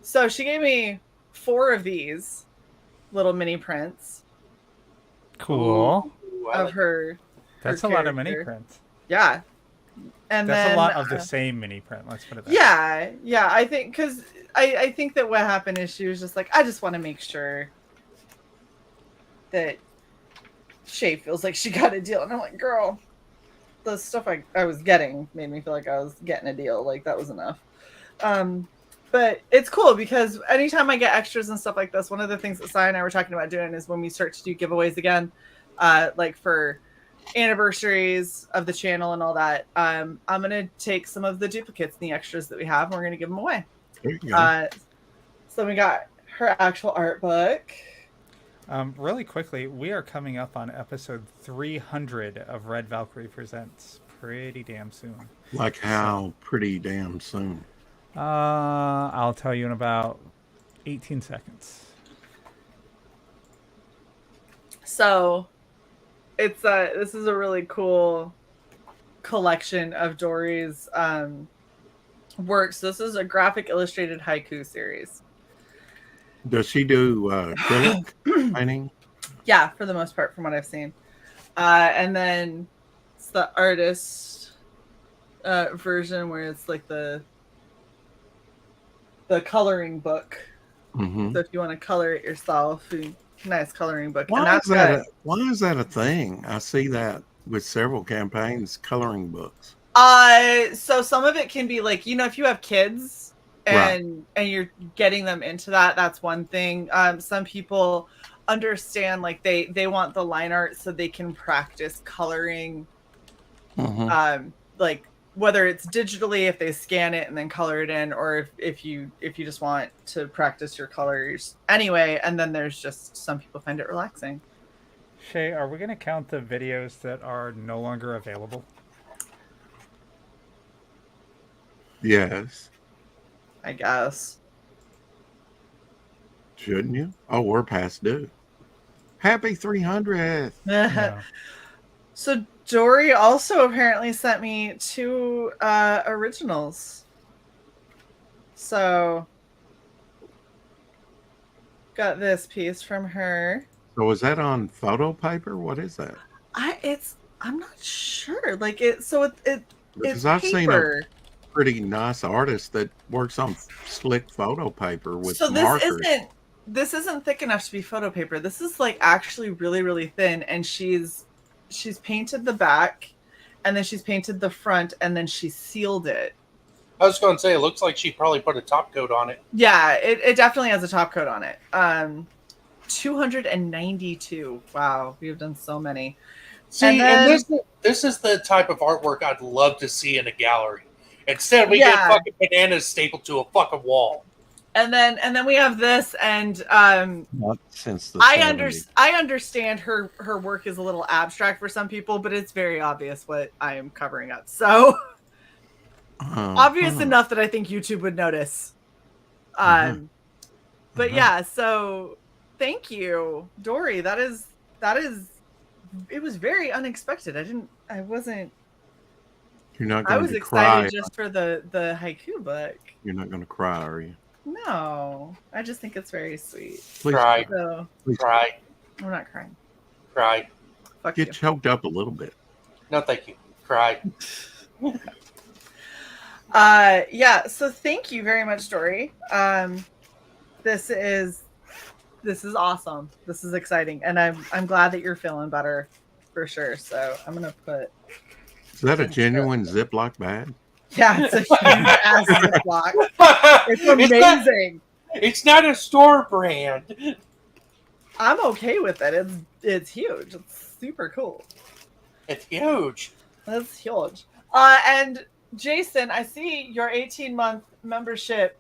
So she gave me 4 of these little mini prints. Cool. Of her. That's a lot of mini prints. Yeah. And that's then, a lot of the same mini print. Let's put it that way. Yeah. I think because I think that what happened is she was just like, I just want to make sure that Shae feels like she got a deal. And I'm like, girl, the stuff I was getting made me feel like I was getting a deal. Like that was enough. But it's cool because anytime I get extras and stuff like this, one of the things that Sai and I were talking about doing is when we start to do giveaways again, like for anniversaries of the channel and all that, I'm going to take some of the duplicates and the extras that we have, and we're going to give them away. There you go. So we got her actual art book. Really quickly, we are coming up on episode 300 of Red Valkyrie Presents pretty damn soon. Like how pretty damn soon? I'll tell you in about 18 seconds. So it's this is a really cool collection of Dory's works. This is a graphic illustrated haiku series. Does she do acrylic painting? Yeah, for the most part, from what I've seen. And then it's the artist version where it's like the coloring book. Mm-hmm. So if you want to color it yourself, nice coloring book. Why And that's why is that a thing? I see that with several campaigns, coloring books. So some of it can be like, if you have kids and you're getting them into that, that's one thing. Some people understand like they want the line art so they can practice coloring. Mm-hmm. Like whether it's digitally if they scan it and then color it in, or if you just want to practice your colors anyway. And then there's just some people find it relaxing. Shae, are we going to count the videos that are no longer available? Yes. I guess. Shouldn't you? Oh, we're past due. Happy 300th. No. So Dory also apparently sent me 2 originals. So got this piece from her. So was that on photo paper? What is that? I'm not sure. Like it's Because it's I've paper. seen a pretty nice artist that works on slick photo paper with So markers. this isn't thick enough to be photo paper. This is like actually really, really thin, and she's painted the back, and then she's painted the front, and then she sealed it. I was going to say, it looks like she probably put a top coat on it. Yeah, it definitely has a top coat on it. 292. Wow, we have done so many. See, and this is the type of artwork I'd love to see in a gallery. Instead, we get fucking bananas stapled to a fucking wall. And then we have this, and Not since the I understand her work is a little abstract for some people, but it's very obvious what I am covering up. So obvious enough that I think YouTube would notice. But yeah, so thank you, Dory. That is it was very unexpected. I wasn't You're not I going was to excited cry. just for the haiku book. You're not going to cry, are you? No, I just think it's very sweet. Please Cry. So Cry. I'm not crying. Cry. Fuck Get you. choked up a little bit. No, thank you. Cry. Yeah, so thank you very much, Dory. This is awesome. This is exciting, and I'm glad that you're feeling better for sure. So I'm gonna put. Is that a genuine Ziploc bag? Yeah, it's a huge ass Ziploc. It's amazing. It's not a store brand. I'm okay with it. It's huge. It's super cool. It's huge. That's huge. And Jason, I see your 18-month membership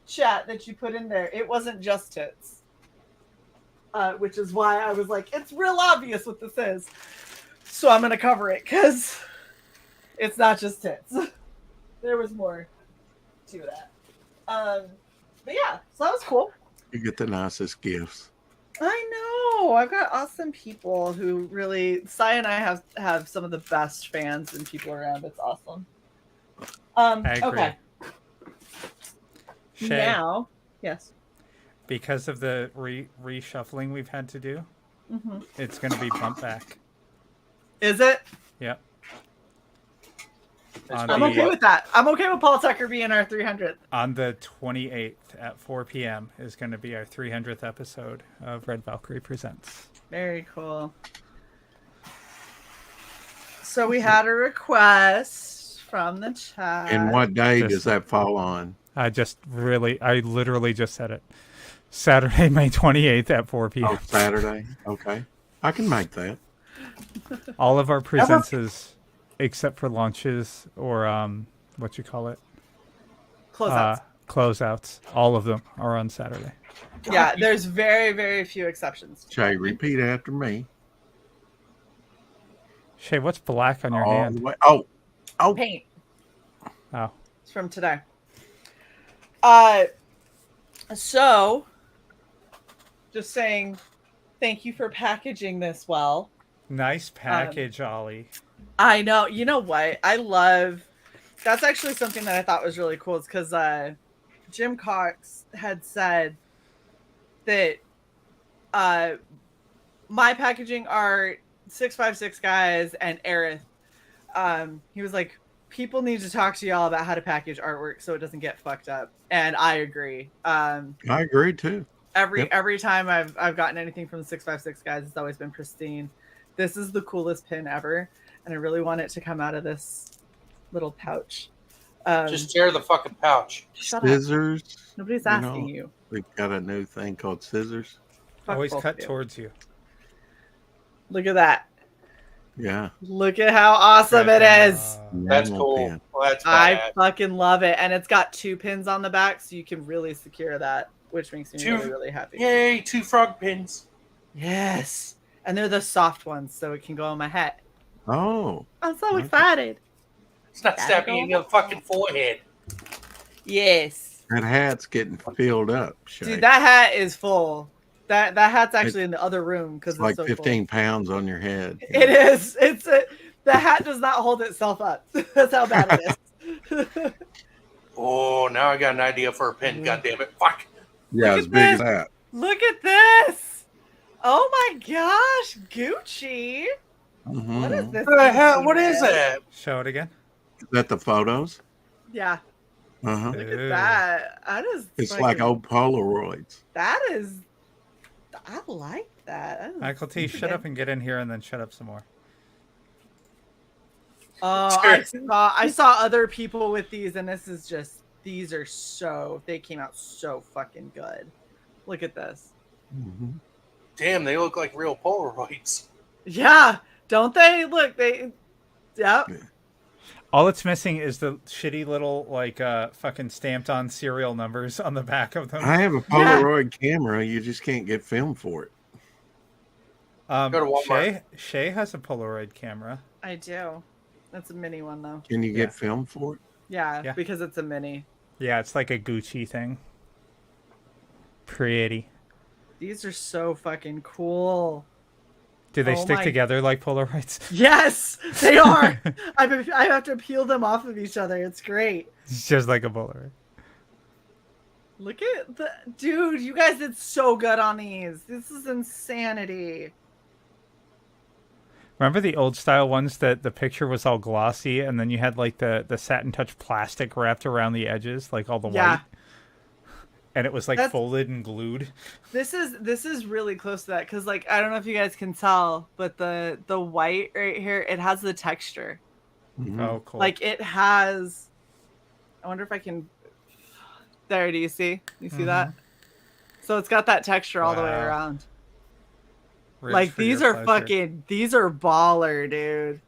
chat that you put in there. It wasn't just tits. Which is why I was like, it's real obvious what this is. So I'm going to cover it because it's not just tits. There was more to that. But yeah, so that was cool. You get the nicest gifts. I know. I've got awesome people who really. Sai and I have some of the best fans and people around. It's awesome. I agree. Okay. Shae, Now, yes. because of the reshuffling we've had to do, it's going to be bumped back. Is it? Yep. I'm okay with that. I'm okay with Paul Tucker being our 300th. On the 28th at 4 p.m. is going to be our 300th episode of Red Valkyrie Presents. Very cool. So we had a request from the chat. And what day does that fall on? I literally just said it. Saturday, May 28th at 4 p.m. Oh, Saturday. Okay. I can make that. All of our presents, except for launches or what you call it? Closeouts. All of them are on Saturday. Yeah, there's very, very few exceptions. Shae, repeat after me. Shae, what's black on your hand? Oh. Paint. Oh. It's from today. So, just saying thank you for packaging this well. Nice package, Ollie. I know. You know what? That's actually something that I thought was really cool. Is because Jim Cox had said that my packaging art, 656 guys, and Aerith. He was like, people need to talk to y'all about how to package artwork so it doesn't get fucked up. And I agree. I agree too. Every time I've gotten anything from the 656 guys, it's always been pristine. This is the coolest pin ever, and I really want it to come out of this little pouch. Just tear the fucking pouch. Scissors. Nobody's asking you. We've got a new thing called scissors. Always cut towards you. Look at that. Yeah. Look at how awesome it is. That's cool. Well, that's I fucking love it. And it's got 2 pins on the back, so you can really secure that, which makes me really, really happy. Yay, 2 frog pins. Yes. And they're the soft ones, so it can go on my hat. Oh. I'm so excited. It's not stabbing you in the fucking forehead. Yes. That hat's getting filled up, Shae. Dude, that hat is full. That hat's actually in the other room because it's like so 15 pounds on your head. It is. The hat does not hold itself up. That's how bad it is. Oh, now I got an idea for a pin. God damn it! Fuck. Yeah, as big as that. Look at this. Oh my gosh, Gucci. Mm-hmm. What is this? What is that? Show it again. Is that the photos? Yeah. Uh-huh. Look at that. That is. It's like old Polaroids. That is. I like that. Michael T, shut up and get in here, and then shut up some more. Oh, I saw other people with these, and this is just. These are they came out so fucking good. Look at this. Mm-hmm. Damn, they look like real Polaroids. Yeah, don't they? Look, they. Yep. All it's missing is the shitty little fucking stamped on serial numbers on the back of them. I have a Polaroid camera. You just can't get film for it. Go to Walmart. Shae has a Polaroid camera. I do. That's a mini one though. Can you get film for it? Yeah, because it's a mini. Yeah, it's like a Gucci thing. Pretty. These are so fucking cool. Do they stick together like Polaroids? Yes, they are. I have to peel them off of each other. It's great. It's just like a Polaroid. Look at the dude. You guys did so good on these. This is insanity. Remember the old style ones that the picture was all glossy and then you had like the satin touch plastic wrapped around the edges, like all the white? And it was like folded and glued. This is really close to that because like I don't know if you guys can tell, but the white right here, it has the texture. Mm-hmm. Oh, cool. Like it has. I wonder if I can. There, do you see? You see that? So it's got that texture all the way around. Like these are these are baller, dude.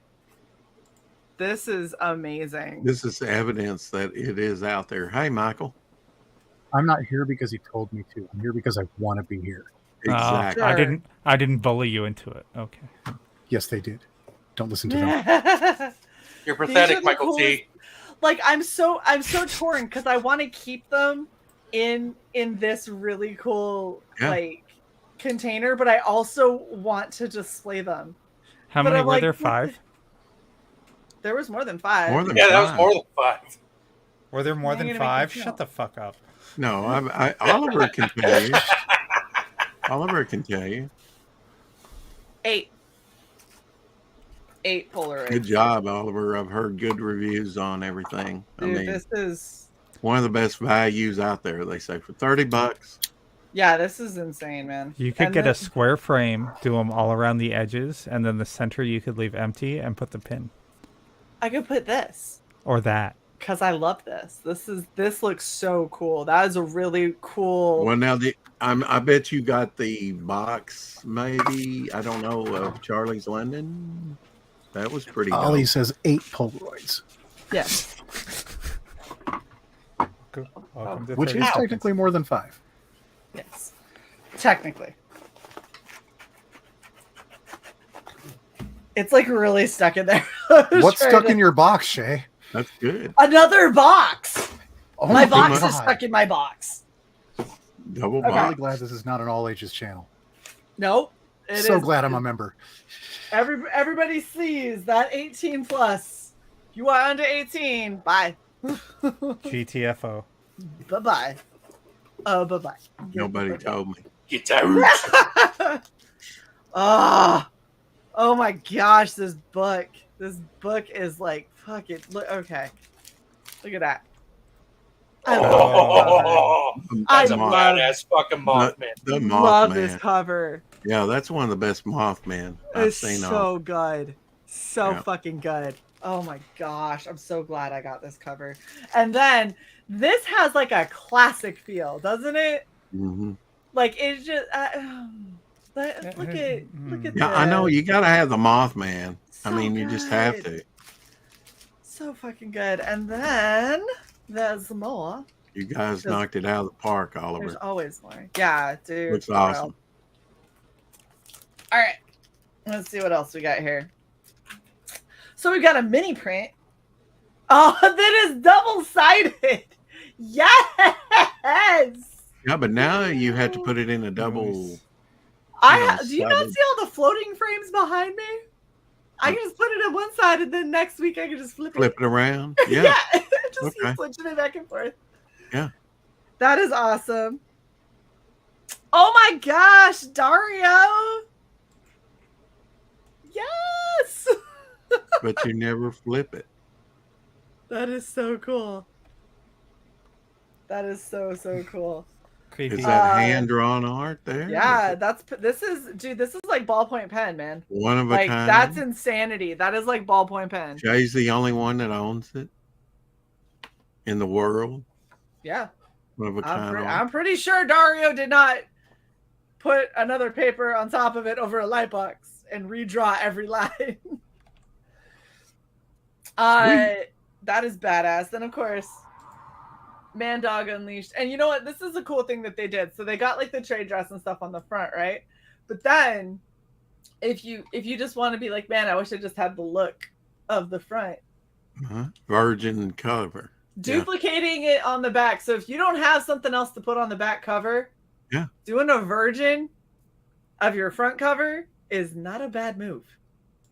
This is amazing. This is evidence that it is out there. Hey, Michael. I'm not here because he told me to. I'm here because I want to be here. Exactly. I didn't bully you into it. Okay. Yes, they did. Don't listen to them. You're pathetic, Michael T. Like I'm so torn because I want to keep them in this really cool like container, but I also want to display them. How many were there? 5? There was more than 5. That was more than 5. Were there more than 5? Shut the fuck up. No, Oliver can tell you. Oliver can tell you. 8 Polaroids. Good job, Oliver. I've heard good reviews on everything. Dude, this is one of the best values out there. They say for $30. Yeah, this is insane, man. You could get a square frame, do them all around the edges, and then the center you could leave empty and put the pin. I could put this. Or that. Because I love this. This looks so cool. That is a really cool. Well, now I bet you got the box, maybe. I don't know, of Charlie's London. That was pretty. Ollie says 8 Polaroids. Yes. Which is technically more than 5. Yes. Technically. It's like really stuck in there. What's stuck in your box, Shae? That's good. Another box. Oh my box is stuck in my box. Double I'm box. really glad this is not an all ages channel. Nope. Glad I'm a member. Everybody sees that 18 plus. You are under 18. Bye. GTFO. Bye-bye. Bye-bye. Nobody told me. Get out. Oh my gosh, this book. This book is like fucking look. Okay, look at that. That's a badass fucking Mothman. The love Mothman. this cover. Yeah, that's one of the best Mothman I've It's seen. so good. So fucking good. Oh my gosh. I'm so glad I got this cover. And then this has like a classic feel, doesn't it? Mm-hmm. Like it's just look at Yeah, I know you got to have the Mothman. So I mean, you just have to. So fucking good. And then there's more. You guys knocked it out of the park, Oliver. There's always more. Yeah, dude. Looks awesome. All right. Let's see what else we got here. So we got a mini print. Oh, that is double-sided. Yes. Yeah, but now you have to put it in a double. Do you not see all the floating frames behind me? I can just put it on one side, and then next week I can just flip it around. Yeah. Yeah. Just keep switching it back and forth. Yeah. That is awesome. Oh my gosh, Dario. Yes. But you never flip it. That is so cool. That is so cool. Creepy. Is that hand-drawn art there? Yeah, this is like ballpoint pen, man. One of a like, kind. That's insanity. That is like ballpoint pen. Shae's the only one that owns it in the world. Yeah. One of a kind. I'm pretty sure Dario did not put another paper on top of it over a light box and redraw every line. That is badass. Then of course, Man Dog Unleashed. And you know what? This is a cool thing that they did. So they got like the trade dress and stuff on the front, right? But then if you just want to be like, man, I wish I just had the look of the front. Virgin cover. Duplicating it on the back. So if you don't have something else to put on the back cover, doing a virgin of your front cover is not a bad move.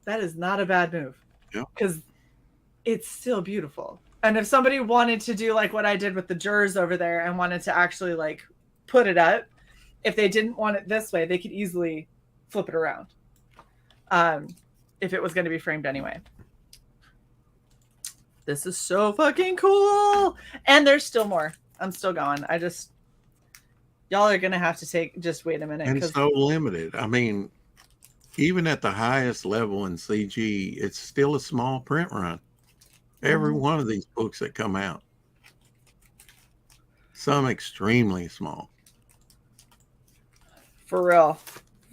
That is not a bad move. Yeah. Because it's still beautiful. And if somebody wanted to do like what I did with the jurors over there and wanted to actually like put it up, if they didn't want it this way, they could easily flip it around. If it was going to be framed anyway. This is so fucking cool. And there's still more. I'm still going. Y'all are going to have to just wait a minute. And so limited. I mean, even at the highest level in CG, it's still a small print run. Every one of these books that come out. Some extremely small. For real.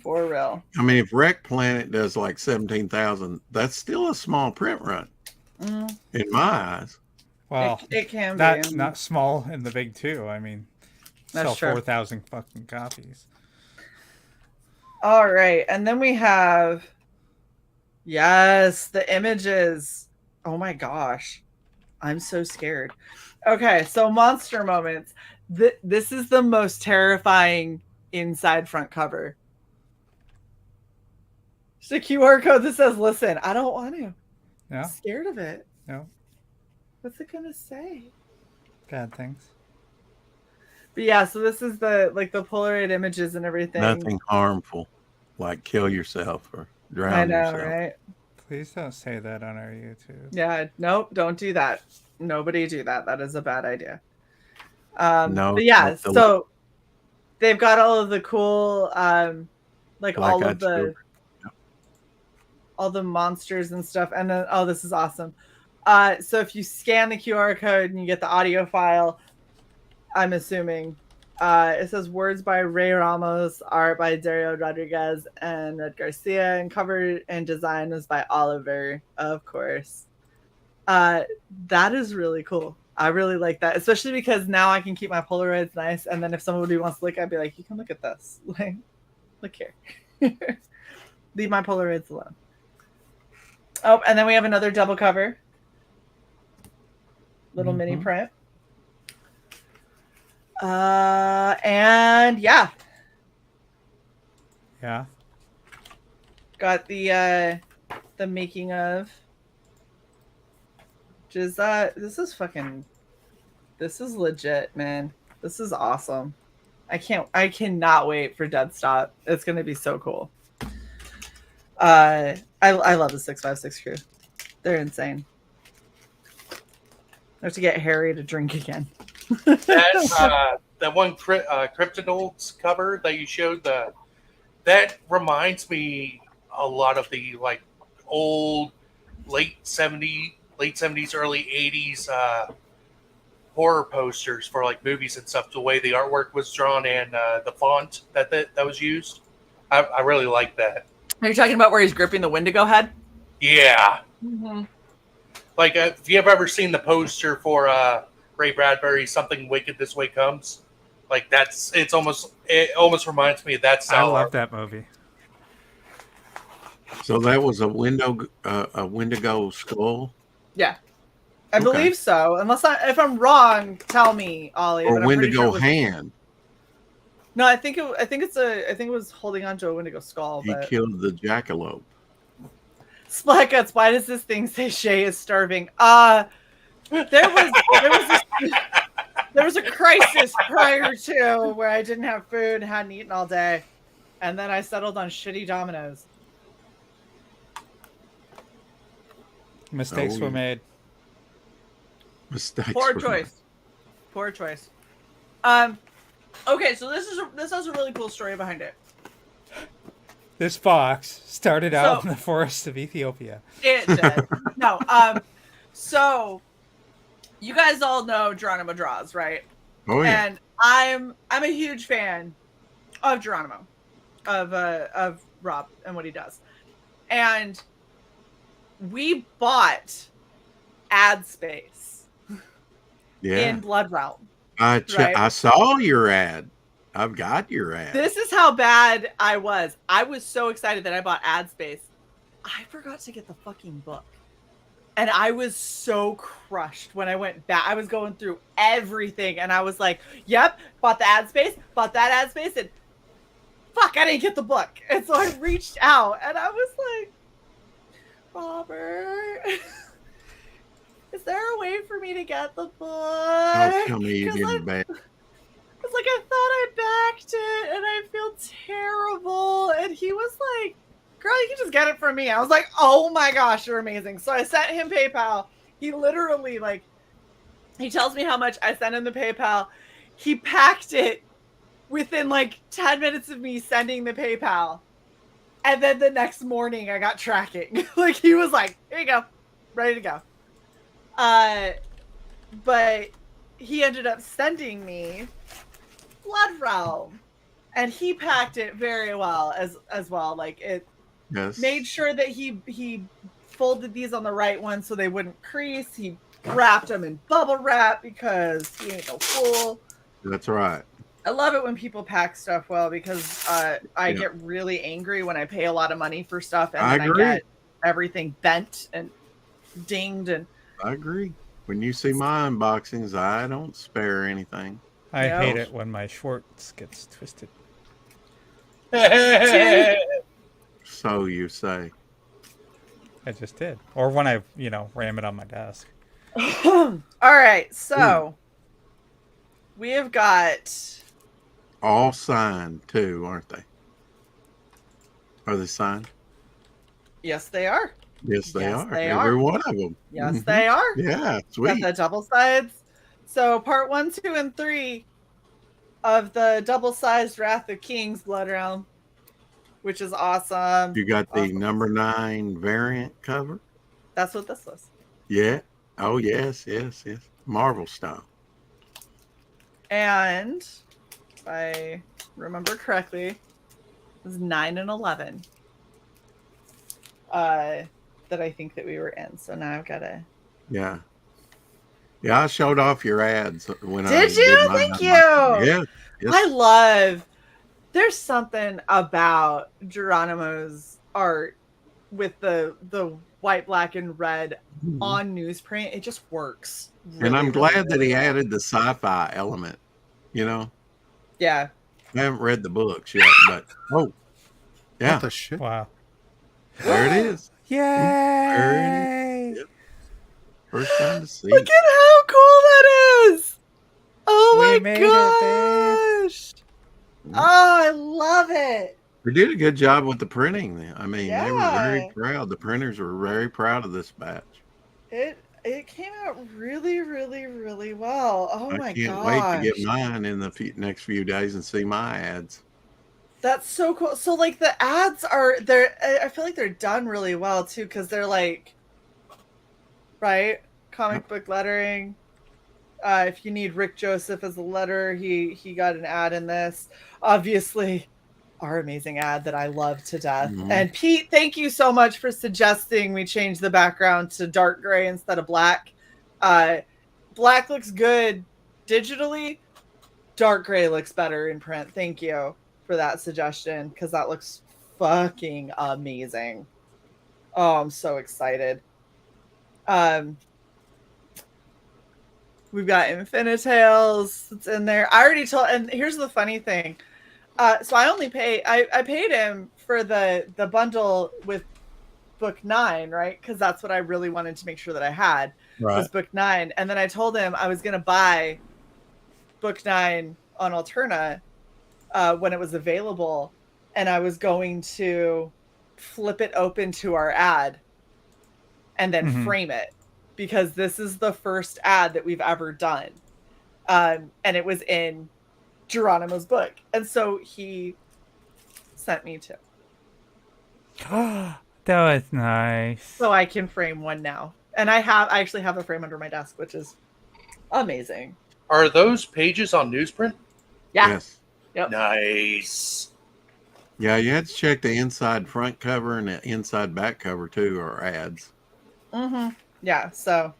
For real. I mean, if Wreck Planet does like 17,000, that's still a small print run. In my eyes. Well, it can be. Not small in the big two. I mean, sell 4,000 fucking copies. All right. And then we have, the images. Oh my gosh. I'm so scared. Okay. So monster moments. This is the most terrifying inside front cover. It's a QR code that says, listen, I don't want to. No. I'm scared of it. No. What's it gonna say? Bad things. But yeah, so this is the Polaroid images and everything. Nothing harmful, like kill yourself or drown yourself. I know, right? Please don't say that on our YouTube. Yeah, nope, don't do that. Nobody do that. That is a bad idea. No. But yeah, so they've got all of the cool, all the monsters and stuff. And then, this is awesome. So if you scan the QR code and you get the audio file, I'm assuming, it says words by Ray Ramos, art by Dario Rodriguez and Red Garcia, and cover and design was by Oliver, of course. That is really cool. I really like that, especially because now I can keep my Polaroids nice. And then if somebody wants to look, I'd be like, you can look at this. Like, look here. Leave my Polaroids alone. Oh, and then we have another double cover. Little mini print. And yeah. Got the making of. Which is this is legit, man. This is awesome. I cannot wait for Dead Stop. It's gonna be so cool. I love the 656 crew. They're insane. I have to get Harry to drink again. That one Kryptonolds cover that you showed, that reminds me a lot of the like old late 70s, early 80s horror posters for like movies and stuff. The way the artwork was drawn and the font that was used, I really like that. Are you talking about where he's gripping the Wendigo head? Yeah. Mm-hmm. Like, if you have ever seen the poster for Ray Bradbury's "Something Wicked This Way Comes," like it almost reminds me of that style. I love that movie. So that was a Wendigo skull. Yeah, I believe so. If I'm wrong, tell me, Ollie. Or Wendigo hand. No, I think it was holding onto a Wendigo skull. He killed the jackalope. Splat Guts, why does this thing say Shae is starving? There was a crisis prior to where I didn't have food, hadn't eaten all day, and then I settled on shitty Dominoes. Mistakes were made. Poor choice. Okay, so this has a really cool story behind it. This fox started out in the forests of Ethiopia. It did. No, so you guys all know Geronimo Draws, right? Oh yeah. And I'm a huge fan of Geronimo, of Rob and what he does. And we bought ad space in Blood Realm. I saw your ad. I've got your ad. This is how bad I was. I was so excited that I bought ad space. I forgot to get the fucking book. And I was so crushed when I went back. I was going through everything and I was like, yep, bought the ad space, bought that ad space, and fuck, I didn't get the book. And so I reached out and I was like, Robert, is there a way for me to get the book? How come you didn't back? It's like I thought I backed it and I feel terrible. And he was like, girl, you can just get it from me. I was like, oh my gosh, you're amazing. So I sent him PayPal. He literally, like, he tells me how much. I sent him the PayPal. He packed it within like 10 minutes of me sending the PayPal. And then the next morning I got tracking. Like, he was like, here you go, ready to go. But he ended up sending me Blood Realm, and he packed it very well as well. Like, it made sure that he folded these on the right one so they wouldn't crease. He wrapped them in bubble wrap because he ain't no fool. That's right. I love it when people pack stuff well because I get really angry when I pay a lot of money for stuff and I get everything bent and dinged. And I agree. When you see my unboxings, I don't spare anything. I hate it when my Schwartz gets twisted. So you say. I just did. Or when I, ram it on my desk. All right, so we have got all signed too, aren't they? Are they signed? Yes, they are. Yes, they are. Every one of them. Yes, they are. Yeah, sweet. Got the double sides. So part 1, 2, and 3 of the double-sized Wrath of Kings Blood Realm, which is awesome. You got the number 9 variant cover? That's what this was. Yeah. Oh, yes. Marvel style. And if I remember correctly, it was 9 and 11 that I think that we were in. So now I've got to... Yeah, I showed off your ads when I did you? Thank you. Yeah. Yes. There's something about Geronimo's art with the white, black, and red on newsprint. It just works. Really, and I'm glad that he well. added the sci-fi element, Yeah. I haven't read the books yet, but yeah. What the shit? Wow. There it is. Yay! There it is. Yep. First time to see. Look at how cool that is! Oh my gosh! Oh, I love it. They did a good job with the printing. I mean, they were very proud. The printers were very proud of this batch. It came out really, really, really well. Oh my I can't wait to get gosh. mine in the next few days and see my ads. That's so cool. So like the ads I feel like they're done really well too, because they're like, right, comic book lettering. If you need Rick Joseph as a letter, he got an ad in this. Obviously, our amazing ad that I love to death. Mhm. And Pete, thank you so much for suggesting we change the background to dark gray instead of black. Black looks good digitally. Dark gray looks better in print. Thank you for that suggestion, because that looks fucking amazing. Oh, I'm so excited. We've got Infinitails. It's in there. I already told, and here's the funny thing. So I paid him for the bundle with book 9, right? Because that's what I really wanted to make sure that I had, was book 9. And then I told him I was gonna buy book 9 on Alterna when it was available, and I was going to flip it open to our ad and then frame it, because this is the first ad that we've ever done. And it was in Geronimo's book. And so he sent me to. That was nice. So I can frame one now. And I actually have a frame under my desk, which is amazing. Are those pages on newsprint? Yeah. Yes. Yep. Nice. Yeah, you had to check the inside front cover and the inside back cover too, or ads. Yeah, so.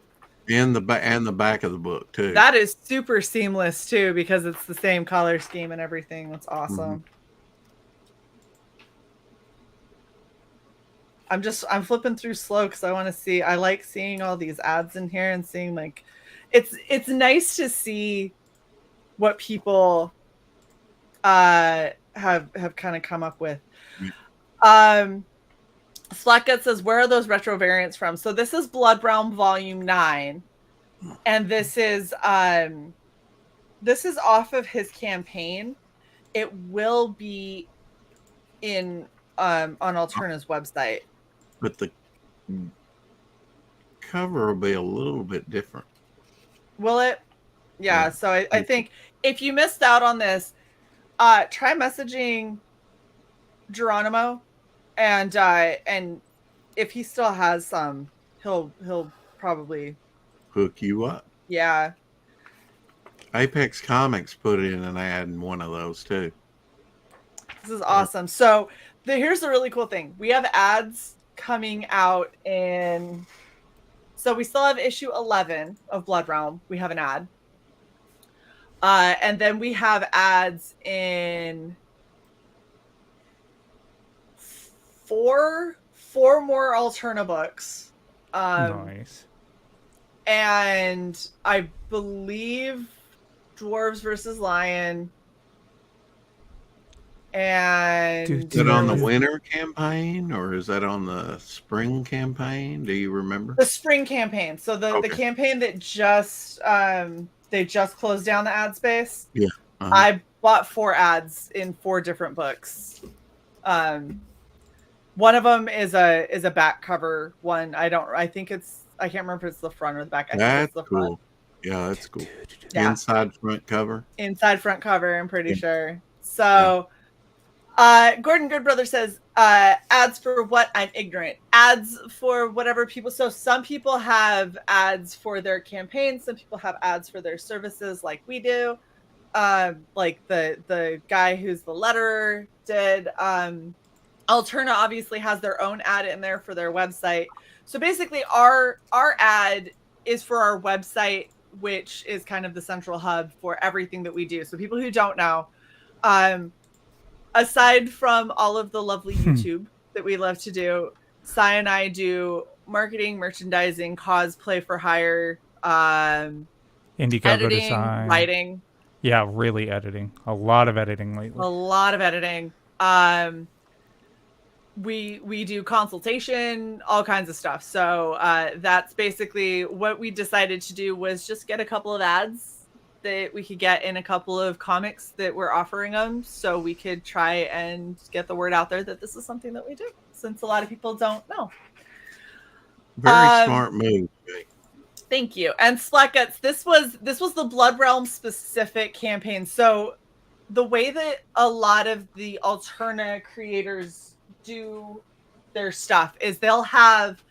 And the back of the book too. That is super seamless too, because it's the same color scheme and everything. That's awesome. I'm flipping through slow because I want to see. I like seeing all these ads in here and seeing, like, it's nice to see what people have kind of come up with. Slackgut says, where are those retro variants from? So this is Blood Realm Volume 9, and this is off of his campaign. It will be in on Alterna's website. But the cover will be a little bit different. Will it? Yeah. So I think if you missed out on this, try messaging Geronimo, and if he still has some, he'll probably hook you up. Yeah. Apex Comics put in an ad in one of those too. This is awesome. So here's the really cool thing. We have ads coming out in. So we still have issue 11 of Blood Realm. We have an ad. And then we have ads in four more Alterna books. Nice. And I believe Dwarves versus Lion. And is it on the winter campaign or is that on the spring campaign? Do you remember? The spring campaign. So the campaign that just they just closed down the ad space. Yeah. I bought 4 ads in 4 different books. One of them is a back cover one. I can't remember if it's the front or the back. I think it's the cool. front. Yeah, that's cool. Yeah. Inside front cover. Inside front cover, I'm pretty sure. So Gordon Goodbrother says, ads for what? I'm ignorant. Ads for whatever people. So some people have ads for their campaigns. Some people have ads for their services, like we do. Like the guy who's the letterer did. Alterna obviously has their own ad in there for their website. So basically, our ad is for our website, which is kind of the central hub for everything that we do. So people who don't know, aside from all of the lovely YouTube that we love to do, Cy and I do marketing, merchandising, cosplay for hire, indie cover editing, design, writing. Yeah, really editing. A lot of editing lately. A lot of editing. We do consultation, all kinds of stuff. So that's basically what we decided to do, was just get a couple of ads that we could get in a couple of comics that we're offering them, so we could try and get the word out there that this is something that we do, since a lot of people don't know. Very smart move. Thank you. And Splatguts, this was the Blood Realm specific campaign. So the way that a lot of the Alterna creators do their stuff is they'll have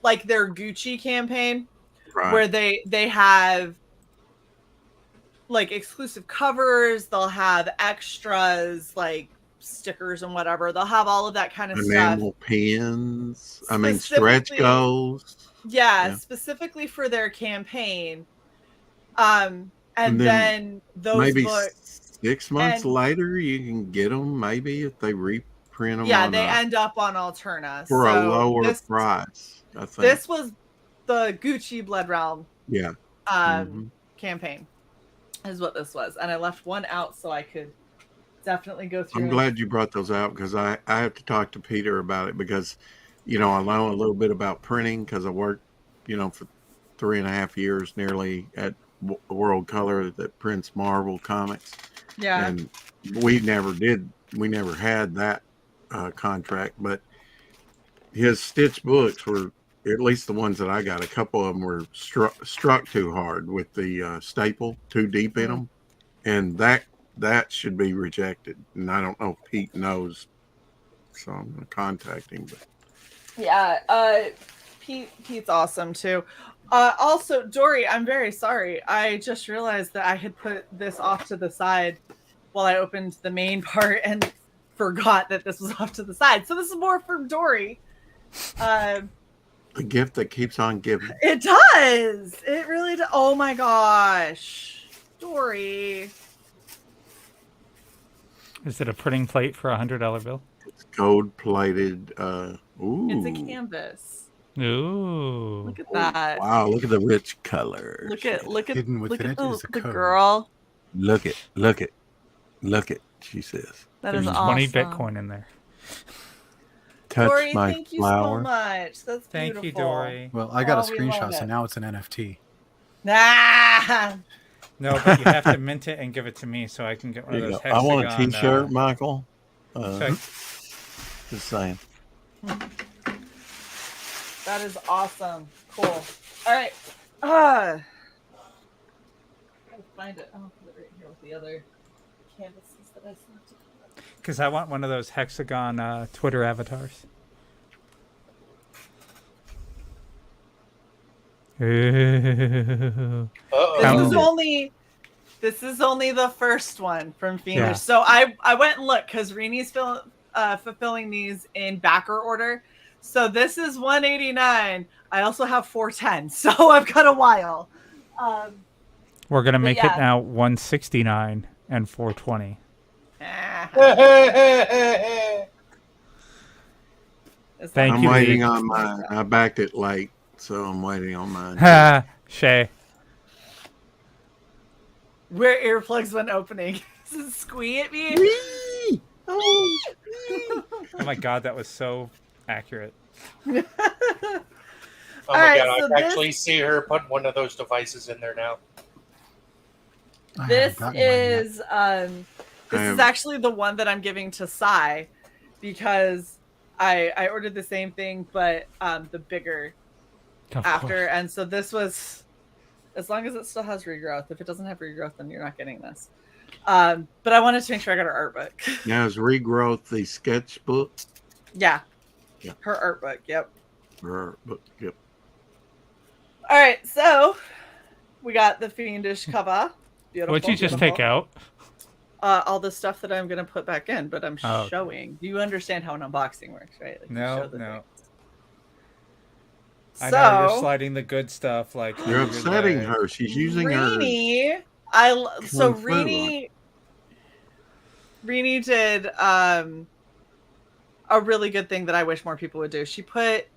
like their Gucci campaign, Right. where they have like exclusive covers, they'll have extras like stickers and whatever. They'll have all of that kind of Enamel stuff. pins. I mean, stretch goals. Yeah, specifically for their campaign. And then those maybe books 6 months later, you can get them. Maybe if they reprint them. Yeah, they end up on Alterna for a lower price. I think this was the Gucci Blood Realm. Yeah. Campaign is what this was, and I left one out so I could definitely go through. I'm glad you brought those out because I have to talk to Peter about it because, I know a little bit about printing because I worked, for 3.5 years nearly at World Color that prints Marvel comics. Yeah. And we never had that contract, but his stitch books were, at least the ones that I got, a couple of them were struck too hard with the staple too deep in them. And that should be rejected. And I don't know if Pete knows, so I'm going to contact him. But. Yeah, Pete's awesome too. Also, Dory, I'm very sorry. I just realized that I had put this off to the side while I opened the main part and forgot that this was off to the side. So this is more from Dory. The gift that keeps on giving. It does. It really does. Oh my gosh, Dory. Is it a printing plate for $100 bill? It's gold plated. Ooh. It's a canvas. Ooh. Look at that. Wow, look at the rich color. Look at Hidden within it is the girl. Look it, she says. That There's is 20 awesome. Bitcoin in there. Touch Dory, my thank flower. you so much. That's Thank beautiful. you, Dory. Well, I got a we love screenshot, so it. now it's an NFT. Ah! No, but you have to mint it and give it to me so I can get one of those hexagon. I want a T-shirt, Michael. Okay. Just saying. That is awesome. Cool. All right. Gotta find it. I'll put it right here with the other canvases that I selected. Because I want one of those hexagon Twitter avatars. Ooh. This is only the first one from Fiendish. Yeah. So I went and looked because Reni's fulfilling these in backer order. So this is 189. I also have 410, so I've got a while. We're gonna make it now 169 and 420. Thank I'm you. waiting on mine. I backed it late, so I'm waiting on mine. Ha, Shae. Where earplugs when opening. Squee at me. Oh my god, that was so accurate. Oh my god, I can actually see her put one of those devices in there now. This is actually the one that I'm giving to Sai because I ordered the same thing but the bigger after, and so this was, as long as it still has regrowth. If it doesn't have regrowth, then you're not getting this. But I wanted to make sure I got her art book. Now is Regrowth the sketchbook? Yeah. Yeah. Her art book, yep. Her art book, yep. All right, so we got the Fiendish cover. Beautiful. What'd you just take out? All the stuff that I'm going to put back in, but I'm Oh, showing. You understand how an unboxing works, right? Like, No. things. I know you're sliding the good stuff. Like You're upsetting her. She's using Rini, Rini did a really good thing that I wish more people would do. She put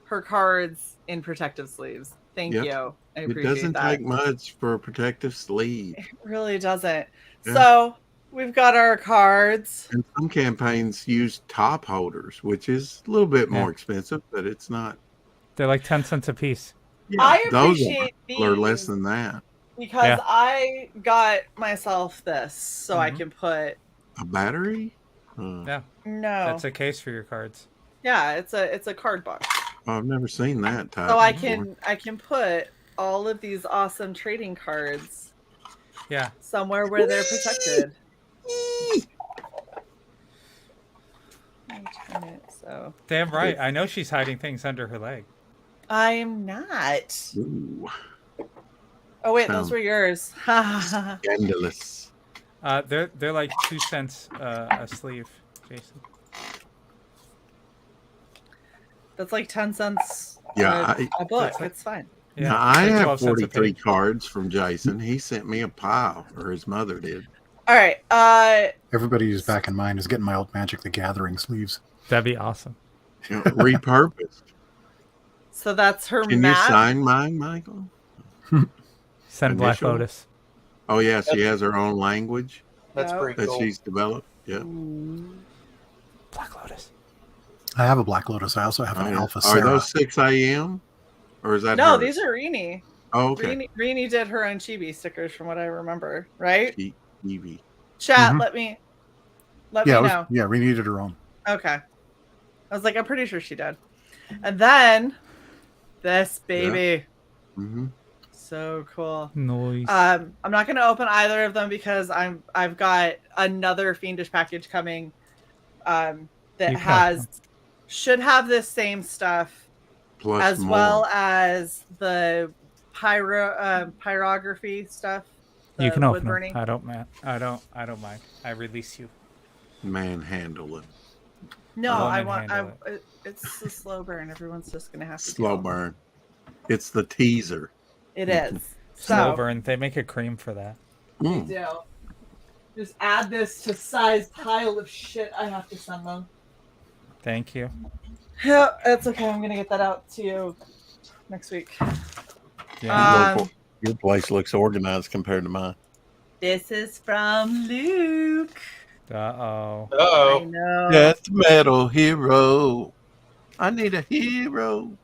her cards in protective sleeves. Thank you. I appreciate it doesn't that. take much for a protective sleeve. It really doesn't. Yeah. So we've got our cards. And some campaigns use top holders, which is a little bit more expensive, but it's not. They're like 10 cents a piece. Yeah, I those appreciate are less than that. because I got myself this so I can put a battery. Yeah. No, That's a case for your cards. Yeah, it's a card box. I've never seen that type. So I before. can put all of these awesome trading cards somewhere where they're protected. Turn it so. Damn right. I know she's hiding things under her leg. I am not. Ooh. Oh wait, those were yours. Scandalous. They're like 2 cents a sleeve, Jason. That's like 10 cents Yeah, a book. It's fine. Yeah, now, I have 43 cards from Jason. He sent me a pile, or his mother did. All right. Everybody who's back in mind is getting my old Magic the Gathering sleeves. That'd be awesome. You know, repurposed. So that's her Can map. you sign mine, Michael? Send Black Lotus. Oh, yeah, she has her own language. That's pretty cool. That she's developed. Yeah. Black Lotus. I have a Black Lotus. I also have an Alpha Are Sarah. those 6 a.m.? Or is that No, hers? these are Rini. Oh, okay. Rini did her own chibi stickers from what I remember, right? Chibi. Chat, let me know. Rini did her own. Okay. I was like, I'm pretty sure she did. And then this baby. Yeah. Mm-hmm. So cool. Nice. I'm not going to open either of them because I've got another Fiendish package coming that should have this same stuff plus as more. well as the pyrography stuff. You can open them. I don't mind. I release you. Manhandle it. No, it's a slow burn. Everyone's just gonna have to slow burn. It's the teaser. It is. Slow burn. They make a cream for that. They do. Just add this to size pile of shit I have to send them. Thank you. Yeah, that's okay. I'm gonna get that out to you next week. Yeah, your place looks organized compared to mine. This is from Luke. Uh-oh. I know. Death metal hero. I need a hero.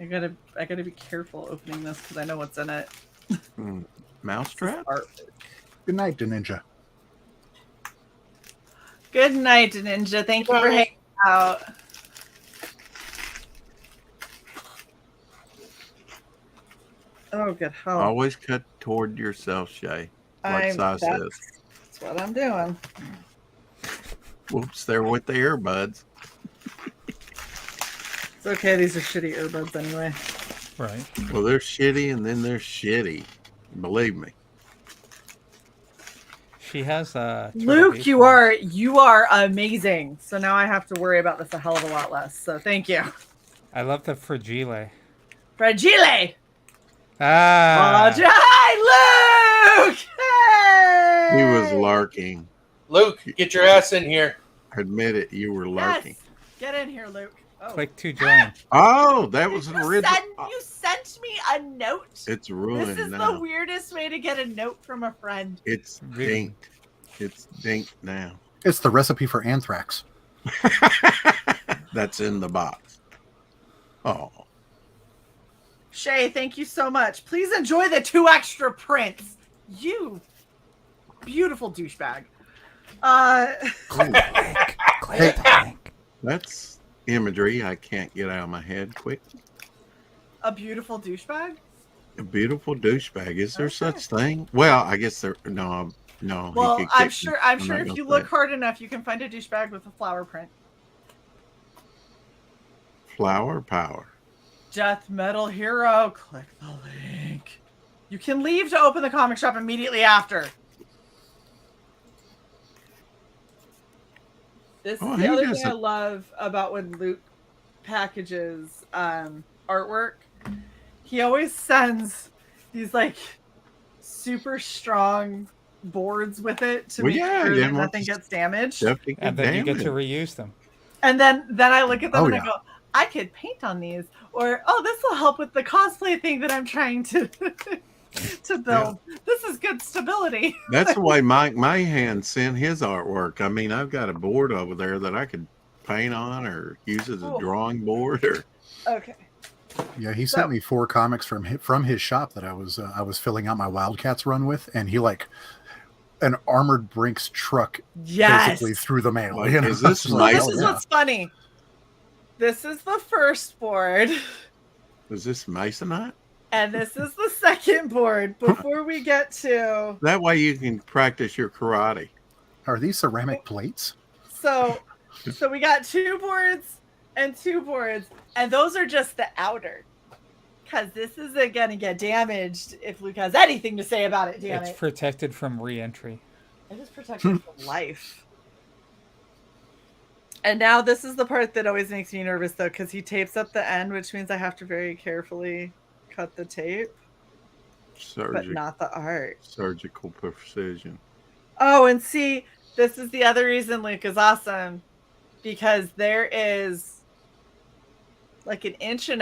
I gotta be careful opening this because I know what's in it. Mousetrap? Good night, Ninja. Good night, Ninja. Thank you for hanging out. Oh, good. Oh. Always cut toward yourself, Shae. Like Sai says. That's what I'm doing. Whoops, they're with the earbuds. It's okay. These are shitty earbuds anyway. Right. Well, they're shitty and then they're shitty. Believe me. She has Luke, you are amazing. So now I have to worry about this a hell of a lot less. So thank you. I love the fragile. Fragile. Ah. Hi, Luke. Hey! He was larking. Luke, get your ass in here. Admit it, you were larking. Yes. Get in here, Luke. Oh. Click to join. Oh, that was an original. You sent me a note. It's ruined This is now. the weirdest way to get a note from a friend. It's dinked. It's dinked now. It's the recipe for anthrax. That's in the box. Oh. Shae, thank you so much. Please enjoy the 2 extra prints. You beautiful douchebag. That's imagery I can't get out of my head quick. A beautiful douchebag? A beautiful douchebag. Is there such thing? Well, I guess there. No. Well, I'm sure if you look hard enough, you can find a douchebag with a flower print. Flower power. Death Metal Hero. Click the link. You can leave to open the comic shop immediately after. This is the other thing I love about when Luke packages artwork. He always sends these like super strong boards with it to make sure that nothing gets damaged. And then you get to reuse them. And then I look at them and I go, I could paint on these, or this will help with the cosplay thing that I'm trying to to build. Yeah. This is good stability. That's the way Mike Mahan sent his artwork. I mean, I've got a board over there that I could paint on or use as a drawing board. Or okay. Yeah, he sent me 4 comics from his shop that I was filling out my Wildcats run with, and he like an armored Brinks truck basically through the mail. Like, you know? Is this well, this is what's funny. This is the first board. Is this masonite? And this is the second board before we get to... That way you can practice your karate. Are these ceramic plates? So we got 2 boards and 2 boards, and those are just the outer. Because this isn't going to get damaged if Luke has anything to say about it, damn it. It's protected from re-entry. It is protected from life. And now this is the part that always makes me nervous, though, because he tapes up the end, which means I have to very carefully cut the tape. But not the art. Surgical precision. Oh, and see, this is the other reason Luke is awesome. Because there is like 1.5 inches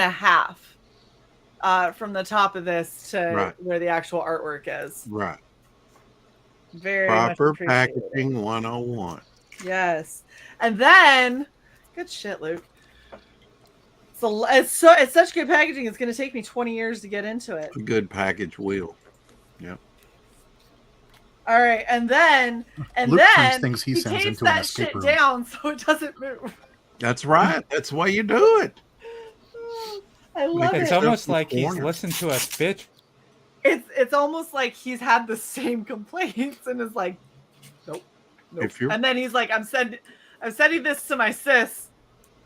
from the top of this to where the actual artwork is. Right. Very proper much packaging 101. Yes. And then, good shit, Luke. So it's such good packaging. It's going to take me 20 years to get into it. A good package will. Yep. All right, and then Luke turns things he sends takes into that an escape shit room. down so it doesn't move. That's right. That's why you do it. I love it. It's almost like he's listened to us bitch. It's almost like he's had the same complaints and is like, nope. And then he's like, I'm sending this to my sis.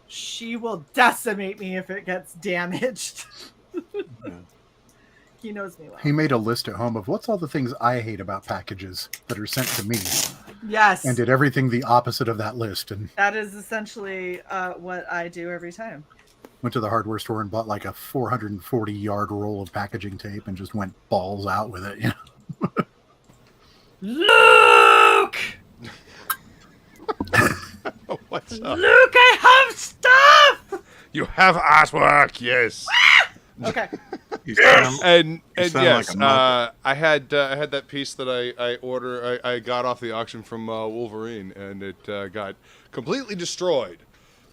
She will decimate me if it gets damaged. Yeah. He knows me well. He made a list at home of what's all the things I hate about packages that are sent to me. Yes. And did everything the opposite of that list. And that is essentially what I do every time. went to the hardware store and bought like a 440-yard roll of packaging tape and just went balls out with it. You know? Luke! What's up? Luke, I have stuff! You have artwork, yes. Okay. And yes, like I had that piece that I got off the auction from Wolverine, and it got completely destroyed.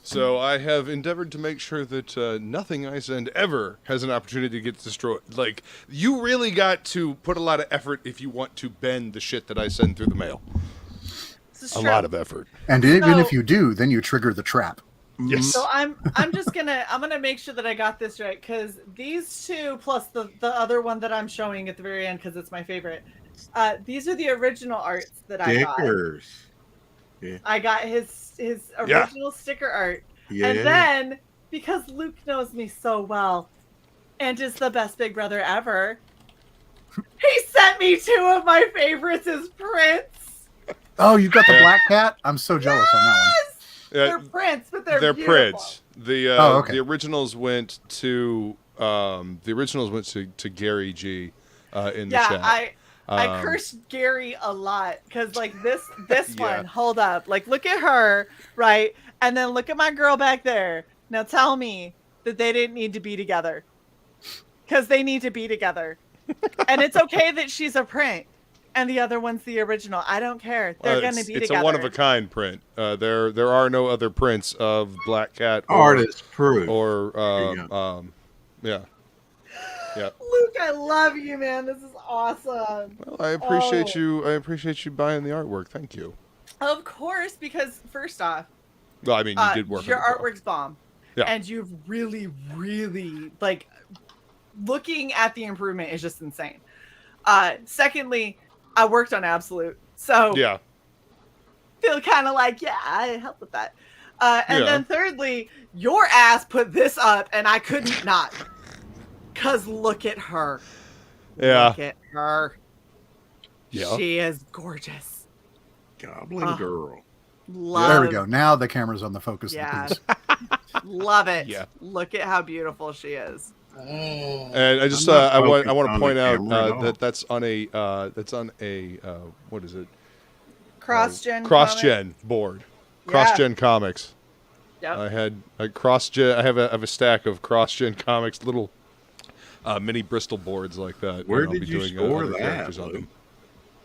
So I have endeavored to make sure that nothing I send ever has an opportunity to get destroyed. Like, you really got to put a lot of effort if you want to bend the shit that I send through the mail. A lot of effort. And even if you do, then you trigger the trap. Yes. So I'm gonna make sure that I got this right, because these two plus the other one that I'm showing at the very end because it's my favorite. These are the original arts that I got. Yeah. I got his original sticker art. Yeah. And then, because Luke knows me so well and is the best big brother ever, he sent me two of my favorites as prints. Oh, you got the black cat? I'm so jealous on that one. They're prints, but they're beautiful. prints. The okay. the originals went to Gary G in the chat. I cursed Gary a lot because like this one, hold up, like look at her, right? And then look at my girl back there. Now tell me that they didn't need to be together, because they need to be together. And it's okay that she's a print and the other one's the original. I don't care. They're going to be together. It's a one-of-a-kind print. There are no other prints of Black Cat artist proof or yeah. Luke, I love you, man. This is awesome. Well, I appreciate you. I appreciate you buying the artwork. Thank you. Of course, because first off, well, I mean, you did work. Your artwork's bomb. Yeah. And you've really, really like looking at the improvement is just insane. Secondly, I worked on Absolute, so yeah, feel kind of like I helped with that. And then thirdly, your ass put this up, and I couldn't not. Cause look at her. Yeah. Look at her. Yeah. She is gorgeous. Goblin girl. There we go. Now the camera's on the focus. Yeah. Love it. Yeah. Look at how beautiful she is. And I just I want to point out that's on a what is it? Cross-gen board. Cross-gen comics. Yep. I had a cross-gen. I have a stack of cross-gen comics, little mini Bristol boards like that. Where did you store that? On them.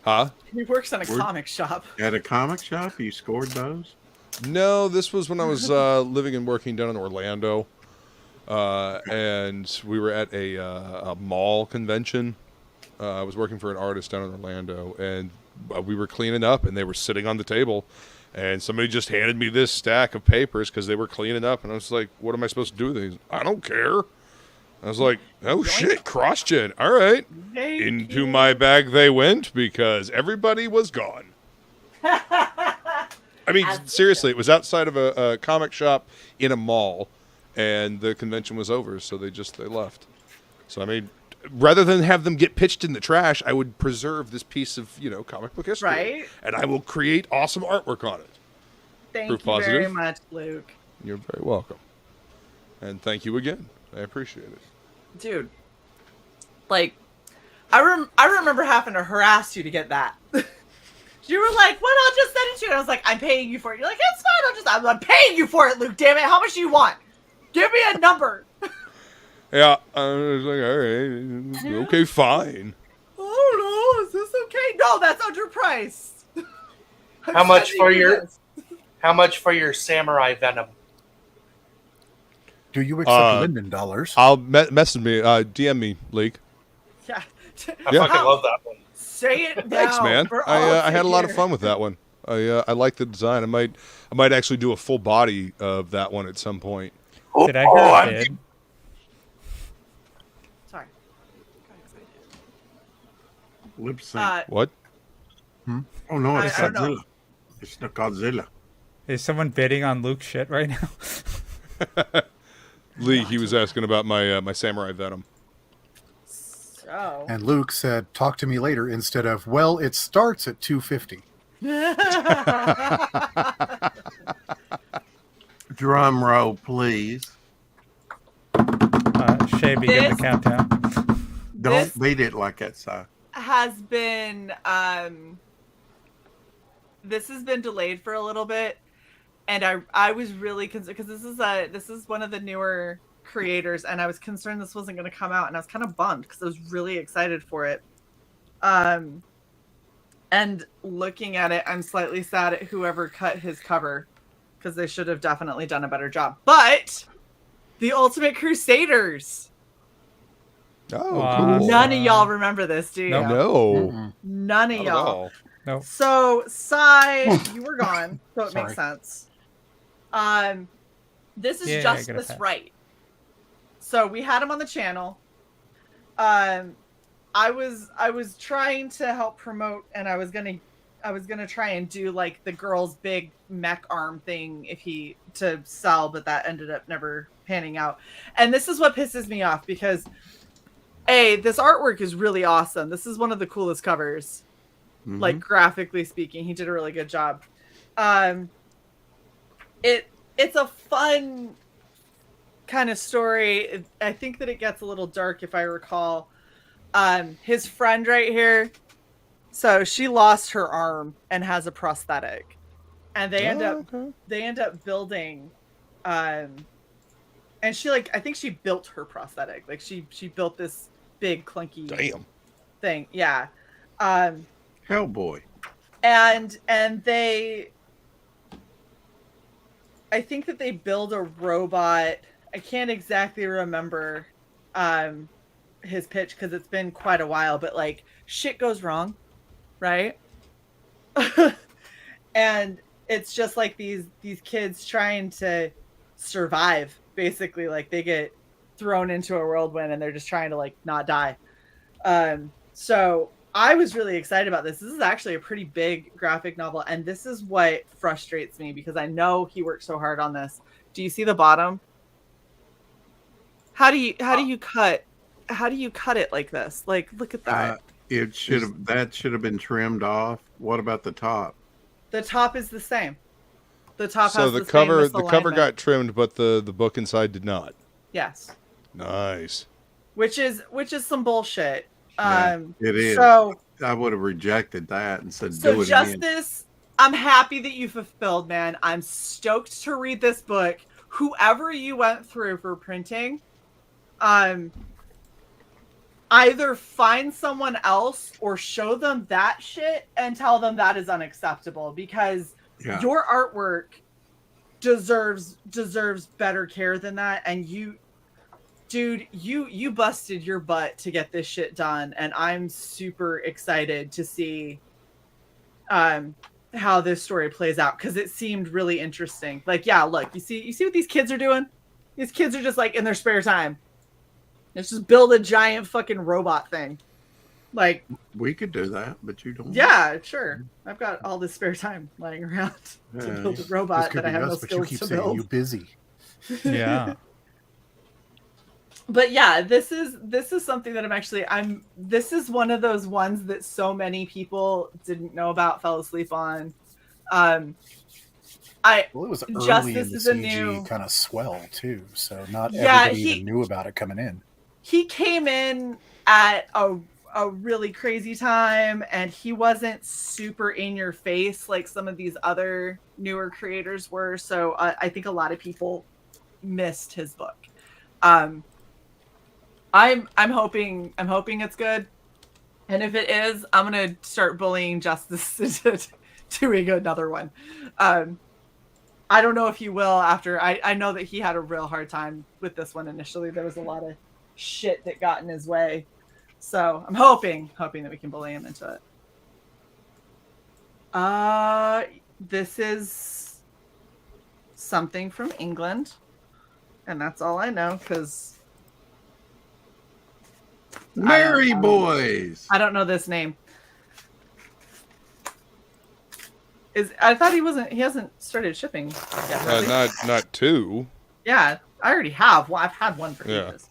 Huh? He works in a comic shop. At a comic shop? You scored those? No, this was when I was living and working down in Orlando. And we were at a mall convention I was working for an artist down in Orlando, and we were cleaning up, and they were sitting on the table, and somebody just handed me this stack of papers because they were cleaning up, and I was like, "What am I supposed to do with these?" I don't care. I was like, "Oh shit, cross-gen. All right." Into my bag they went because everybody was gone. I mean, seriously, it was outside of a comic shop in a mall, and the convention was over, so they left. So, I mean, rather than have them get pitched in the trash, I would preserve this piece of, comic book history. Right. And I will create awesome artwork on it. Thank Proof you positive. very much, Luke. You're very welcome. And thank you again. I appreciate it. Dude, like, I remember having to harass you to get that. You were like, "What? I'll just send it to you." And I was like, "I'm paying you for it." You're like, "It's fine. I'm paying you for it, Luke. Damn it! How much do you want? Give me a number." Yeah, I was like, all right, okay, fine. Oh no, is this okay? No, that's underpriced. How much for your samurai venom? Do you accept Linden dollars? I'll message me, DM me, Leak. Yeah. I fucking love that one. Say it now. Thanks, man. I had a lot of fun with that one. I like the design. I might actually do a full body of that one at some point. Did I hear a kid? Sorry. Lip sync. What? Oh no, it's I don't know. Godzilla. It's not Godzilla. Is someone bidding on Luke's shit right now? Lee, he was asking about my my samurai venom. So. And Luke said, "Talk to me later," instead of, "Well, it starts at $250." Drum roll, please. Shae, begin the countdown. Don't beat it like that, Si. Has been this has been delayed for a little bit, and I was really concerned because this is one of the newer creators, and I was concerned this wasn't going to come out, and I was kind of bummed because I was really excited for it. And looking at it, I'm slightly sad at whoever cut his cover because they should have definitely done a better job. But the Ultimate Crusaders. Oh, Wow. cool. None of y'all remember this, do you? No. None of y'all. No. So, Sai, you were gone, so it makes Sorry. sense. This is Yeah, I Justice got a pat. Right. So we had him on the channel. I was trying to help promote, and I was gonna try and do like the girl's big mech arm thing to sell, but that ended up never panning out. And this is what pisses me off because this artwork is really awesome. This is one of the coolest covers. Mm-hmm. Like graphically speaking, he did a really good job. It's a fun kind of story. I think that it gets a little dark if I recall. His friend right here, so she lost her arm and has a prosthetic, and they end up building, and she I think she built her prosthetic. Like she built this big clunky thing. Yeah. Hellboy. And they, I think that they build a robot. I can't exactly remember his pitch because it's been quite a while, but like shit goes wrong, right? And it's just like these kids trying to survive, basically. Like they get thrown into a whirlwind and they're just trying to like not die. So I was really excited about this. This is actually a pretty big graphic novel, and this is what frustrates me because I know he worked so hard on this. Do you see the bottom? How do you cut it like this? Like, look at that. It should have been trimmed off. What about the top? The top is the same. The top So has the the cover same the cover misalignment. got trimmed, but the book inside did not. Yes. Nice. Which is some bullshit. Yeah, it is. So I would have rejected that and said, So do it Justice, again. I'm happy that you fulfilled, man. I'm stoked to read this book. Whoever you went through for printing, either find someone else or show them that shit and tell them that is unacceptable because your artwork deserves better care than that. And dude, you busted your butt to get this shit done, and I'm super excited to see how this story plays out, because it seemed really interesting. Like, yeah, look, you see what these kids are doing? These kids are just like in their spare time. Let's just build a giant fucking robot thing. Like, we could do that, but you don't. Yeah, sure. I've got all this spare time lying around to build a robot that I have no skills to build. You busy. Yeah. But yeah, this is something that this is one of those ones that so many people didn't know about, fell asleep on. Well, it was early in the CG kind of swell too, so not everybody even knew about it coming in. He came in at a really crazy time, and he wasn't super in your face like some of these other newer creators were. So I think a lot of people missed his book. I'm hoping it's good, and if it is, I'm gonna start bullying Justice into doing another one. I don't know if he will after. I know that he had a real hard time with this one initially. There was a lot of shit that got in his way, so I'm hoping that we can bully him into it. This is something from England, and that's all I know, because Merry Boys. I don't know this name. I thought he hasn't started shipping yet. Not two. Yeah, I already have. Well, I've had one for ages.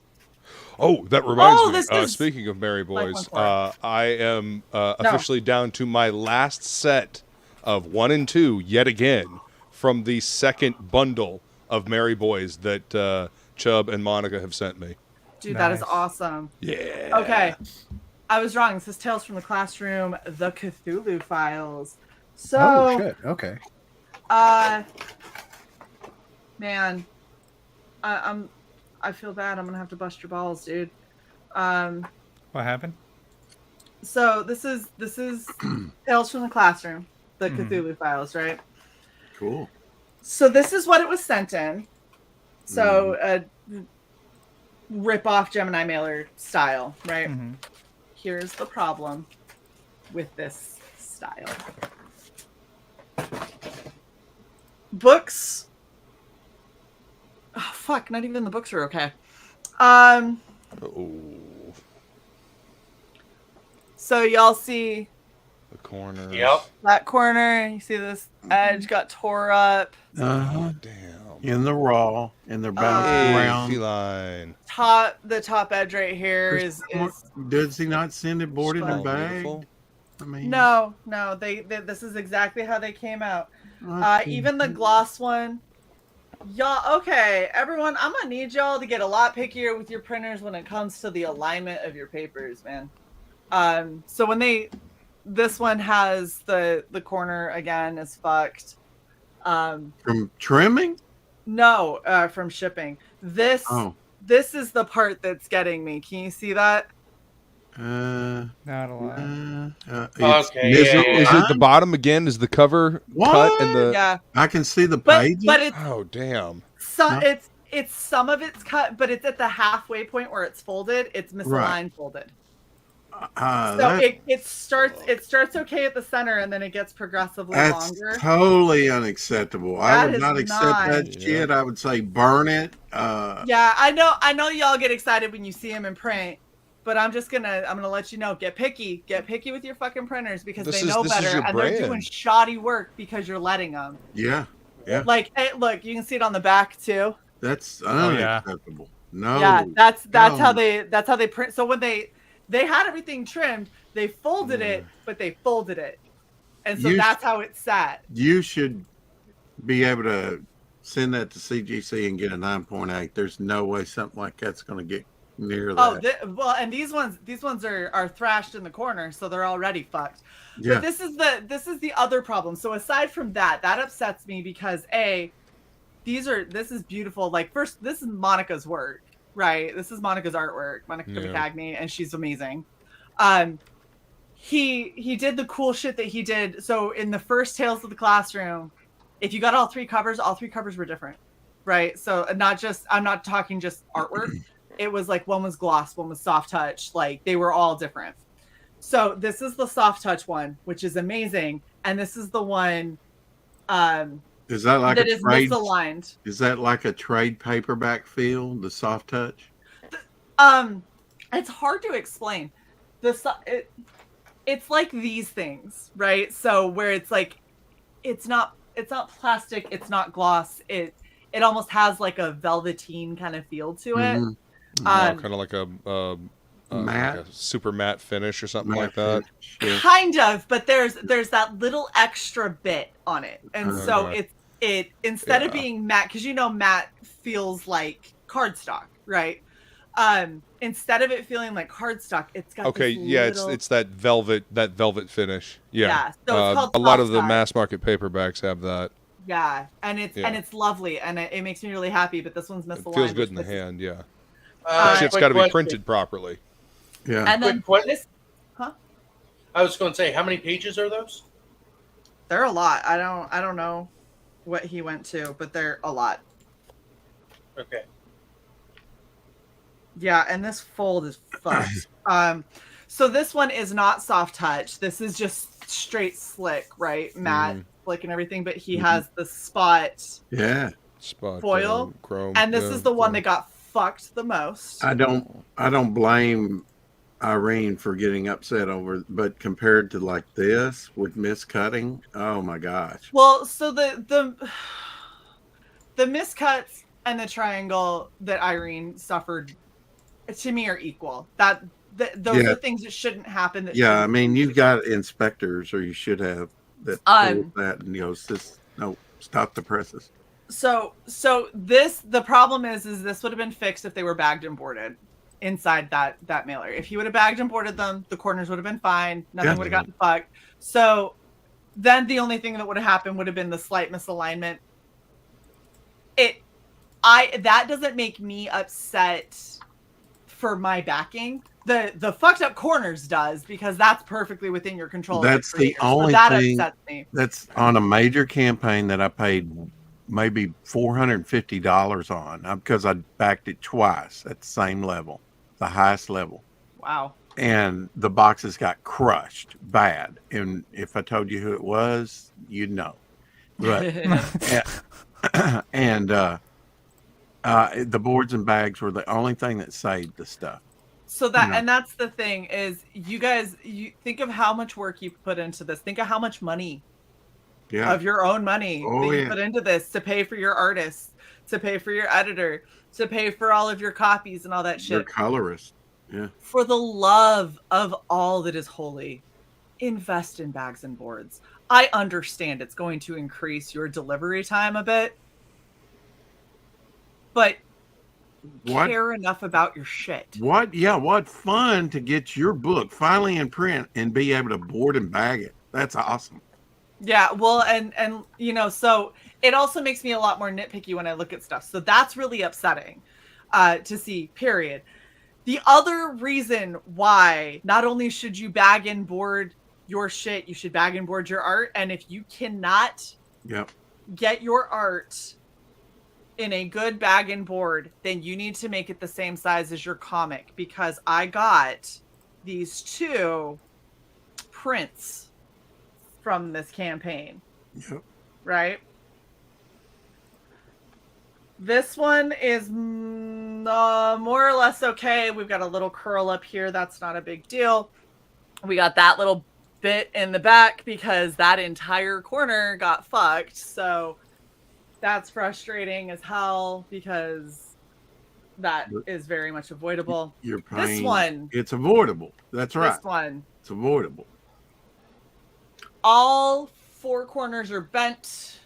Oh, that reminds me. Speaking of Merry Boys, I am officially down to my last set of 1 and 2 yet again from the second bundle of Merry Boys that Chubb and Monica have sent me. Dude, that is awesome. Yeah. Okay. I was wrong. This is Tales from the Classroom, The Cthulhu Files. So, oh, shit. Okay. Man, I feel bad. I'm going to have to bust your balls, dude. What happened? So this is Tales from the Classroom, The Cthulhu Files, right? Cool. So this is what it was sent in. So, rip off Gemini mailer style, right? Here's the problem with this style. Books. Oh fuck! Not even the books are okay. So y'all see the corner. Yep. That corner. You see this edge got tore up. Damn. In the raw, and they're bouncing around. Feline. The top edge right here is. Does he not send it boarded and bagged? I mean, no. They this is exactly how they came out. Even the gloss one. Y'all, okay, everyone. I'm gonna need y'all to get a lot pickier with your printers when it comes to the alignment of your papers, man. So when this one has the corner again is fucked. From trimming? No, from shipping. This is the part that's getting me. Can you see that? Not a lot. Okay. Is it the bottom again? Is the cover cut? And I can see the pages. But it's, oh damn! It's some of it's cut, but it's at the halfway point where it's folded. It's misaligned folded. So it starts okay at the center, and then it gets progressively longer. That's totally unacceptable. I would not accept that shit. I would say burn it. Yeah, I know y'all get excited when you see them in print, but I'm gonna let you know, get picky with your fucking printers, because they know better, and they're doing shoddy work because you're letting them. Yeah. Like, hey, look, you can see it on the back too. That's unacceptable. No. Yeah, that's how they print. So when they had everything trimmed, they folded it, but they folded it. And so that's how it sat. You should be able to send that to CGC and get a 9.8. There's no way something like that's going to get near that. And these ones are thrashed in the corner, so they're already fucked. Yeah. But this is the other problem. So aside from that upsets me, because this is beautiful. Like, first, this is Monica's work. Right, this is Monica's artwork, Monica Cagney, and she's amazing. He did the cool shit that he did. So in the first Tales of the Classroom, if you got all three covers were different, right? So I'm not talking just artwork. it was like one was gloss, one was soft touch. Like they were all different. So this is the soft touch one, which is amazing, and this is the one is that like that a is trade? misaligned. Is that like a trade paperback feel? The soft touch? It's hard to explain. It's like these things, right? So where it's like, it's not plastic, it's not gloss. It almost has like a velveteen kind of feel to it. Mm-hmm. Kind of like a matte, like a super matte finish or something like that. Yeah. Kind of, but there's that little extra bit on it, and so it instead of being matte, because matte feels like cardstock, right? Instead of it feeling like cardstock, it's got it's that velvet finish. Yeah. So it's called a lot of soft the touch. mass market paperbacks have that. Yeah, and it's lovely, and it makes me really happy. But this one's misaligned. It feels good in the hand. Yeah. Shit's Quick got to be question. printed properly. Yeah. And then this, I was going to say, how many pages are those? they're a lot. I don't know what he went to, but they're a lot. Okay. Yeah, and this fold is fucked. So this one is not soft touch. This is just straight slick, right? Matte, slick and everything, but he has the spot foil. Chrome. And this is the one that got fucked the most. I don't blame Irene for getting upset over, but compared to like this with miscutting, oh my gosh. Well, so the miscuts and the triangle that Irene suffered, to me, are equal. Those are things that shouldn't happen. I mean, you've got inspectors, or you should have that and goes, no, stop the presses. So the problem is this would have been fixed if they were bagged and boarded inside that mailer. If he would have bagged and boarded them, the corners would have been fine. Nothing would have gotten fucked. So then the only thing that would have happened would have been the slight misalignment. That doesn't make me upset for my backing. The fucked up corners does, because that's perfectly within your control. That's the only thing upsets me. That's on a major campaign that I paid maybe $450 on, because I backed it twice at the same level, the highest level. Wow. And the boxes got crushed bad. And if I told you who it was, you'd know. But and the boards and bags were the only thing that saved the stuff. So and that's the thing is, you guys, you think of how much work you put into this. Think of how much money of your own money that you put into this, to pay for your artists, to pay for your editor, to pay for all of your copies and all that shit. Your colorist. Yeah. For the love of all that is holy, invest in bags and boards. I understand it's going to increase your delivery time a bit, but care enough about your shit. What fun to get your book finally in print and be able to board and bag it. That's awesome. Yeah, well, and so it also makes me a lot more nitpicky when I look at stuff. So that's really upsetting to see, period. The other reason why not only should you bag and board your shit, you should bag and board your art. And if you cannot get your art in a good bag and board, then you need to make it the same size as your comic, because I got these 2 prints from this campaign. Right? This one is more or less okay. We've got a little curl up here. That's not a big deal. We got that little bit in the back because that entire corner got fucked. So that's frustrating as hell, because that is very much avoidable. This one. It's avoidable. That's right. This one. It's avoidable. All 4 corners are bent.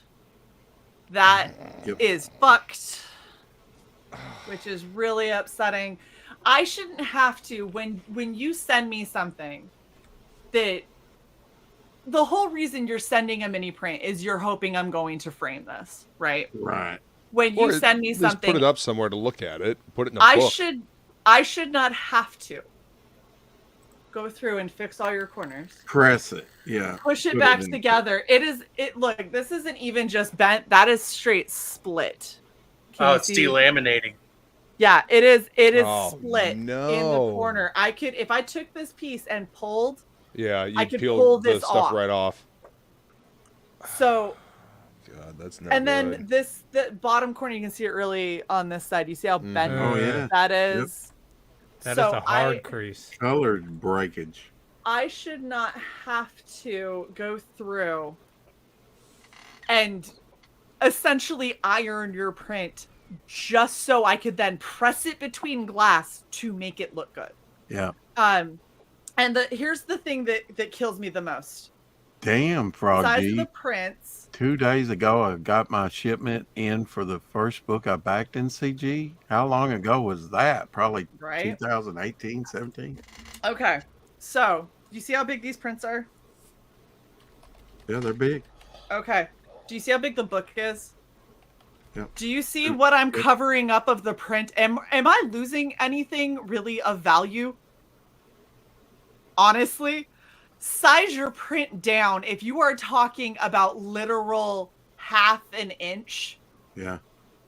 That is fucked, which is really upsetting. I shouldn't have to, when you send me something that the whole reason you're sending a mini print is you're hoping I'm going to frame this, right? Right. When you send me something, put it up somewhere to look at it. Put it in a book. I should not have to go through and fix all your corners. Press it. Yeah. Push it back together. Look, this isn't even just bent. That is straight split. It's delaminating. Yeah, it is. It is Oh, split in the no. corner. I could, if I took this piece and pulled, Yeah, I you'd could peel pull the this stuff off. right off. So, God, that's not and good. then the bottom corner, you can see it really on this side. You see how bent Oh, yeah. that is? That So is a hard crease. Colored breakage. I should not have to go through and essentially iron your print just so I could then press it between glass to make it look good. Yeah. And here's the thing that kills me the most. Damn, Size of Froggy. the prints. 2 days ago, I got my shipment in for the first book I backed in CG. How long ago was that? Probably Right. 2018, 17. Okay. So, do you see how big these prints are? Yeah, they're big. Okay. Do you see how big the book is? Yep. Do you see what I'm covering up of the print? Am I losing anything really of value? Honestly, size your print down if you are talking about literal half an inch. Yeah.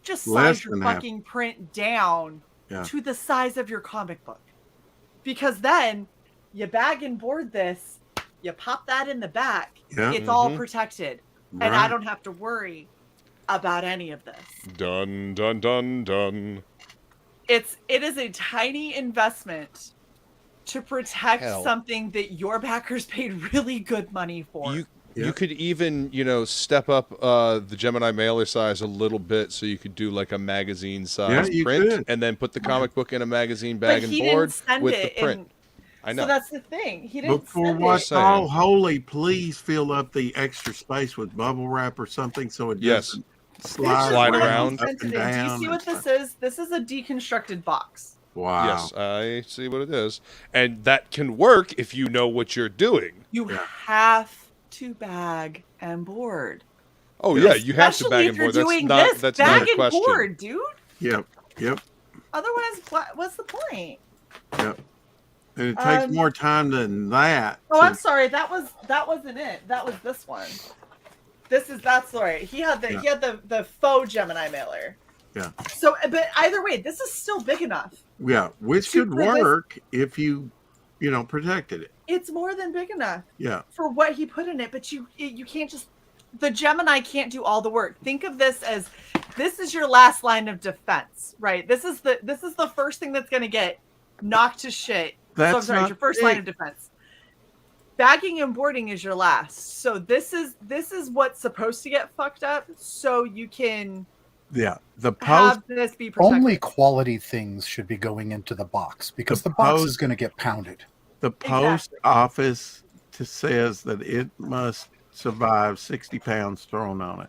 Just Less size your than half. fucking print down Yeah. to the size of your comic book. Because then you bag and board this, you pop that in the back, Yeah. it's all protected. And I Right. don't have to worry about any of this. Done, done, done, done. It is a tiny investment to protect Hell. something that your backers paid really good money for. You could even, step up the Gemini mailer size a little bit so you could do like a magazine size you print could. and then put the comic book in a magazine bag But and he board didn't send with it the print. in- I know. So that's the thing. He didn't But for send what's it. all holy, please fill up the extra space with bubble wrap or something so it Yes. doesn't This slide, is what he around. up sent and it in. Do you down. see what this is? This is a deconstructed box. Wow. Yes, I see what it is. And that can work if you know what you're doing. You have to bag and board. Oh, yeah, you have to Especially bag if and you're board. That's doing not, this. that's Bag not a and question. board, dude. Yep. Otherwise, what's the point? Yep. And it takes more time than that. Oh, I'm sorry. That wasn't it. That was this one. That's sorry. He had the faux Gemini mailer. Yeah. So, but either way, this is still big enough. Yeah, which could work if you protected it. It's more than big enough. Yeah. For what he put in it, but you can't just. The Gemini can't do all the work. Think of this as this is your last line of defense, right? This is the first thing that's going to get knocked to shit. That's I'm sorry, not your first big. line of defense. Bagging and boarding is your last. So this is what's supposed to get fucked up, so you can Yeah. The post have this be protected. Only quality things should be going into the box because the box is going to get pounded. The post office says that it must survive 60 pounds thrown on it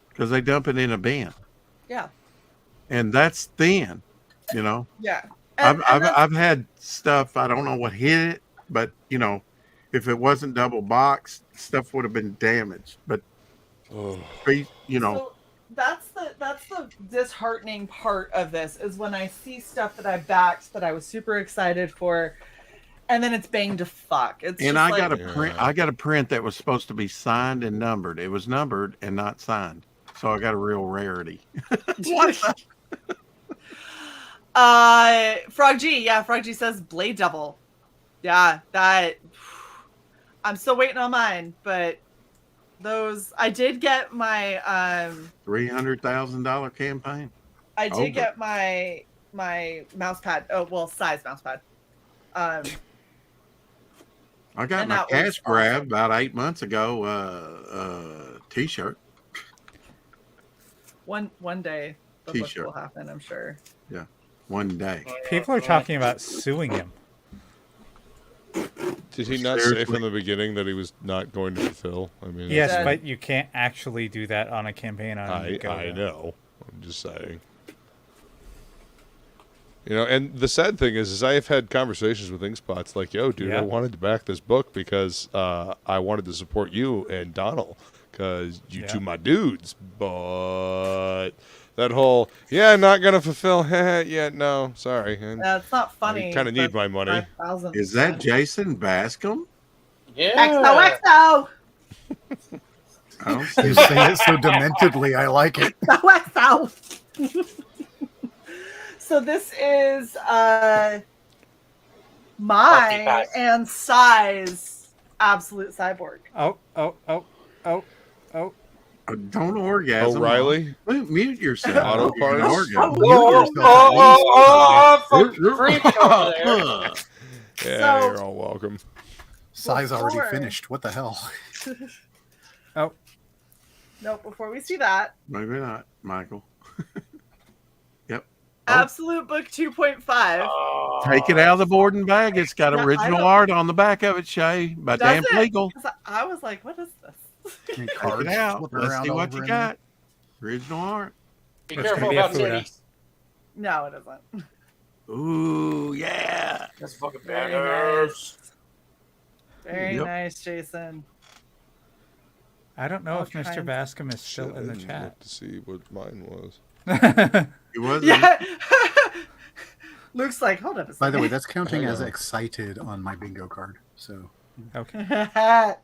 because they dump it in a bin. Yeah. And that's thin, Yeah. I've had stuff, I don't know what hit it, but if it wasn't double boxed, stuff would have been damaged. But So that's the disheartening part of this is when I see stuff that I backed that I was super excited for, and then it's banged to fuck. It's and just I like, got a print that was supposed to be signed and numbered. It was numbered and not signed, so I got a real rarity. Frog G says Blade Devil. Yeah, that I'm still waiting on mine, but those I did get my $300,000 campaign. I did get my mouse pad. Oh well, size mouse pad. I got and my that was cash grab about 8 months ago. T-shirt. One day the book T-shirt. will happen, I'm sure. Yeah, one day. People are talking about suing him. Did he not say from the beginning that he was not going to fulfill? I mean, Yes, but you can't actually do that on a campaign. I know. I'm just saying. And the sad thing is I have had conversations with Inkspots like, yo, dude, I wanted to back this book because I wanted to support you and Donald because you two my dudes. But that whole, not going to fulfill, no, sorry. That's not funny. I kind of need my money. 5,000. Is that Jason Bascom? Yeah. XOXO! You say it so dementedly. I like it. XOXO! So this is my and Cy's absolute cyborg. Oh. Don't orgasm. O'Reilly? Mute yourself. Auto You're gonna parts? orgasm. Mute yourself. Creeping over there. Yeah, So- you're all welcome. Cy's already Before- finished. What the hell? Oh. No, before we see that, Maybe not, Michael. Yep. Absolute Book 2.5. Take it out of the board and bag. It's got Yeah, I original don't- art on the back of it, Shae, by Does Dan it? Flegel. 'Cause I was like, what is this? Take it out. Let's see what you got. Original art. Be It's careful gonna be a about Fuda. titties. No, it isn't. Ooh, yeah. That's fucking Very badass. nice. Very Yep. nice, Jason. I don't know All if Mr. kinds. Bascom is still Shit, in I the didn't chat. look to see what mine was. It wasn't. Yeah. Luke's like, hold up a second. By the way, that's counting Hang as on. excited on my bingo card. So, Okay.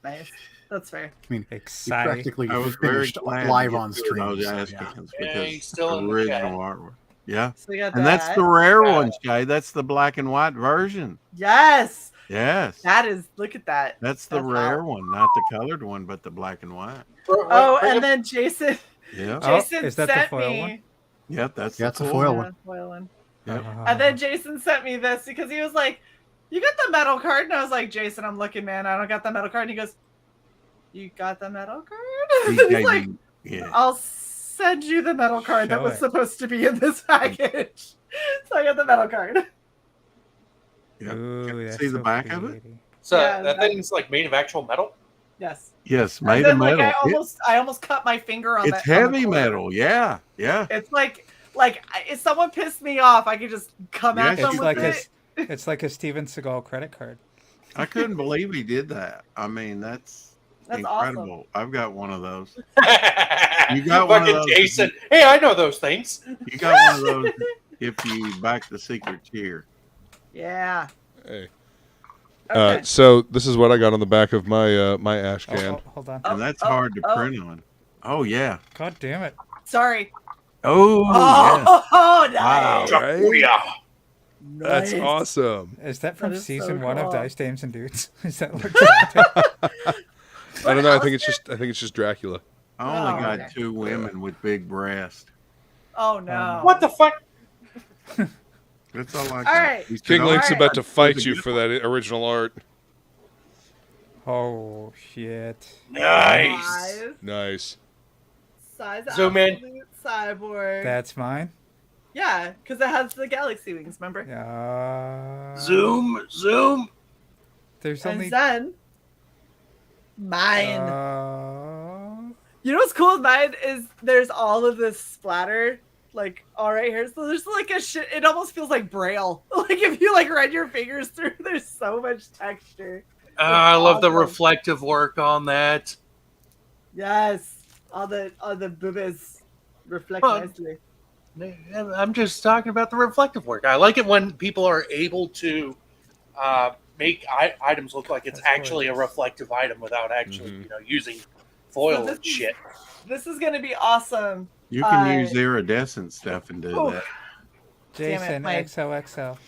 nice. That's fair. I mean, you Excited. practically I was very finished glad live to on get through stream. those So, ass yeah. cans Yeah, because he's still in the original chat. artwork. Yeah. So we got And that. that's the rare Yeah. one, Shae. That's the black and white version. Yes. Yes. That is, look at that. That's the That's rare hot. one, not the colored one, but the black and white. Oh, and then Jason. Yeah. Oh, Jason is that the sent foil me. one? Yep, that's Yeah, the it's a cool foil one. one. Foil one. Yep. And then Jason sent me this because he was like, "You got the metal card?" And I was like, "Jason, I'm looking, man. I don't got the metal card." And he goes, "You got the metal card?" He He's gave like, me- yeah. "I'll send you the metal card that Show was it. supposed to be in this package." So I got the metal card. Yep. Ooh, Can you that's see the so back of it? pretty. So Yeah, that thing's like made of actual metal. Yes. Yes, And made then, of metal. like, I almost cut my finger on It's that. on the heavy corner. metal. Yeah. Yeah. It's like if someone pissed me off, I could just come at Yes, them It's with like it. it's like a Steven Seagal credit card. I couldn't believe he did that. I mean, that's incredible. awesome. I've got one of those. You got one of Fucking those. Jason. Hey, I know those things. You got one of those if you back the secret cheer. Yeah. Hey. Okay. So this is what I got on the back of my my ash Oh, can. hold on. And that's hard to print on. Oh, yeah. God damn it. Sorry. Oh, Oh, nice. Wow. Right? That's Nice. awesome. Is that from That is so season 1 of cool. Dice Dames and Dudes? Is that what I don't know. I think it's just Dracula. I only Oh, got okay. 2 women with big breasts. Oh no. What the fuck? That's all I got. All right. He said, King "Oh, Link's Alright. about to fight you for that original art. Oh shit. Nice. Nice. Size Zoom in. absolute cyborg. That's mine. Yeah, because it has the galaxy wings, remember? Zoom. There's And only then mine. uh, You know what's cool with mine is there's all of this splatter, like all right here. So there's like a shit. It almost feels like braille. Like if you like run your fingers through, there's so much texture. I love the awesome. reflective work on that. Yes, all the boobies reflect Well, nicely. I'm just talking about the reflective work. I like it when people are able to make items look like it's That's actually a gorgeous. reflective item without actually, Mhm. using foil So this and shit. This is gonna be awesome. You can use iridescent stuff and do Oh. that. Damn it, Jason my- XOXO.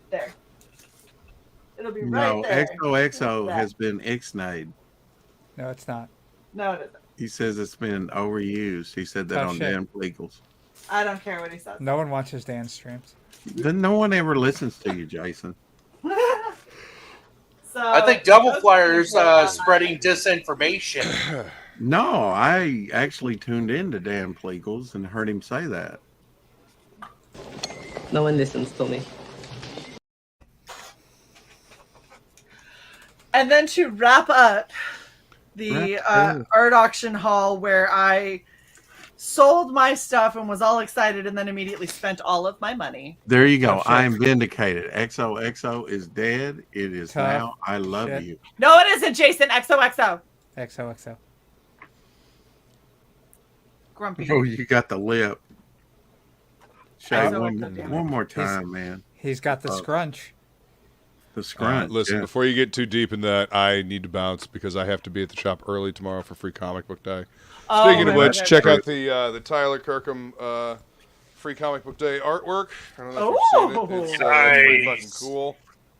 There. It'll be No, right there. XOXO Like has that. been ixnayed. No, it's not. No, it isn't. He says it's been overused. He said that Oh, on shit. Dan Flegels. I don't care what he says. No one watches Dan's streams. Then no one ever listens to you, Jason. So I think Double those Flyer's people are spreading disinformation. No, I actually tuned in to Dan Flegels and heard him say that. No one listens to me. And then to wrap up the art auction haul where I sold my stuff and was all excited and then immediately spent all of my money. There you go. Oh, shit. I am vindicated. XOXO is dead. It is Tough now. I love shit. you. No, it isn't, Jason. XOXO. XOXO. Grumpy. Oh, you got the lip. Shae, XOXO, damn it. one more time, man. He's got the scrunch. The scrunch. Listen, yeah. before you get too deep in that, I need to bounce because I have to be at the shop early tomorrow for Free Comic Book Day. Oh, Speaking of right, which, right, check right. out the Tyler Kirkham free comic book day artwork. I don't know if you've seen it. It's pretty fucking cool.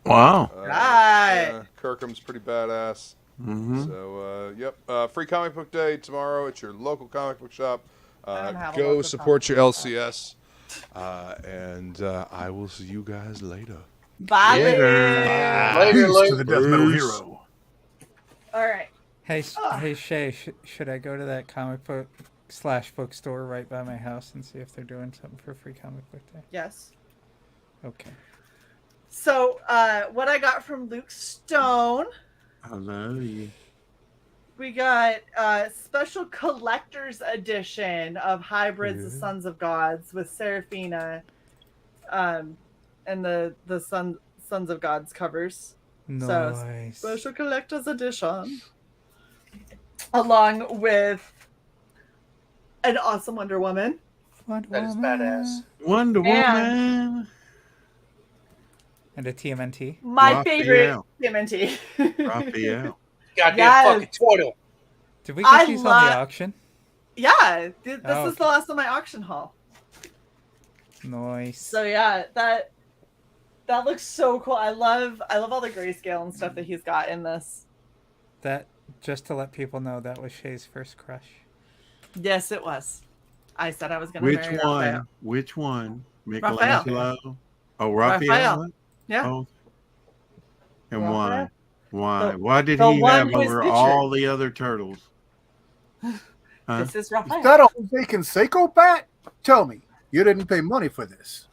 Wow. Yeah, Kirkham's pretty badass. Mm-hmm. So, yep. Free comic book day tomorrow at your local comic book shop. Go support your LCS. And I will see you guys later. Bye. Peace to the Death Metal Hero. All right. Hey, Shae, should I go to that comic book / bookstore right by my house and see if they're doing something for free comic book day? Yes. Okay. So, what I got from Luke Stone. Hello. We got special collector's edition of Hybrids of Sons of Gods with Seraphina, and the Sons of Gods covers. Nice. So, special collector's edition. Along with an awesome Wonder Woman. That is badass. Wonder Woman. And a TMNT. My favorite TMNT. Raphael. Goddamn fucking turtle. Did we get these on the auction? Yeah, this is the last of my auction haul. Nice. So yeah, that looks so cool. I love all the grayscale and stuff that he's got in this. That, just to let people know, that was Shae's first crush. Yes, it was. I said I was going to marry Raphael. Which one? Raphael. Michelangelo? Oh, Raphael? Yeah. Oh. And Raphael. why? Why did he have over all the other turtles? Huh? This is Raphael. Is that a Jose Canseco bat? Tell me, you didn't pay money for this.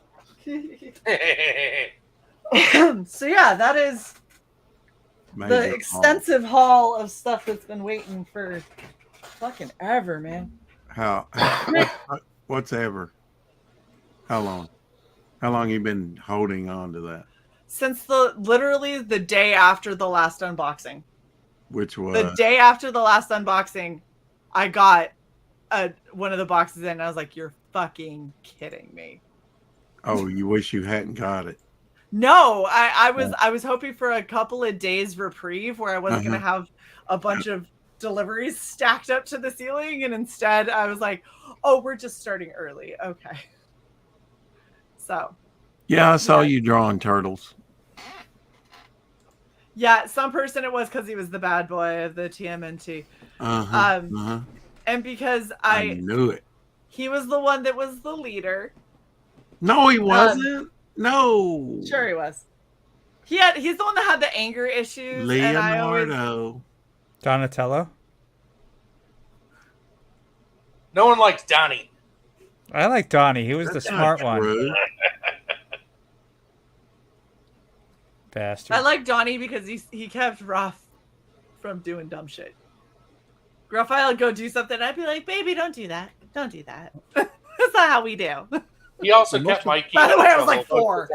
So yeah, that is the extensive haul of stuff that's been waiting for fucking ever, man. What's ever? How long? How long you been holding on to that? Since literally the day after the last unboxing. Which was the day after the last unboxing, I got one of the boxes in and I was like, you're fucking kidding me. Oh, you wish you hadn't got it. No, I was hoping for a couple of days reprieve where I wasn't going to have a bunch of deliveries stacked up to the ceiling, and instead I was like, oh, we're just starting early. Okay. So. Yeah, I saw you drawing turtles. Yeah, some person it was because he was the bad boy of the TMNT. And because I knew it. He was the one that was the leader. No, he wasn't. No. Sure he was. He's the one that had the anger issues. Leonardo. Donatello? No one likes Donnie. I like Donnie. He was the smart one. Bastard. I like Donnie because he kept Raph from doing dumb shit. Raphael would go do something, I'd be like, baby, don't do that. Don't do that. That's not how we do. He also kept Mikey. By the way, I was like 4.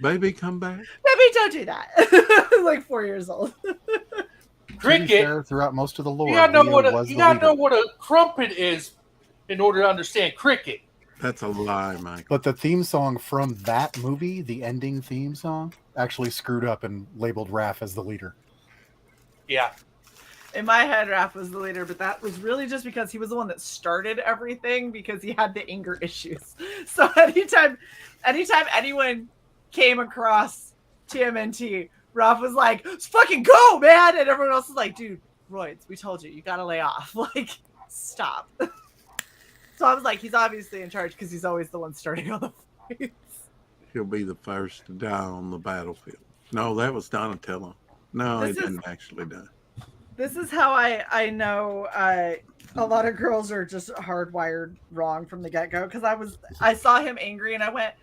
Baby, come back. Baby, don't do that. I was like 4 years old. Cricket. Throughout most of the lore, you gotta know what a crumpet is in order to understand cricket. That's a lie, Mike. But the theme song from that movie, the ending theme song, actually screwed up and labeled Raph as the leader. Yeah. In my head, Raph was the leader, but that was really just because he was the one that started everything because he had the anger issues. So anytime anyone came across TMNT, Raph was like, fucking go, man! And everyone else was like, dude, roids, we told you gotta lay off. Like, stop. So I was like, he's obviously in charge because he's always the one starting all the fights. He'll be the first to die on the battlefield. No, that was Donatello. No, he didn't actually die. This is how I know a lot of girls are just hardwired wrong from the get-go, because I saw him angry and I went,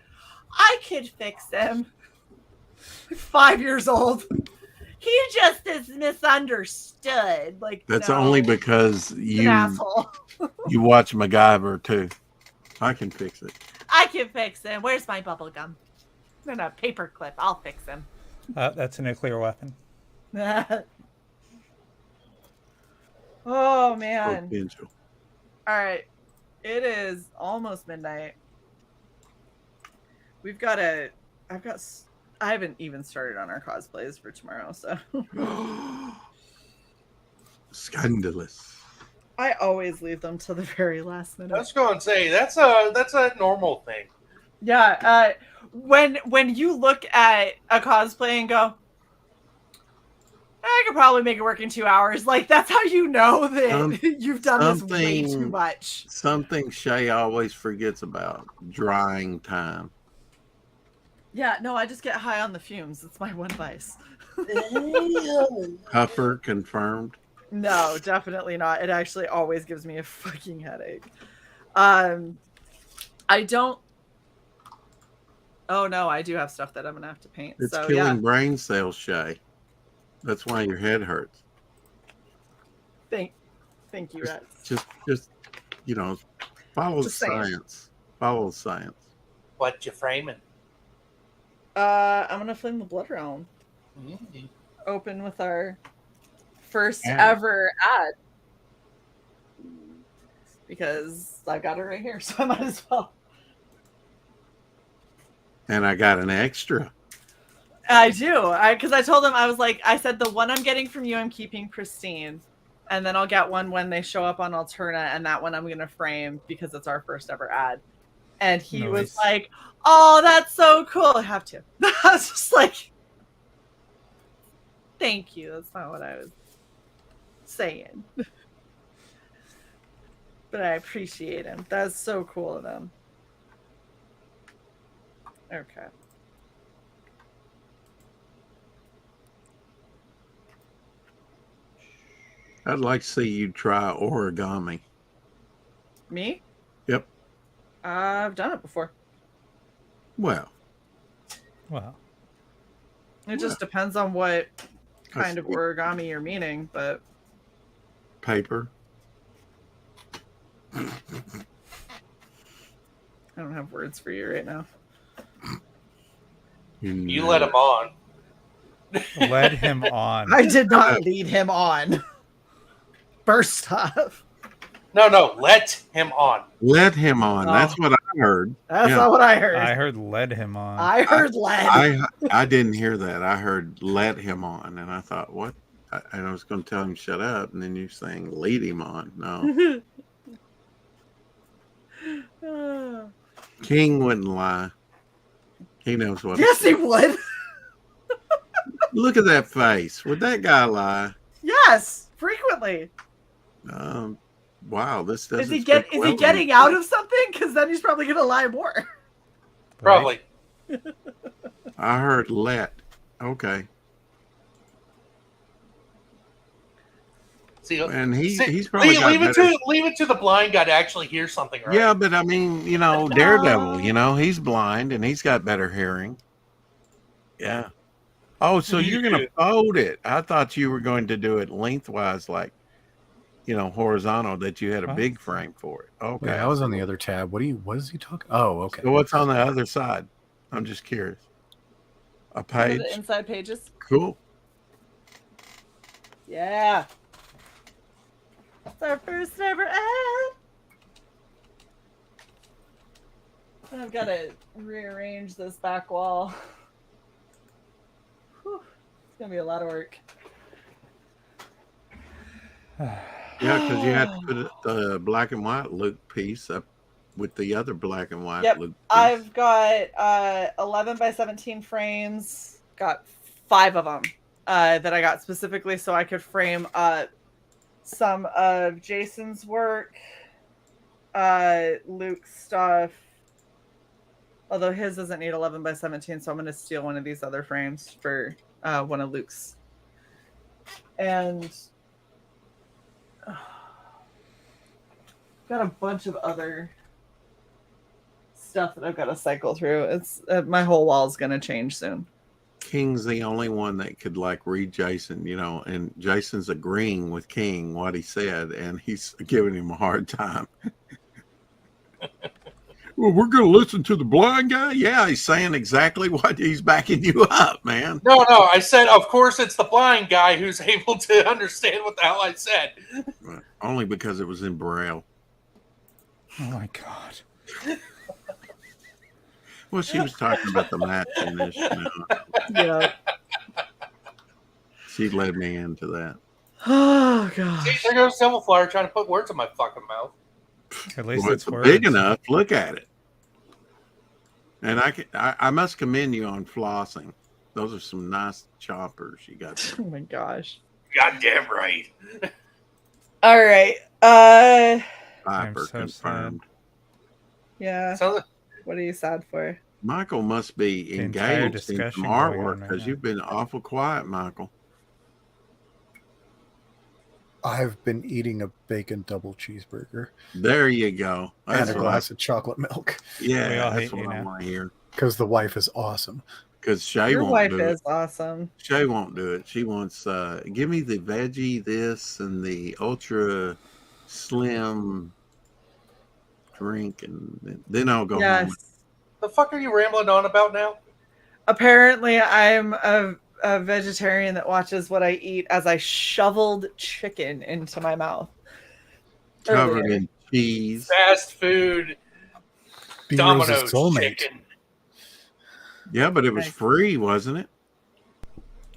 I could fix him. 5 years old. He just is misunderstood. Like, that's no, only because you you watch MacGyver too. I can fix it. I can fix him. Where's my bubble gum? No, paper clip. I'll fix him. That's a nuclear weapon. Oh man. Potential. All right. It is almost midnight. I haven't even started on our cosplays for tomorrow, so. Scandalous. I always leave them to the very last minute. I was going to say that's a normal thing. Yeah. When you look at a cosplay and go, I could probably make it work in 2 hours. Like, that's how you know that you've done this way too much. Something Shae always forgets about: drying time. Yeah, no, I just get high on the fumes. It's my one vice. Puffer confirmed. No, definitely not. It actually always gives me a fucking headache. I don't. Oh no, I do have stuff that I'm gonna have to paint. It's so, killing yeah. brain cells, Shae. That's why your head hurts. Thank you, Rex. Just follow the science. Follow the science. What you framing? I'm gonna flame the Blood Realm. Mm-hmm. Open with our first ever ad. Because I've got it right here, so I might as well. And I got an extra. I do. Because I told them, I said, the one I'm getting from you, I'm keeping pristine. And then I'll get one when they show up on Alterna, and that one I'm going to frame because it's our first ever ad. And he was like, oh, that's so cool. I have to. I was just like, thank you. That's not what I was saying. But I appreciate him. That's so cool of them. Okay. I'd like to see you try origami. Me? Yep. I've done it before. Well. It just depends on what kind of origami you're meaning, but... Paper. I don't have words for you right now. You let him on. Led him on. I did not lead him on. First off. No, let him on. Let him on. That's what I heard. That's not what I heard. I heard led him on. I heard led. I didn't hear that. I heard let him on. And I thought, what? And I was going to tell him shut up. And then you're saying lead him on. No. King wouldn't lie. He knows what. Yes, he would. Look at that face. Would that guy lie? Yes, frequently. Wow, this doesn't. Is he getting out of something? Because then he's probably going to lie more. Probably. I heard let. Okay. See, and he's probably leave it to the blind guy to actually hear something, right? Yeah, but I mean, Daredevil, he's blind and he's got better hearing. Yeah. Oh, so you're going to fold it. I thought you were going to do it lengthwise, like, horizontal, that you had a big frame for it. Okay. Wait, I was on the other tab. What is he talking? Oh, okay. So what's on the other side? I'm just curious. A page? The inside pages. Cool. Yeah. It's our first ever ad. I've got to rearrange this back wall. Whew. It's going to be a lot of work. Yeah, because you have to put the black and white Luke piece up with the other black and white Luke piece. I've got 11 by 17 frames. Got 5 of them that I got specifically so I could frame some of Jason's work, Luke's stuff. Although his doesn't need 11 by 17, so I'm going to steal one of these other frames for one of Luke's. And got a bunch of other stuff that I've got to cycle through. It's my whole wall is going to change soon. King's the only one that could read Jason, and Jason's agreeing with King what he said, and he's giving him a hard time. Well, we're going to listen to the blind guy? Yeah, he's saying exactly what he's backing you up, man. No, I said, of course, it's the blind guy who's able to understand what the hell I said. Only because it was in Braille. Oh, my God. Well, she was talking about the matte finish. Yeah. She led me into that. Oh See, gosh. there goes Civil Flyer trying to put words in my fucking mouth. At least Well, it's words. big enough. Look at it. And I must commend you on flossing. Those are some nice choppers you got there. Oh my gosh. Goddamn right. All right. Viper so confirmed. Yeah. So, What are you sad for? Michael must be The entire engaged in some discussion going on artwork right because now. you've been awful quiet, Michael. I've been eating a bacon double cheeseburger There you go. and a glass of chocolate milk. Yeah, We all that's hate what you I now. want to hear. Because the wife is awesome. Because Shae Your won't wife do is it. awesome. Shae won't do it. She wants give me the veggie this and the ultra slim drink, and then I'll go home. the fuck are you rambling on about now? Apparently, I'm a vegetarian that watches what I eat as I shoveled chicken into my mouth. Covered earlier. in cheese. Fast food. B-Rose's Domino's soulmate. chicken. Yeah, but it was Nice. free, wasn't it?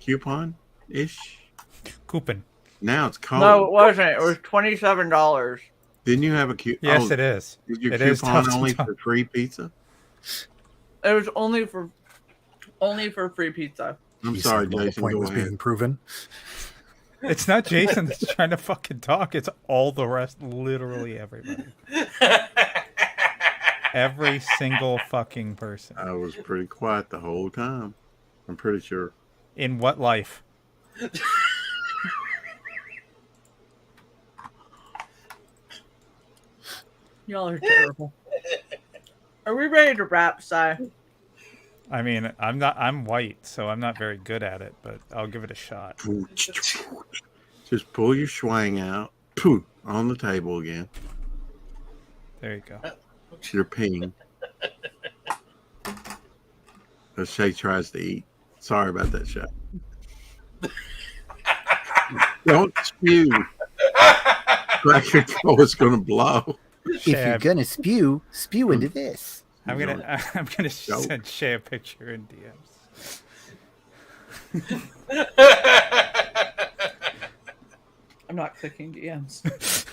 Coupon-ish. Coupon. Now it's cold. No, it wasn't. It was $27. Didn't you have a coupon? Yes, it is. Is your It is coupon tough to only talk. for free pizza? It was only for free pizza. I'm He sorry, said, well, the Jason. point Go was ahead. being proven. It's not Jason that's trying to fucking talk. It's all the rest. Literally everybody. Every single fucking person. I was pretty quiet the whole time. I'm pretty sure. In what life? Y'all are terrible. Are we ready to wrap, Si? I mean, I'm white, so I'm not very good at it, but I'll give it a shot. Just pull your swang out. Pooh, on the table again. There you go. It's your ping. As Shae tries to eat. Sorry about that, Shae. Don't spew. Like your is going to blow. If you're gonna spew into this. I'm gonna send Shae a picture in DMs. I'm not clicking DMs.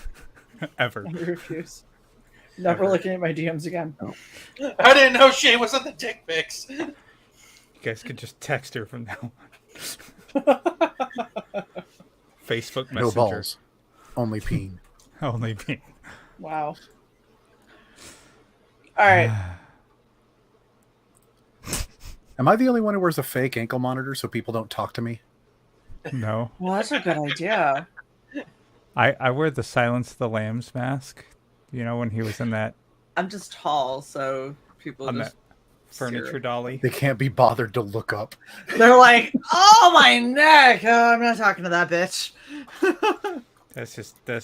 Ever. I refuse. Never looking at my DMs again. I didn't know Shae was on the dick pics. You guys could just text her from now on. Facebook Messenger. No balls. Only peen. Only peen. Wow. All right. Am I the only one who wears a fake ankle monitor so people don't talk to me? No. Well, that's a good idea. I wear the Silence of the Lambs mask. You know, when he was in that I'm just tall, so people on just that furniture dolly. They can't be bothered to look up. they're like, "Oh my neck! Oh, I'm not talking to that bitch." That's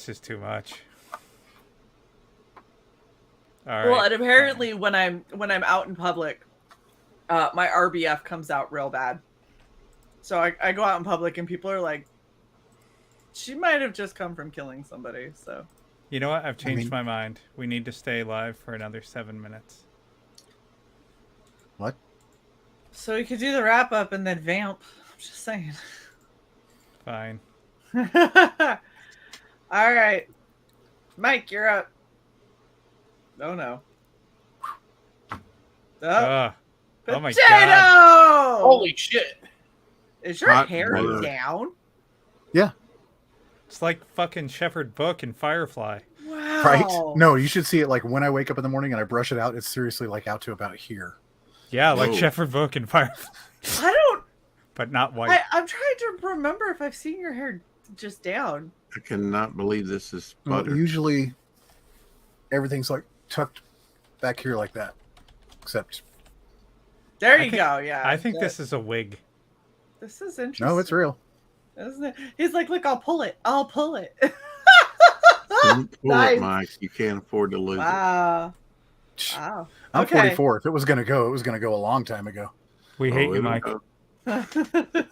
just too much. All Well, right. and apparently when I'm out in public, my RBF comes out real bad. So I go out in public and people are like, she might have just come from killing somebody. So You know what? I've changed my mind. We need to stay live for another 7 minutes. What? we could do the wrap up and then vamp. I'm just saying. Fine. All right, Mike, you're up. Oh no. Oh my Potato! god. Holy shit. Is your Hot hair blood. down? Yeah. It's like fucking Shepherd Book and Firefly. Wow. Right? No, you should see it like when I wake up in the morning and I brush it out, it's seriously like out to about here. Yeah, like Whoa. Shepherd Book and Firefly. I don't. But not white. I'm trying to remember if I've seen your hair just down. I cannot believe this is Well, butter. usually everything's like tucked back here like that. Except There I you think- go. Yeah. I think this is a wig. This is interesting. no, it's real. Isn't it? He's like, look, I'll pull it. I'll pull it. Don't pull Nice. it, Mike. You can't afford to lose Wow. Wow. I'm Okay. 44. If it was gonna go, it was gonna go a long time ago. We it. hate Oh, you, it'll Mike. go.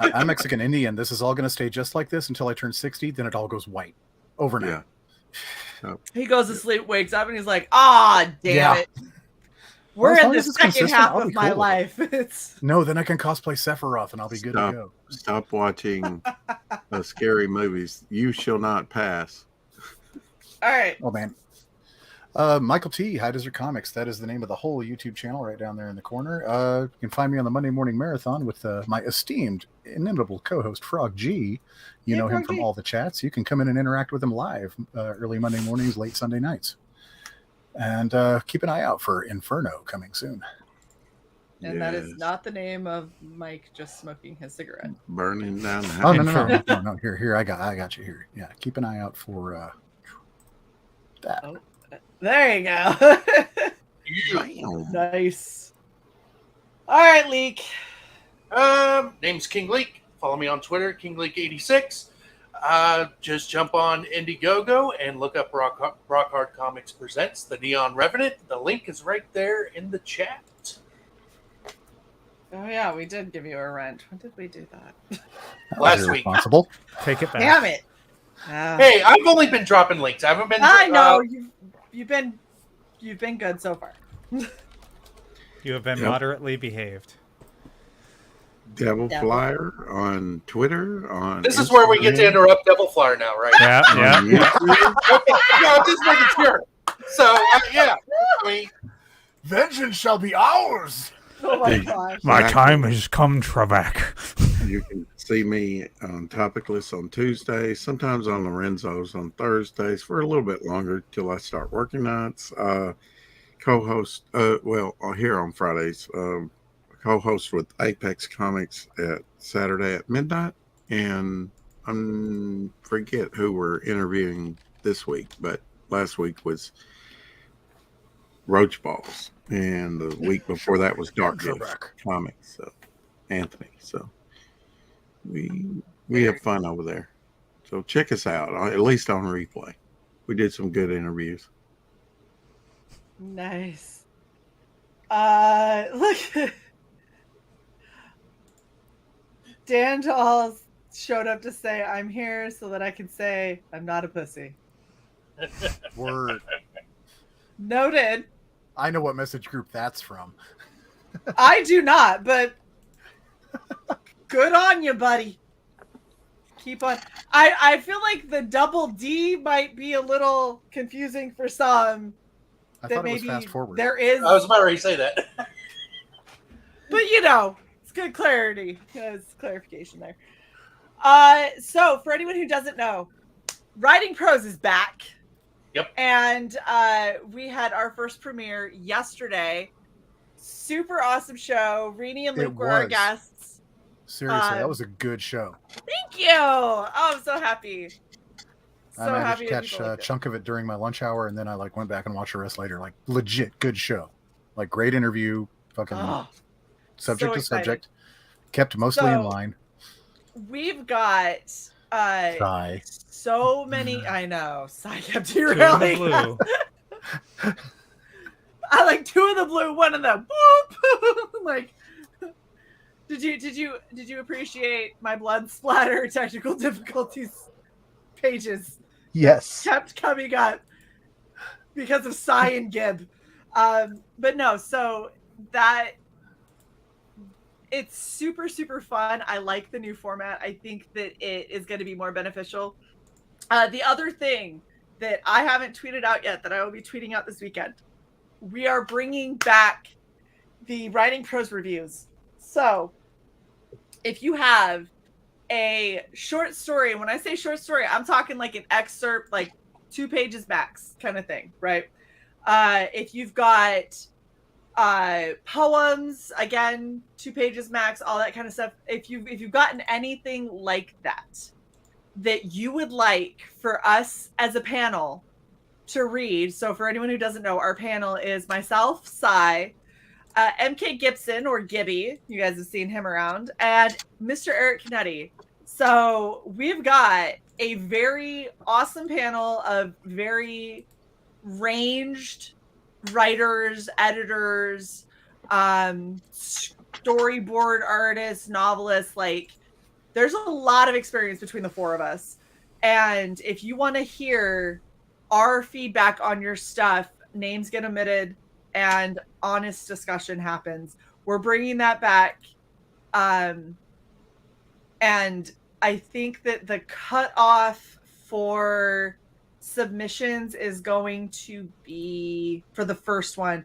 I'm Mexican Indian. This is all gonna stay just like this until I turn 60. Then it all goes white overnight. Yeah. He goes to sleep, wakes up, and he's like, ah, damn Yeah. it. We're as in long the as it's second consistent, half I'll of be my cool with it. life. It's No, then I can cosplay Sephiroth and I'll be good to go. Stop watching scary movies. You shall not pass. all right. Oh man. Michael T, High Desert Comics. That is the name of the whole YouTube channel right down there in the corner. You can find me on the Monday Morning Marathon with my esteemed, inimitable co-host Frog G. You know him from all the chats. You can come in and interact with him live early Monday mornings, late Sunday nights. And keep an eye out for Inferno coming soon. And that is not the name of Mike just smoking his cigarette. Burning down the house. Oh no. Here, I got you here. Yeah, keep an eye out for that. Oh, there you go. Nice. All right, Leak. Name's King Leak. Follow me on Twitter, KingLeak86. Just jump on Indiegogo and look up Rock Hard Comics Presents The Neon Revenant. The link is right there in the chat. Oh yeah, we did give you a rent. When did we do that? Last week. Responsible. Take it back. Damn it. Hey, I've only been dropping links. I haven't been. I know you've been good so far. You have been moderately behaved. Devil Flyer on Twitter. On this Instagram. is where we get to interrupt Devil Flyer now, right? Yeah. Okay, no, just making sure. So yeah, I mean, vengeance shall be ours. Oh my gosh. My time has come, Trebek. You can see me on Topicless on Tuesdays, sometimes on Lorenzo's on Thursdays for a little bit longer till I start working nights. Co-host, here on Fridays, co-host with Apex Comics at Saturday at midnight, and I forget who we're interviewing this week, but last week was Roach Balls, and the week before that was Dark Comics, so Anthony. So we have fun over there. So check us out, at least on replay. We did some good interviews. Nice. Look. Dan Doll showed up to say, I'm here so that I can say I'm not a pussy. Word. Noted. I know what message group that's from. I do not, but good on you, buddy. Keep on. I feel like the double D might be a little confusing for some. I thought it was fast forward. There is. I was about to say that. But it's good clarity. It's clarification there. So for anyone who doesn't know, Writing Pros is back. Yep. And we had our first premiere yesterday. Super awesome show. Rini and Luke were our guests. Seriously, that was a good show. Thank you. Oh, I'm so happy. I managed to catch a chunk of it during my lunch hour, and then I went back and watched the rest later. Legit good show. Great interview. Fucking subject to subject. Kept mostly in line. We've got Shae. So many. I know. Shae kept derailing. I like two of the blue, one of the boop. Did you appreciate my blood splatter technical difficulties pages? Yes. Kept coming up because of Shae and Gib. But no, so that it's super, super fun. I like the new format. I think that it is going to be more beneficial. The other thing that I haven't tweeted out yet that I will be tweeting out this weekend, we are bringing back the Writing Pros reviews. So if you have a short story, and when I say short story, I'm talking like an excerpt, 2 pages max kind of thing, right? If you've got poems, again, 2 pages max, all that kind of stuff. If you've gotten anything like that you would like for us as a panel to read. So for anyone who doesn't know, our panel is myself, Shae, MK Gibson or Gibby, you guys have seen him around, and Mr. Eric Canetti. So we've got a very awesome panel of very ranged writers, editors, storyboard artists, novelists. There's a lot of experience between the 4 of us. And if you want to hear our feedback on your stuff, names get omitted, and honest discussion happens. We're bringing that back. And I think that the cutoff for submissions is going to be, for the first one,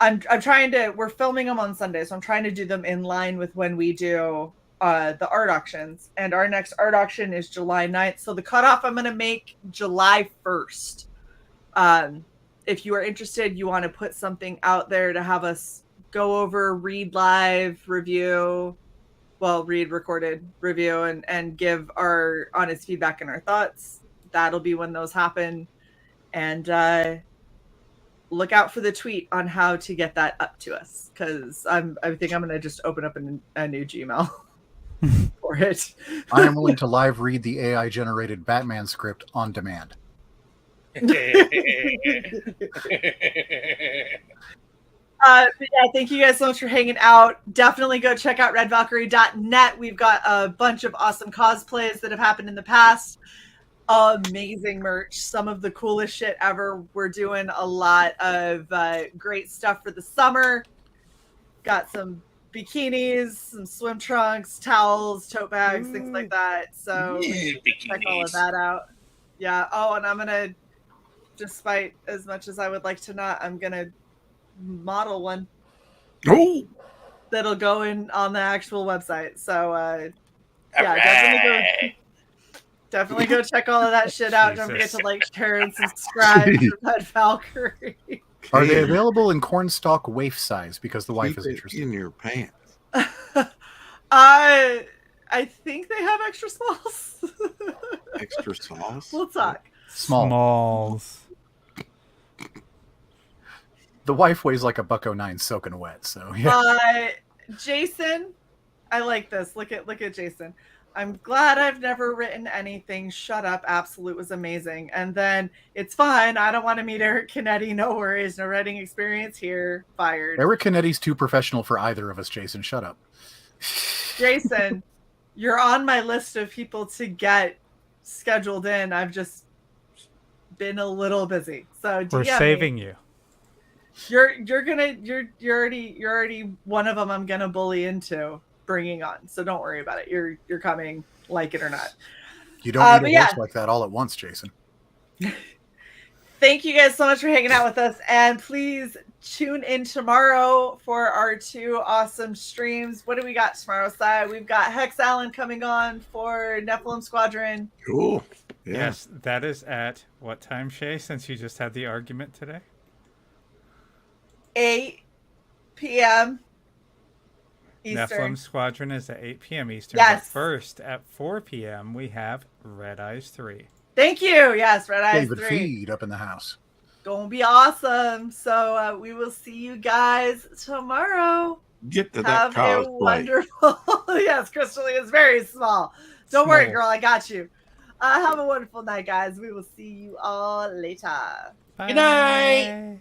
we're filming them on Sunday, so I'm trying to do them in line with when we do the art auctions. And our next art auction is July 9th. So the cutoff I'm going to make July 1st. If you are interested, you want to put something out there to have us go over, read live, review, read recorded review, and give our honest feedback and our thoughts. That'll be when those happen. And look out for the tweet on how to get that up to us, because I think I'm going to just open up a new Gmail for it. I am willing to live read the AI generated Batman script on demand. Thank you guys so much for hanging out. Definitely go check out redvalkyrie.net. We've got a bunch of awesome cosplays that have happened in the past. Amazing merch, some of the coolest shit ever. We're doing a lot of great stuff for the summer. Got some bikinis, some swim trunks, towels, tote bags, things like that. So check all of that out. Yeah. Oh, and I'm gonna, despite as much as I would like to not, I'm gonna model one. Oh, that'll go in on the actual website. So definitely go check all of that shit out. Don't forget to like, share, and subscribe to Red Valkyrie. Are they available in cornstalk waif size? Because the wife Keep is it interested. in your pants. I think they have extra smalls. Extra sauce? We'll talk. Smalls. The wife weighs like $1.09 soaking wet. So yeah. Jason, I like this. Look at Jason. I'm glad I've never written anything. Shut up. Absolute was amazing. And then it's fine. I don't want to meet Eric Canetti. No worries. No writing experience here. Fired. Eric Canetti's too professional for either of us, Jason. Shut up. Jason, you're on my list of people to get scheduled in. I've just been a little busy. So we're saving you. You're already one of them I'm gonna bully into bringing on, so don't worry about it. You're coming, like it or not. You don't need a horse like that all at once, Jason. Thank you guys so much for hanging out with us, and please tune in tomorrow for our 2 awesome streams. What do we got tomorrow, Si? We've got Hex Allen coming on for Nephilim Squadron. Cool. Yeah. Yes, that is at what time, Shae, since you just had the argument today? 8 p.m. Eastern. Nephilim Squadron is at 8 p.m. Eastern. Yes. But first, at 4 p.m., we have Red Eyes 3. Thank you. Yes, Red Eyes David 3. Feed up in the house. Gonna be awesome. So we will see you guys tomorrow. Get to that Have a cosplay. wonderful. Yes, Crystal is very small. Don't worry, girl. I got you. Have a wonderful night, guys. We will see you all later. Bye. Good night.